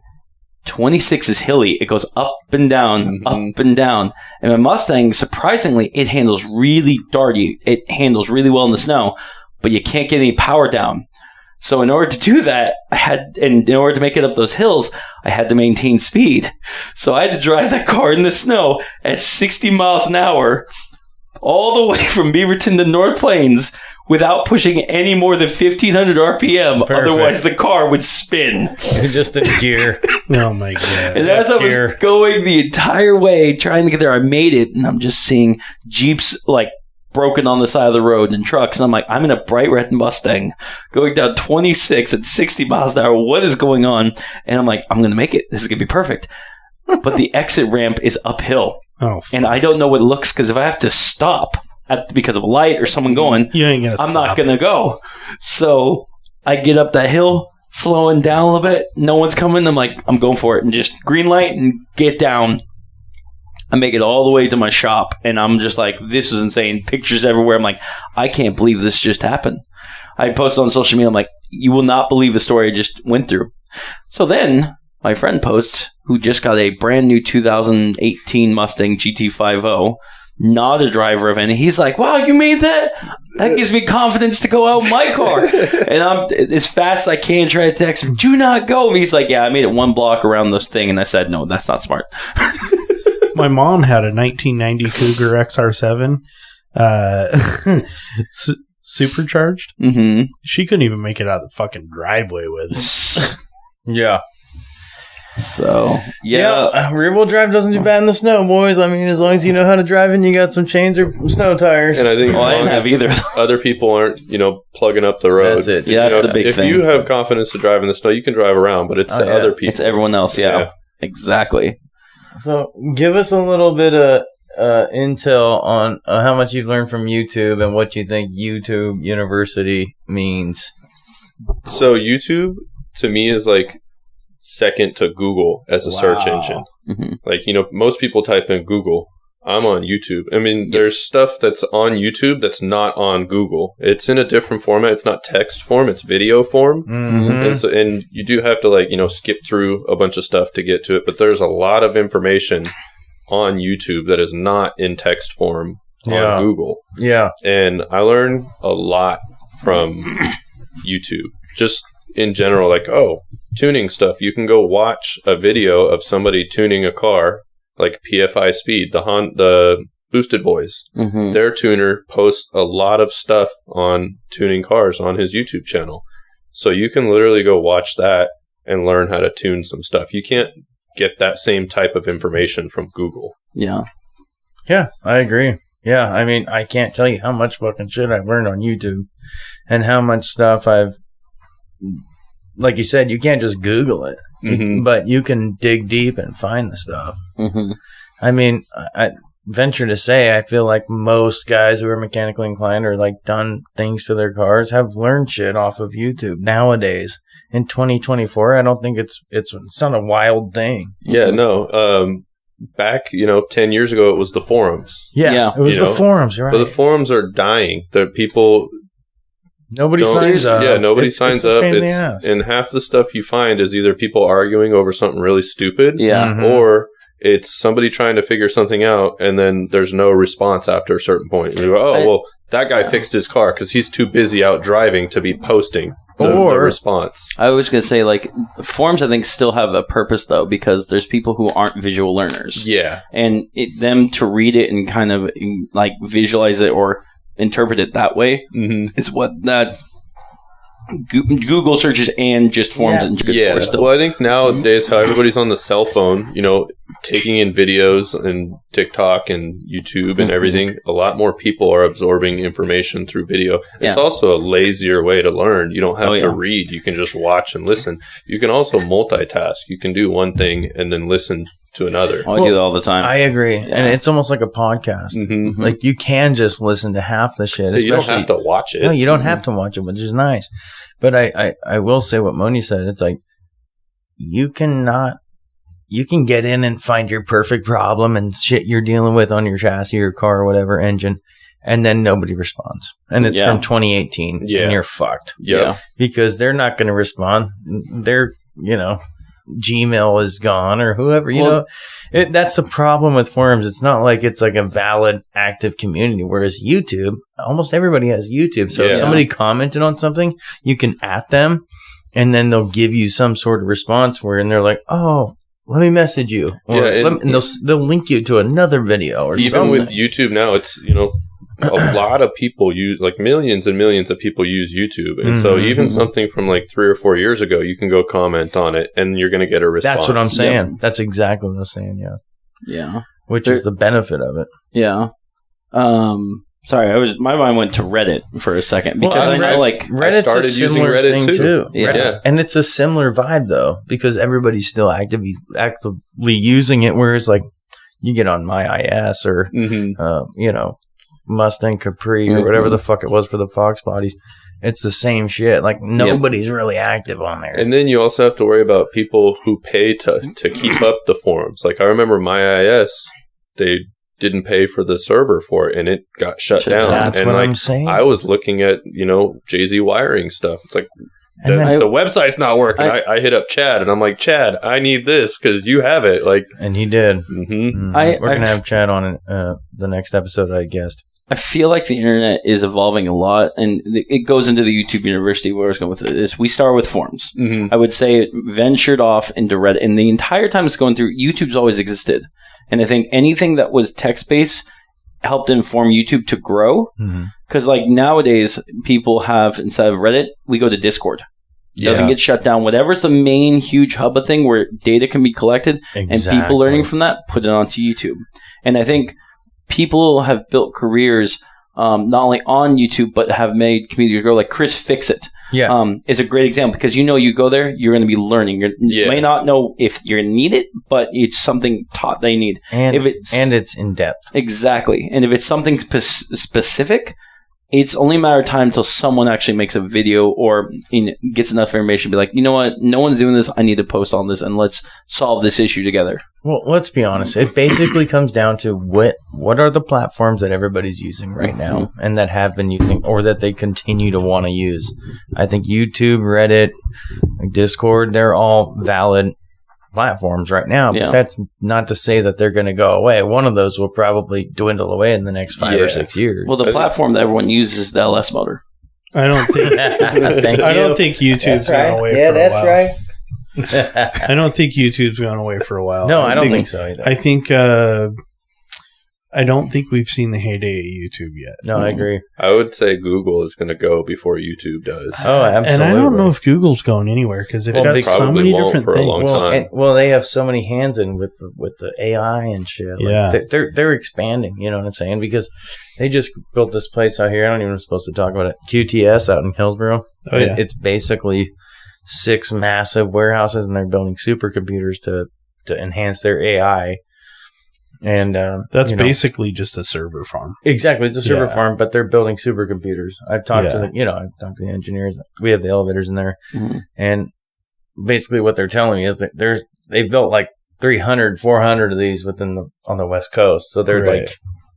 A: 26 is hilly. It goes up and down, up and down. And my Mustang, surprisingly, it handles really darty. It handles really well in the snow, but you can't get any power down. So in order to do that, in order to make it up those hills, I had to maintain speed. So I had to drive that car in the snow at 60 miles an hour all the way from Beaverton to North Plains without pushing any more than 1,500 RPM. Perfect. Otherwise, the car would spin.
C: You're just in gear.
B: Oh, my God.
A: And as I was going the entire way, trying to get there, I made it, and I'm just seeing Jeeps, like, broken on the side of the road and trucks. And I'm like, I'm in a bright red Mustang going down 26 at 60 miles an hour. What is going on? And I'm like, I'm going to make it. This is going to be perfect. But the exit ramp is uphill. Oh, and I don't know what it looks, because if I have to stop because of a light or someone going, I'm not going to go. So I get up that hill, slowing down a little bit. No one's coming. I'm like, I'm going for it. And just green light and get down. I make it all the way to my shop. And I'm just like, this was insane. Pictures everywhere. I'm like, I can't believe this just happened. I posted on social media. I'm like, you will not believe the story I just went through. So then my friend posts, who just got a brand new 2018 Mustang GT50, not a driver of any. He's like, wow, you made that? That gives me confidence to go out in my car. And I'm as fast as I can try to text him, do not go. And he's like, yeah, I made it one block around this thing. And I said, no, that's not smart.
B: My mom had a 1990 Cougar XR7 supercharged. Mm-hmm. She couldn't even make it out of the fucking driveway with it.
C: Yeah.
A: So, yeah.
C: Rear-wheel drive doesn't do bad in the snow, boys. I mean, as long as you know how to drive and you got some chains or snow tires.
D: And I think
A: I didn't have either.
D: Other people aren't, plugging up the road.
C: That's it.
A: Yeah, that's the big thing.
D: If you have confidence to drive in the snow, you can drive around, but it's other people.
A: It's everyone else, yeah. Exactly.
C: So, give us a little bit of intel on how much you've learned from YouTube and what you think YouTube University means.
D: So, YouTube, to me, is like second to Google as a search engine. Mm-hmm. Like, most people type in Google. I'm on YouTube. I mean, there's stuff that's on YouTube that's not on Google. It's in a different format. It's not text form. It's video form. Mm-hmm. And you do have to skip through a bunch of stuff to get to it. But there's a lot of information on YouTube that is not in text form on Google. Yeah. And I learned a lot from YouTube. Just in general, tuning stuff. You can go watch a video of somebody tuning a car, like PFI Speed, the Boosted Boys. Mm-hmm. Their tuner posts a lot of stuff on tuning cars on his YouTube channel. So you can literally go watch that and learn how to tune some stuff. You can't get that same type of information from Google.
A: Yeah.
C: Yeah, I agree. Yeah, I mean, I can't tell you how much fucking shit I've learned on YouTube and how much stuff like you said, you can't just Google it, but you can dig deep and find the stuff. Mm-hmm. I mean, I venture to say, I feel like most guys who are mechanically inclined or done things to their cars have learned shit off of YouTube nowadays. In 2024, I don't think it's not a wild thing.
D: Yeah, no. Back, 10 years ago, it was the forums.
C: Yeah. It was the forums, right?
D: But the forums are dying.
C: Nobody signs up.
D: Yeah, nobody signs up. And half the stuff you find is either people arguing over something really stupid, or it's somebody trying to figure something out, and then there's no response after a certain point. And you go, that guy fixed his car because he's too busy out driving to be posting the response.
A: I was going to say, forums, I think, still have a purpose, though, because there's people who aren't visual learners.
D: Yeah.
A: And them to read it and kind of, visualize it or interpret it that way is what that Google searches and just forms and good for still.
D: Well, I think nowadays how everybody's on the cell phone, taking in videos and TikTok and YouTube and everything, a lot more people are absorbing information through video. It's also a lazier way to learn. You don't have to read. You can just watch and listen. You can also multitask. You can do one thing and then listen to another.
A: I do that all the time.
C: I agree. Yeah. And it's almost like a podcast. Mm-hmm. You can just listen to half the shit.
D: You don't have to watch it.
C: No, you don't have to watch it, which is nice. But I will say what Monya said. It's you can get in and find your perfect problem and shit you're dealing with on your chassis or car or whatever engine, and then nobody responds. And it's from 2018 and you're fucked.
D: Yeah.
C: Because they're not going to respond. They're, Gmail is gone or whoever, you know. That's the problem with forums. It's not like it's like a valid, active community. Whereas YouTube, almost everybody has YouTube. So if somebody commented on something, you can at them, and then they'll give you some sort of response and they're like, "Oh, let me message you," or and they'll link you to another video. Or
D: even
C: something.
D: with YouTube now, it's a lot of people use, like millions and millions of people use YouTube. And so even something from like 3 or 4 years ago, you can go comment on it and you're going to get a response.
C: That's what I'm saying. Yeah. That's exactly what I'm saying. Yeah.
A: Yeah.
C: Which is the benefit of it.
A: Yeah. Sorry, my mind went to Reddit for a second because I know like
C: Reddit's
D: started
C: a similar
D: using Reddit
C: thing too.
A: Yeah.
C: And it's a similar vibe though, because everybody's still actively using it. Whereas like you get on My IS or, Mustang Capri or whatever the fuck it was for the Fox bodies. It's the same shit. Like nobody's really active on there.
D: And then you also have to worry about people who pay to keep up the forums. Like I remember My IS, they didn't pay for the server for it and it got shut down.
C: That's
D: and
C: what
D: like,
C: I'm saying.
D: I was looking at, Jay-Z wiring stuff. It's like the website's not working. I hit up Chad and I'm like, Chad, I need this because you have it. Like,
C: and he did.
D: Mm-hmm.
C: We're gonna have Chad on the next episode, I guessed.
A: I feel like the internet is evolving a lot, and it goes into the YouTube University. Where I was going with it is we start with forums. I would say it ventured off into Reddit, and the entire time it's going through, YouTube's always existed. And I think anything that was text-based helped inform YouTube to grow. Because like nowadays, people have, instead of Reddit, we go to Discord. It doesn't get shut down. Whatever's the main huge hub of thing where data can be collected and people learning from that, put it onto YouTube. And I think people have built careers not only on YouTube, but have made communities grow. Like Chris Fixit is a great example because you go there, you're going to be learning. You may not know if you're going to need it, but it's something taught they need.
C: And it's in depth.
A: Exactly. And if it's something specific, it's only a matter of time until someone actually makes a video or gets enough information to be like, you know what, no one's doing this. I need to post on this and let's solve this issue together. Well,
C: let's be honest. It basically comes down to what are the platforms that everybody's using right now and that have been using or that they continue to want to use. I think YouTube, Reddit, Discord, they're all valid platforms right now. But that's not to say that they're going to go away. One of those will probably dwindle away in the next 5 or 6 years.
A: Well, the platform that everyone uses is the LS motor.
B: I don't think. I don't think YouTube's going away for a while. Yeah, that's right. I don't think YouTube's going away for a while.
C: No, I don't think so either.
B: I think I don't think we've seen the heyday of YouTube yet.
C: No, I agree.
D: I would say Google is going to go before YouTube does.
C: Oh, absolutely.
B: And I don't know if Google's going anywhere because they've got so many different
D: for
B: things.
D: A long time.
C: Well, they have so many hands in with the AI and shit. Like, they're expanding. You know what I'm saying? Because they just built this place out here. I don't even know if I'm supposed to talk about it. QTS out in Hillsboro. Oh, yeah. It's basically 6 massive warehouses, and they're building supercomputers to enhance their AI. And
B: that's basically just a server farm.
C: Exactly, it's a server farm, but they're building supercomputers. I've talked to the engineers. We have the elevators in there, and basically what they're telling me is that they've built like 300, 400 of these on the West Coast. So they're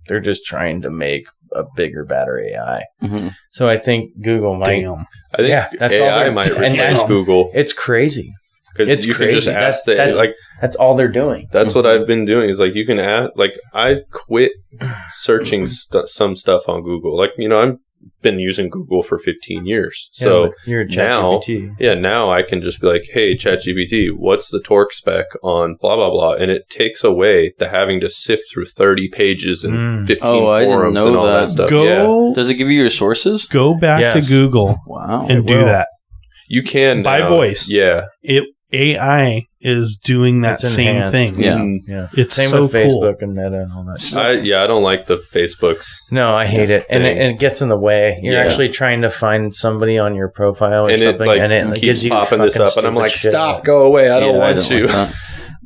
C: they're just trying to make a bigger, better AI. So I think Google might.
D: I think that's AI might replace Google.
C: It's crazy.
D: Because you can just ask
C: that's all they're doing.
D: That's what I've been doing. Is like you can ask. Like I quit searching some stuff on Google. Like I've been using Google for 15 years. So
C: you're a ChatGPT.
D: Now I can just be like, hey, ChatGPT, what's the torque spec on blah blah blah, and it takes away the having to sift through 30 pages and 15 forums and all that stuff.
A: Does it give you your sources?
B: Go back to Google. And do that.
D: You can
B: by voice.
D: Yeah.
B: AI is doing that same thing.
C: Yeah.
B: It's
C: same
B: so
C: with Facebook
B: cool.
C: and Meta and all that.
D: I don't like the Facebooks.
C: No, I hate it, and it gets in the way. You're actually trying to find somebody on your profile or something, and it
D: keeps
C: gives you
D: popping this up, and I'm like,
C: shit.
D: stop, go away, I don't want you.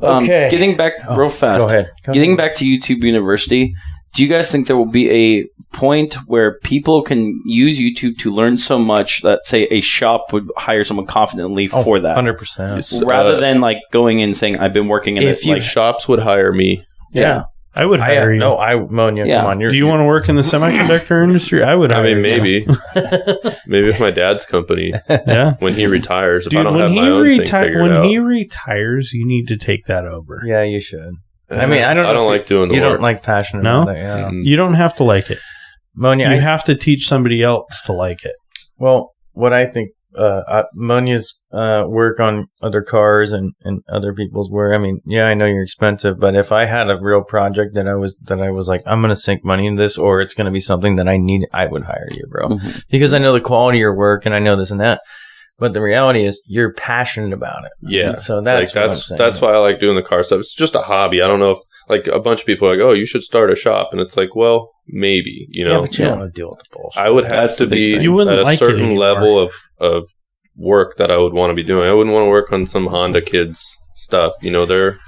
A: Okay, getting back real fast.
C: Go ahead.
A: Getting back to YouTube University. Do you guys think there will be a point where people can use YouTube to learn so much that, say, a shop would hire someone confidently for that?
C: 100%.
A: Rather than like going in and saying, I've been working in it.
D: Shops would hire me.
A: Yeah.
B: I would hire you.
C: Monya,
A: Yeah.
C: come on.
B: Do you want to work in the semiconductor industry? I would.
D: I
B: hire
D: mean,
B: you.
D: maybe. Maybe if my dad's company,
B: Yeah.
D: when he retires, if
B: Dude,
D: I don't
B: when
D: have
B: he
D: my own thing figured
B: when
D: out.
B: he retires, you need to take that over.
C: Yeah, you should. I mean, I don't know.
D: I don't like doing the
C: You
D: work.
C: don't like passionate
B: No?
C: about it, yeah.
D: Mm.
B: You don't have to like it.
C: Monya,
B: You have to teach somebody else to like it.
C: well, what I think, Monya's work on other cars and other people's work. I mean, yeah, I know you're expensive, but if I had a real project that I was like, I'm going to sink money in this, or it's going to be something that I need, I would hire you, bro,
A: Mhm.
C: because I know the quality of your work and I know this and that. But the reality is, you're passionate about it.
D: Yeah.
C: So that's what I'm saying.
D: that's why I like doing the car stuff. It's just a hobby. I don't know if like a bunch of people are like, oh, you should start a shop, and it's like, well, maybe, you know.
C: Yeah, but you
A: Yeah.
C: don't want to deal with the bullshit.
D: I would have
A: That's
D: to
A: the big
D: be
A: thing.
B: You wouldn't
D: at a
B: like it
D: certain
B: anymore.
D: level of work that I would want to be doing. I wouldn't want to work on some Honda kids stuff. You know, they're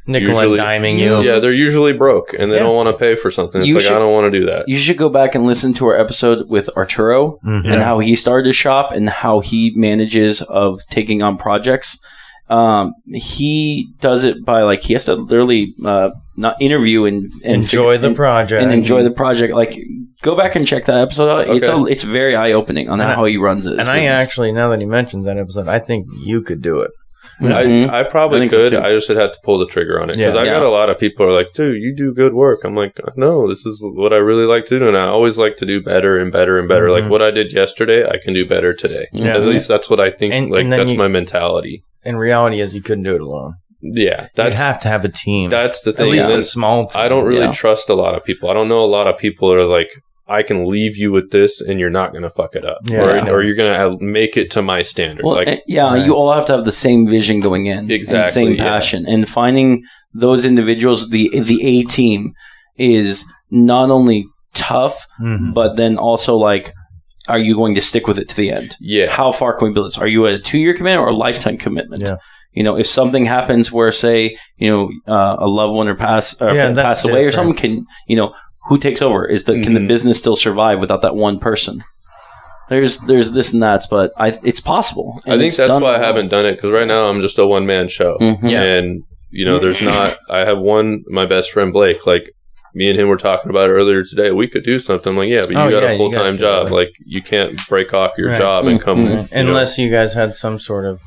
C: Nickel and
D: usually-
C: diming you.
D: yeah, they're usually broke and they
C: Yeah.
D: don't want to pay for something. It's
A: You
D: like
A: should-
D: I don't want to do that.
A: You should go back and listen to our episode with Arturo
C: Mhm.
A: and how he started his shop and how he manages of taking on projects. He does it by like he has to literally not interview and
C: Enjoy the project.
A: and enjoy the project. Like go back and check that episode out.
D: Okay.
A: It's very eye opening on
C: And
A: how he runs it.
C: And I actually, now that he mentions that episode, I think you could do it.
A: Mhm.
D: I probably
A: I think so,
D: could.
A: too.
D: I just would have to pull the trigger on it because
C: Yeah.
D: I got
A: Yeah.
D: a lot of people are like, "Dude, you do good work." I'm like, "No, this is what I really like to do, and I always like to do better and better and better.
C: Mhm.
D: Like what I did yesterday, I can do better today.
A: Yeah.
D: At least that's what I think.
C: And
D: like
C: then
D: that's
C: you-
D: my mentality.
C: And reality is, you couldn't do it alone.
D: Yeah,
C: You
D: that's
C: have to have a team.
D: that's the
C: At
D: thing.
C: least
D: And
C: a
D: then
C: small team.
D: I don't really
A: Yeah.
D: trust a lot of people. I don't know a lot of people that are like, I can leave you with this and you're not going to fuck it up.
C: Yeah.
D: Or you're going to make it to my standard.
A: Well,
D: like,
A: yeah,
C: Right.
A: you all have to have the same vision going in,
D: Exactly,
A: and same
D: yeah.
A: passion, and finding those individuals. The A team is not only tough,
C: Mhm.
A: but then also like, are you going to stick with it to the end?
D: yeah.
A: How far can we build this? Are you at a 2-year commitment or a lifetime commitment?
C: Yeah.
A: You know, if something happens where, say, a loved one or pass
C: that's
A: away or
C: different.
A: something, who takes over? Can the
D: Mhm.
A: business still survive without that one person? There's this and that, but it's possible.
D: I think that's why I haven't done it because right now I'm just a one man show.
A: Mhm.
C: Yeah.
D: And, there's not, I have my best friend Blake, like me and him were talking about it earlier today. We could do something. Like, yeah, but you
C: Oh,
D: got
C: yeah,
D: a
C: you
D: full
C: guys
D: time
C: could,
D: job.
C: like-
D: Like, you can't break off your
C: Right.
D: job and come.
A: Mhm.
C: Unless you guys had some sort of,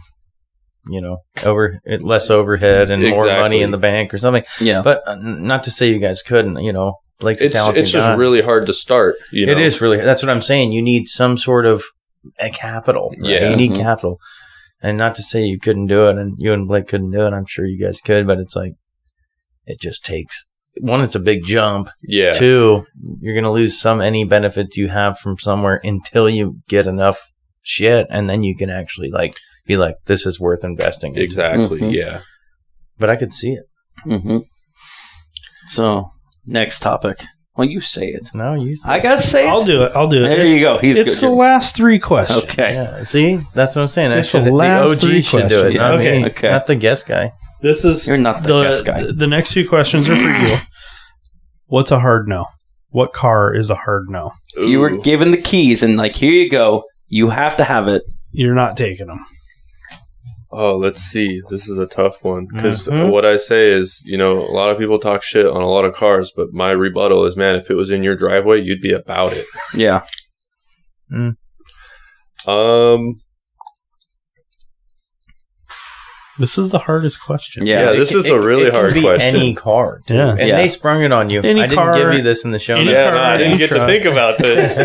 C: less overhead and more
D: Exactly.
C: money in the bank or something.
A: Yeah.
C: But not to say you guys couldn't, Blake's a talented
D: it's
C: guy.
D: just really hard to start.
C: It is really, that's what I'm saying. You need some sort of a capital. Right?
D: Yeah.
C: You need
A: Mhm.
C: capital. And not to say you couldn't do it and you and Blake couldn't do it. I'm sure you guys could, but it's like, it just takes, one, it's a big jump.
D: Yeah.
C: Two, you're going to lose any benefits you have from somewhere until you get enough shit. And then you can actually be like, this is worth investing into.
D: Exactly.
A: Mhm.
D: Yeah.
C: But I could see it.
A: Mm-hmm. So, next topic. Well, you say it.
C: No, you
A: I got to say it.
B: I'll do it.
A: There you go. He's
B: It's
A: good.
B: the last 3 questions.
A: Okay.
C: Yeah, see, that's what I'm saying.
B: It's the
C: The
B: last
C: OG
B: 3
C: should do it.
B: questions.
C: Not
B: Okay.
C: me,
A: Okay.
C: not the guest guy.
B: This is
A: You're not the guest guy.
B: The next 2 questions are for you. What's a hard no? What car is a hard no?
A: You were
D: Ooh.
A: given the keys and here you go. You have to have it.
B: You're not taking them.
D: Oh, let's see. This is a tough one because
C: Mhm.
D: what I say is, a lot of people talk shit on a lot of cars, but my rebuttal is, man, if it was in your driveway, you'd be about it.
A: Yeah.
B: This is the hardest question.
A: Yeah.
D: this is a really
C: it can
D: hard
C: be
D: question.
C: Any car, too.
B: Yeah.
C: And
A: Yeah.
C: they sprung it on you.
B: Any
C: I didn't
B: car-
C: give you this in the show
B: any
C: notes.
D: Yeah,
B: car,
D: no, I didn't
B: any
D: get to
B: truck.
D: think about this.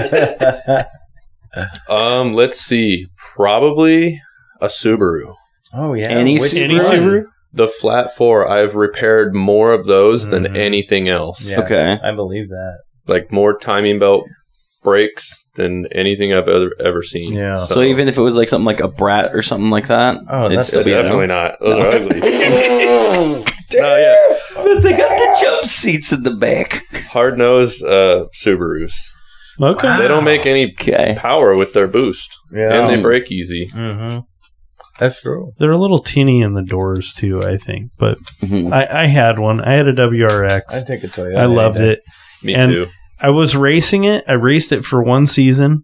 D: Let's see. Probably a Subaru.
C: Oh yeah,
A: Any
C: Which
B: Any
C: one?
B: Subaru?
D: The Flat 4, I've repaired more of those than
C: Mhm.
D: anything else.
C: Yeah.
A: Okay.
C: I believe that.
D: Like more timing belt brakes than anything I've ever seen.
C: Yeah.
A: So even if it was like something like a Brat or something like that,
C: Oh,
A: it'd
C: that's
A: still be,
D: definitely not. Those
A: No.
D: are ugly. Yeah.
A: But they got the jump seats in the back.
D: Hard nose Subarus.
B: Okay.
D: They don't make any
A: Okay.
D: power with their boost,
C: Yeah.
D: and they brake easy.
C: Mm-hmm. That's true.
B: They're a little teeny in the doors, too, I think. But
A: Mhm.
B: I had one. I had a WRX.
C: I'd take a Toyota.
B: I loved it.
D: Me
B: And-
D: too.
B: I was racing it. I raced it for 1 season,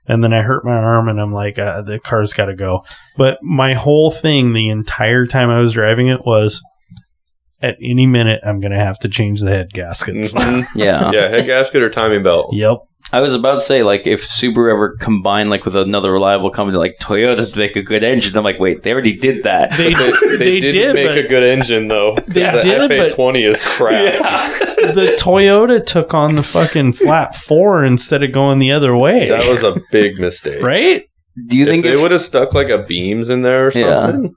B: and then I hurt my arm, and I'm like, the car's got to go. But my whole thing, the entire time I was driving it, was at any minute I'm going to have to change the head gaskets.
A: Yeah.
D: Yeah, head gasket or timing belt.
B: Yep.
A: I was about to say, like, if Subaru ever combined, like, with another reliable company, like Toyota, to make a good engine, I'm like, wait, they already did that.
D: They did make a good engine, though.
B: They
D: the
B: did,
D: FA20 is crap.
A: Yeah.
B: The Toyota took on the fucking flat 4 instead of going the other way.
D: That was a big mistake.
B: Right?
A: Do you think
D: they would have stuck, like, a beams in there or something?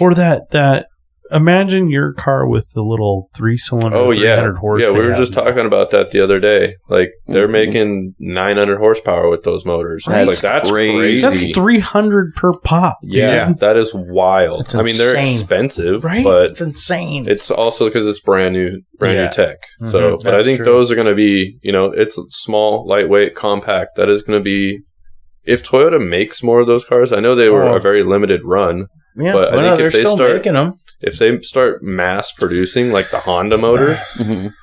B: Or that imagine your car with the little 3-cylinder 300 horse.
D: Yeah, we were just talking about that the other day. Like, they're making 900 horsepower with those motors. That's crazy.
B: That's 300 per pop.
D: Yeah,
B: dude.
D: that is wild.
C: It's
D: I mean, they're
C: insane.
D: expensive,
B: Right?
D: but
C: It's insane.
D: it's also because it's brand new tech.
C: Mhm,
D: So, but I
C: that's
D: think
C: true.
D: those are going to be, it's small, lightweight, compact. That is going to be, if Toyota makes more of those cars, I know they were a very limited run.
C: Yeah,
D: But I think
C: they're
D: if they
C: still
D: start-
C: making them.
D: If they start mass producing like the Honda motor,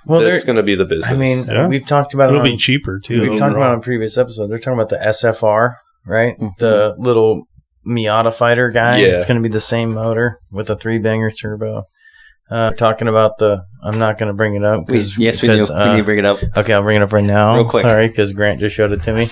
C: Well,
D: that's going to be the business.
C: I mean,
B: Yeah.
C: we've talked about
B: It'll
C: it.
B: be cheaper too.
C: We've talked about it on previous episodes. They're talking about the SFR, right? The little Miata fighter guy.
D: Yeah.
C: It's going to be the same motor with a 3-banger turbo. Talking about I'm not going to bring it up.
A: Yes, we do. We need to bring it up.
C: Okay, I'll bring it up right now.
A: Real quick.
C: Sorry, because Grant just showed it to me.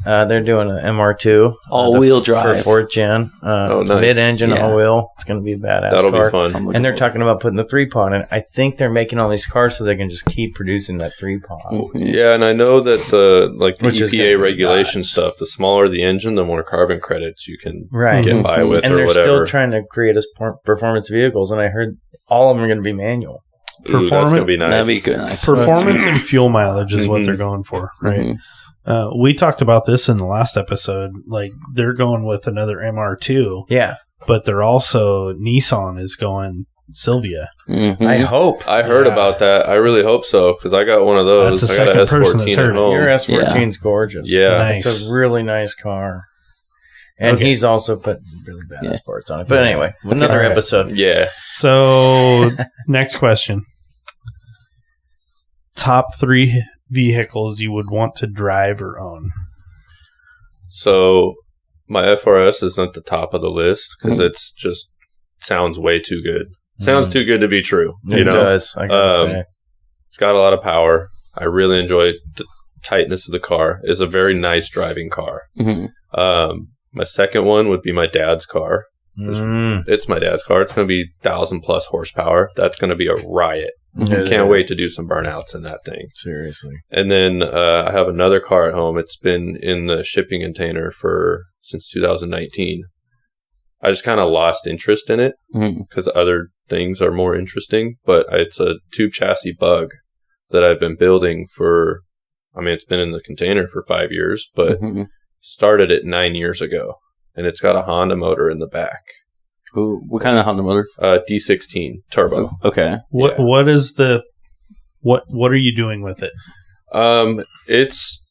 C: They're doing an MR2.
A: All-wheel drive.
C: For 4th gen.
D: nice.
C: Mid-engine,
A: Yeah.
C: all-wheel. It's going to be a badass
D: that'll
C: car.
D: be fun.
C: And they're talking about putting the 3-pod in. I think they're making all these cars so they can just keep producing that 3-pod.
D: Yeah, and I know that the
C: Which is gonna
D: EPA
C: be
D: regulation
C: nuts.
D: stuff, the smaller the engine, the more carbon credits you can
C: Right.
D: get by with
C: And
D: or
C: they're
D: whatever.
C: still trying to create a performance vehicles, and I heard all of them are going to be manual.
D: Ooh, that's going to be nice.
A: That'd be good. Nice.
B: Performance and fuel mileage is what they're going for, right? We talked about this in the last episode. Like, they're going with another MR2,
C: Yeah,
B: but they're also Nissan is going Silvia.
C: I hope.
D: I heard about that. I really hope so because I got one of those.
B: That's the
D: I got a
B: second person
D: S14
B: that's
D: at
B: heard it.
D: home.
C: Your S14 is gorgeous.
D: Yeah.
B: Nice.
C: It's a really nice car. And
B: Okay.
C: he's also put really badass parts on it. But
B: Yeah.
C: anyway, another
B: All right.
C: episode.
D: Yeah.
B: So, next question. Top 3 vehicles you would want to drive or own.
D: So my FRS is at the top of the list because it's just sounds way too good. Sounds too good to be true.
C: It does, I gotta say.
D: It's got a lot of power. I really enjoy the tightness of the car. It's a very nice driving car. My second one would be my dad's car. It's my dad's car. It's going to be 1,000+ horsepower. That's going to be a riot. Can't wait to do some burnouts in that thing.
C: Seriously.
D: And then I have another car at home. It's been in the shipping container since 2019. I just kind of lost interest in it because other things are more interesting. But it's a tube chassis Bug that I've been building it's been in the container for 5 years, but started it 9 years ago. And it's got a Honda motor in the back.
A: Ooh, what kind of Honda motor?
D: D16 turbo.
A: Okay.
B: What is the what are you doing with it?
D: It's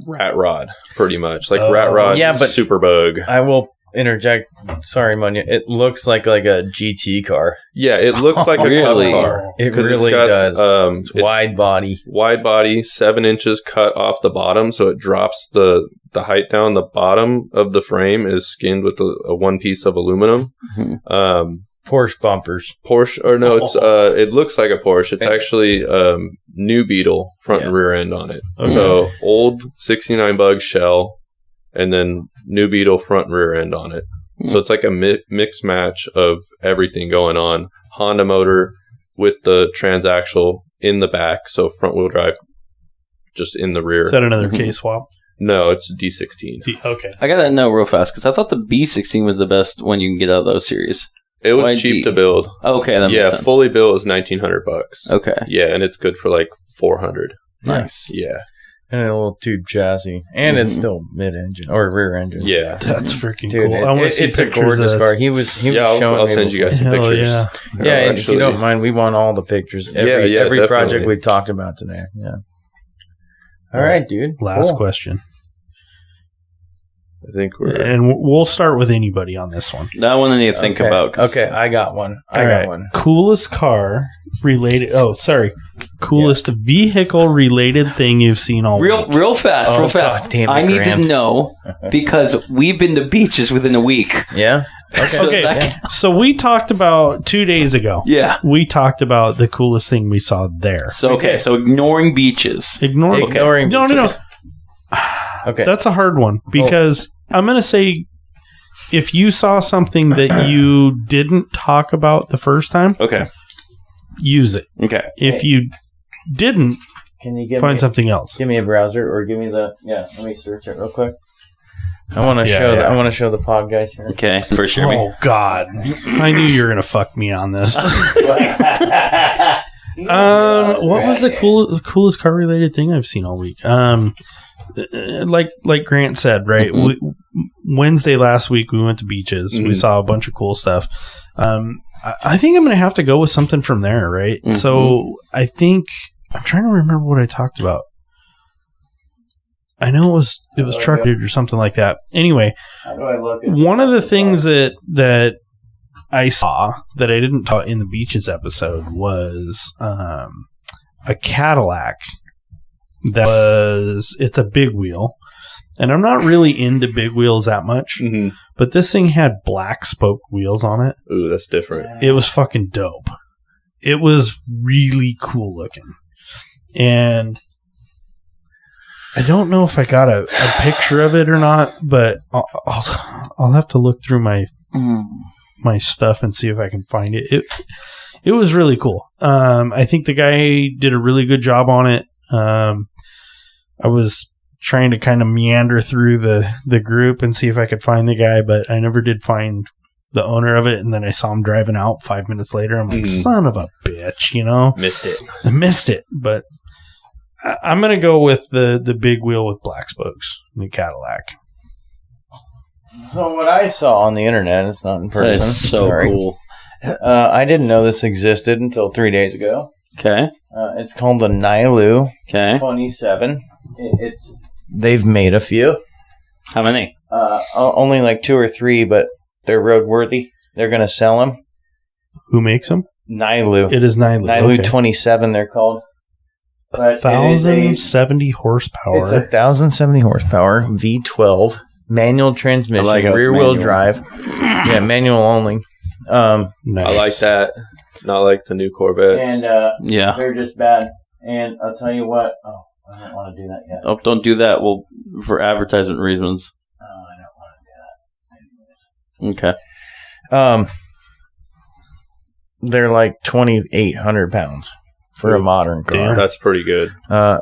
D: rat rod, pretty much like rat rod.
C: Yeah, but
D: super bug.
C: I will interject. Sorry, Monya. It looks like a GT car.
D: Yeah, it looks like a
A: Really?
D: cup car.
C: It
D: 'Cause
C: really
D: it's got,
C: does. It's wide body.
D: wide body, 7 inches cut off the bottom, so it drops the height down. The bottom of the frame is skinned with a one piece of aluminum.
C: Porsche bumpers.
D: Porsche, or no, it's it looks like a Porsche. It's actually New Beetle front and rear end on it.
B: Okay.
D: So old 69 Bug shell, and then New Beetle front and rear end on it. So it's like a mix match of everything going on. Honda motor with the transaxle in the back, so front wheel drive just in the rear.
B: Is that another K swap?
D: No, it's D16.
B: Okay.
A: I gotta know real fast because I thought the B16 was the best one you can get out of those series.
D: It was
A: Why
D: cheap
A: D?
D: to build.
A: Okay, that makes sense.
D: Fully built is $1,900.
A: Okay,
D: Yeah, and it's good for like 400.
A: nice.
D: Yeah,
C: And a little tube chassis. And it's still mid-engine or rear engine.
D: yeah.
B: That's freaking
C: Dude,
B: cool. I want to see
C: it's a
B: pictures
C: gorgeous
B: of
C: car.
B: this.
C: He was
D: Yeah,
C: showing
D: I'll
C: me
D: send you guys some
B: Hell
D: pictures.
B: yeah.
C: Yeah, and if you
D: actually.
C: don't mind, we want all the pictures. Every
D: definitely.
C: project we've talked about today. Yeah. All right, dude.
B: Last
C: Cool.
B: question.
D: I think we're
B: And we'll start with anybody on this one.
A: That one I need to think
C: Okay.
A: about. 'cause-
C: Okay, I got one. I
B: All
C: got
B: right.
C: one.
B: Coolest car related. Oh, sorry. Coolest vehicle related thing you've seen all week.
A: Real fast.
C: God damn it,
A: I need
C: Grant.
A: to know because we've been to beaches within a week.
C: Yeah.
B: Okay. So we talked about 2 days ago.
A: Yeah.
B: We talked about the coolest thing we saw there.
A: So so ignoring beaches.
B: Ignoring
C: beaches.
B: No.
C: Okay.
B: That's a hard one because I'm going to say if you saw something that you didn't talk about the first time, use it.
A: Okay.
B: If you didn't,
C: can you
B: find something else?
C: Give me a browser or give me the let me search it real quick. I want to show I want to show the pod guys here.
A: Okay, for sure.
B: Oh God, I knew you were gonna fuck me on this. What was the coolest car related thing I've seen all week? Like Grant said, right? Wednesday last week we went to beaches. We saw a bunch of cool stuff. I think I'm gonna have to go with something from there, right? So I think I'm trying to remember what I talked about. I know it was truck or something like that. Anyway, one of the things that I saw that I didn't talk in the beaches episode was a Cadillac it's a big wheel, and I'm not really into big wheels that much, but this thing had black spoke wheels on it.
D: Ooh, that's different.
B: It was fucking dope. It was really cool looking, and I don't know if I got a picture of it or not, but I'll have to look through my stuff and see if I can find it. It was really cool. I think the guy did a really good job on it. I was trying to kind of meander through the group and see if I could find the guy, but I never did find the owner of it. And then I saw him driving out 5 minutes later. I'm like, son of a bitch,
D: Missed it.
B: I missed it, but I'm going to go with the big wheel with black spokes, the Cadillac.
C: So what I saw on the internet, it's not in person.
A: That's so cool.
C: I didn't know this existed until 3 days ago.
A: Okay.
C: It's called the Nilu 27. They've made a few.
A: How many?
C: Only like 2 or 3, but they're roadworthy. They're going to sell them.
B: Who makes them?
C: Nilu.
B: It is Nilu.
C: Nilu 27, they're called.
B: 1,070 horsepower.
C: It's 1,070 horsepower, V12, manual transmission, rear-wheel drive. Yeah, manual only.
B: Nice.
D: I like that. Not like the new Corvettes.
C: And they're just bad. And I'll tell you what. Oh, I don't want to do that yet.
A: Oh, don't do that. Well, for advertisement reasons.
C: Oh, I don't want to do that.
A: Okay.
C: They're like 2,800 pounds for a modern car.
B: Damn.
D: That's pretty good.
C: They're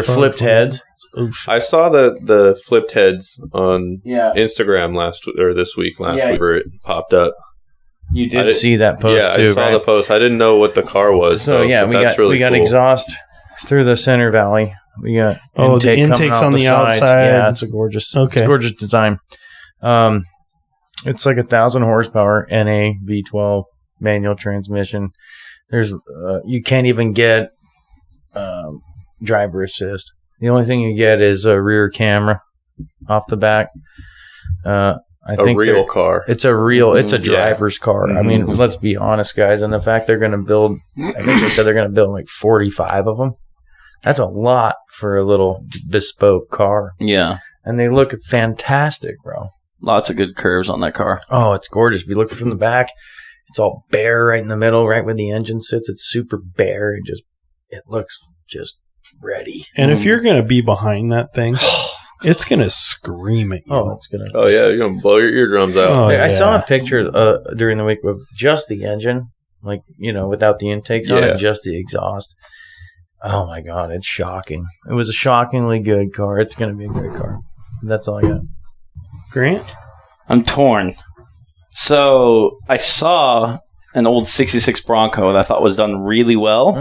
C: flipped heads.
B: Oof.
D: I saw the flipped heads on Instagram last week where it popped up.
C: You did see that post too,
D: I saw the post. I didn't know what the car was.
C: So we got cool. Exhaust through the center valley. We got
B: the intakes on the outside.
C: Yeah, it's a gorgeous, gorgeous design. It's like 1,000 horsepower NA V12 manual transmission. There's you can't even get driver assist. The only thing you get is a rear camera off the back. I think a
D: real car.
C: It's a driver's car. I mean, let's be honest, guys. And the fact they're going to build, I think they said they're going to build like 45 of them. That's a lot for a little bespoke car.
A: Yeah.
C: And they look fantastic, bro.
A: Lots of good curves on that car.
C: Oh, it's gorgeous. If you look from the back, it's all bare right in the middle, right where the engine sits. It's super bare and it looks just ready.
B: And if you're going to be behind that thing, it's going to scream at you.
C: Oh, it's going to.
D: Oh, yeah. You're going to blow your eardrums out.
B: Oh,
C: I saw a picture during the week of just the engine, like, without the intakes on it, just the exhaust. Oh, my God. It's shocking. It was a shockingly good car. It's going to be a great car. That's all I got.
B: Grant?
A: I'm torn. So I saw an old 66 Bronco that I thought was done really well.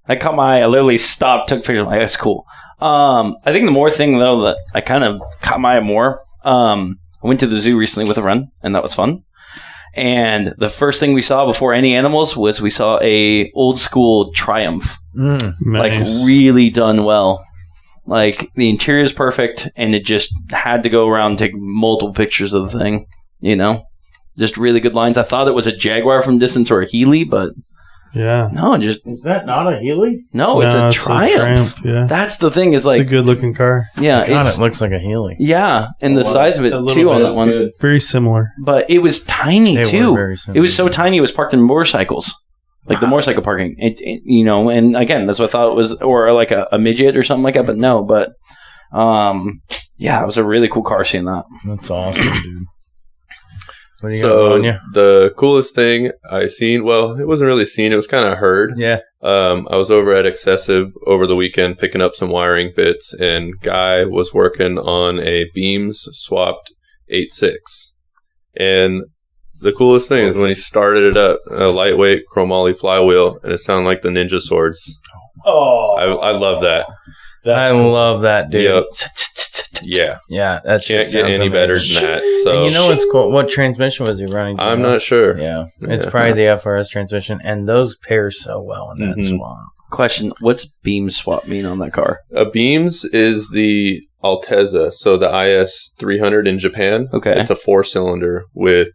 A: That caught my eye. I literally stopped, took pictures. I'm like, that's cool. I think the more thing, though, that I kind of caught my eye more, I went to the zoo recently with a friend, and that was fun. And the first thing we saw before any animals was we saw a old school Triumph.
B: Nice.
A: Like, really done well. Like, the interior is perfect, and it just had to go around and take multiple pictures of the thing, Just really good lines. I thought it was a Jaguar from distance or a Healy, but
B: Yeah.
A: No, just
C: Is that not a Healy?
A: no. It's a Triumph.
B: Yeah.
A: That's the thing. Is
B: It's
A: like
B: a good looking car.
A: yeah,
C: God,
A: it's
C: it looks like a Healy.
A: yeah, and the
D: wow.
A: size of it
B: A little
A: too on
B: bit.
A: that one.
D: Good.
B: Very similar.
A: But it was tiny
C: They were
A: too.
C: very
A: It was so
C: similar.
A: tiny. It was parked in motorcycles, like the motorcycle parking. You know, and again, that's what I thought it was, or like a midget or something like that. But no, but yeah, it was a really cool car seeing that.
C: That's awesome, dude. What do you got,
D: So
C: Monya?
D: the coolest thing I seen, well, it wasn't really seen, it was kind of heard.
C: Yeah.
D: I was over at Excessive over the weekend picking up some wiring bits, and Guy was working on a Beams swapped 8.6. And the coolest thing is when he started it up, a lightweight chromoly flywheel, and it sounded like the Ninja Swords.
B: Oh,
D: I love that.
C: I love that, dude.
D: Yep. Yeah.
C: Yeah, that shit
D: Can't get
C: sounds
D: any better
C: amazing.
D: than that. So
C: And you know what's cool? What transmission was he running? Do you
D: I'm
C: know?
D: not sure.
C: Yeah, it's
D: Yeah.
C: probably the FRS transmission, and those pair so well in that
D: Mhm.
C: swamp.
A: Question: what's beam swap mean on that car?
D: A Beams is the Altezza, so the IS 300 in Japan.
A: Okay.
D: It's a 4-cylinder with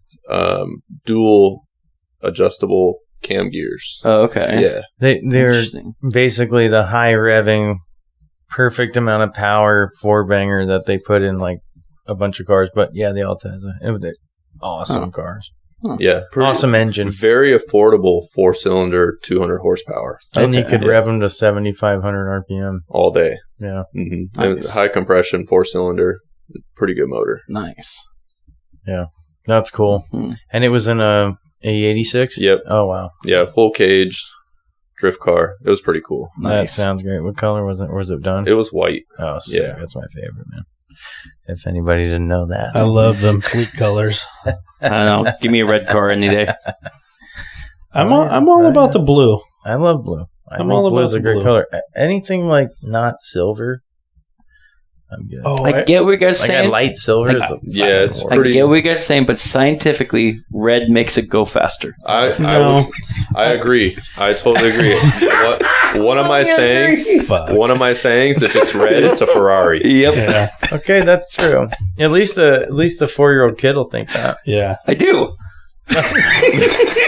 D: dual adjustable cam gears.
A: Oh, okay.
D: Yeah.
C: They're
A: Interesting.
C: basically the high revving, perfect amount of power 4-banger that they put in like a bunch of cars. But yeah, the Altezza, they're awesome cars,
D: Yeah. Pretty-
C: awesome engine,
D: Very affordable 4-cylinder, 200 horsepower
C: and you
A: Okay.
C: could
D: Yeah.
C: rev them to 7,500 RPM.
D: all day.
C: Yeah,
D: And
A: Nice.
D: high compression 4-cylinder, pretty good motor.
A: Nice.
C: that's cool.
A: Mhm.
C: And it was in a 86.
D: Yep.
C: Oh wow,
D: Yeah. Full cage drift car. It was pretty cool.
A: Nice.
C: that sounds great. What color was it? Or was it done?
D: It was white.
C: Oh, sick.
D: Yeah.
C: That's my favorite, man. If anybody didn't know that,
B: I love them fleet colors.
A: I don't know. Give me a red car any day.
B: I'm all about the blue.
C: I love blue. I
B: I'm
C: think
B: all
C: blue
B: about
C: is a
B: the
C: great
B: blue.
C: color. Anything like not silver, I'm good.
B: Oh,
A: I get what you guys
C: like a
A: saying.
C: light silver.
A: Like,
C: is the
D: yeah, it's
C: fucking
A: I
D: pretty-
A: get what you guys are saying, but scientifically, red makes it go faster.
D: I agree. I totally agree. One of my sayings.
B: fuck.
D: One of my sayings, if it's red, it's a Ferrari.
A: Yep,
B: Yeah,
C: Okay, that's true. At least the 4-year-old kid will think that.
B: yeah.
A: I do.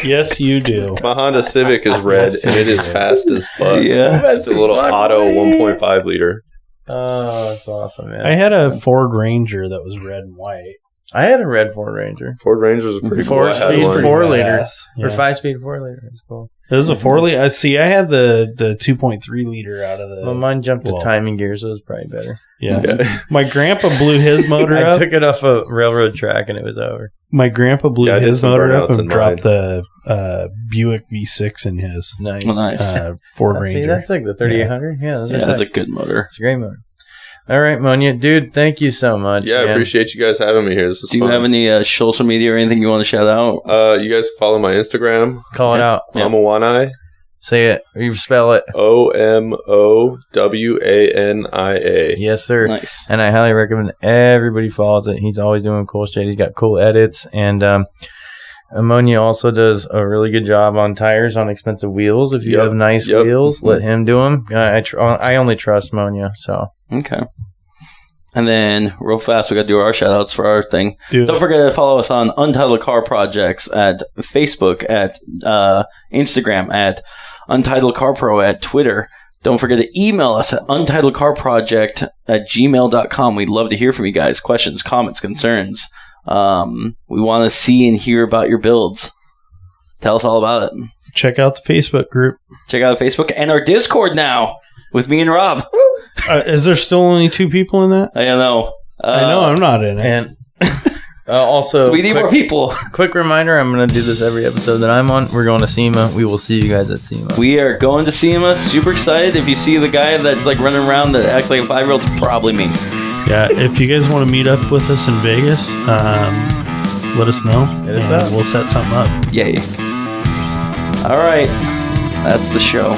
B: Yes, you do.
D: My Honda Civic is red, and it is fast as fuck.
A: Yeah.
D: It's a little auto 1.5 liter.
C: Oh, that's awesome, man.
B: I had a Ford Ranger that was red and white.
C: I had a red Ford Ranger.
D: Ford Rangers is pretty cool. I had
C: 4-speed,
D: one.
C: 4-liter.
B: Badass.
C: Or
B: Yeah.
C: 5-speed 4-liter. It's cool.
B: It was a 4-liter. See, I had the 2.3 liter out of the.
C: Well, mine jumped to
B: well,
C: timing gears, so it was probably better.
B: Yeah.
D: Yeah.
B: My grandpa blew his motor
C: I
B: up.
C: took it off a railroad track and it was over.
B: My grandpa blew
D: Yeah, I did
B: his
D: some
B: motor up
D: burnouts in
B: and dropped the Buick V6 in his
C: Nice.
A: Well, nice.
B: Ford
C: See,
B: Ranger.
C: that's like the 3800. Yeah, those are
A: That's a
C: sick.
A: good motor.
C: It's a great motor. All right, Monya. Dude, thank you so much.
D: Yeah, I
C: man.
D: appreciate you guys having me here. This is
A: Do you
D: fun.
A: have any social media or anything you want to shout out?
D: You guys can follow my Instagram,
C: Call it out.
A: Yeah.
D: Omowanai,
C: Say it. Or you spell it.
D: OMOWANIA.
C: Yes, sir.
A: Nice.
C: And I highly recommend everybody follows it. He's always doing cool shit. He's got cool edits. And Monya also does a really good job on tires on expensive wheels. If you
D: Yep.
C: have nice
D: Yep.
C: wheels, let him do them. I only trust Monya. So
A: Okay. And then, real fast, we got to do our shout outs for our thing.
B: Dude,
A: Don't forget to follow us on Untitled Car Projects at Facebook, at Instagram, at Untitled Car Pro, at Twitter. Don't forget to email us at untitledcarproject@gmail.com. We'd love to hear from you guys. Questions, comments, concerns. We want to see and hear about your builds. Tell us all about it.
B: check out the Facebook group.
A: Check out Facebook and our Discord now with me and Rob.
B: Is there still only 2 people in that?
A: I don't know.
B: I know I'm not in it.
C: and also
A: We need more people.
C: quick reminder, I'm going to do this every episode that I'm on. We're going to SEMA. We will see you guys at SEMA.
A: We are going to SEMA. Super excited. If you see the guy that's like running around that acts like a 5-year-old, it's probably me.
B: Yeah, if you guys want to meet up with us in Vegas, let us know.
C: Hit us
B: and
C: up.
B: We'll set something up.
A: Yay. All right. That's the show.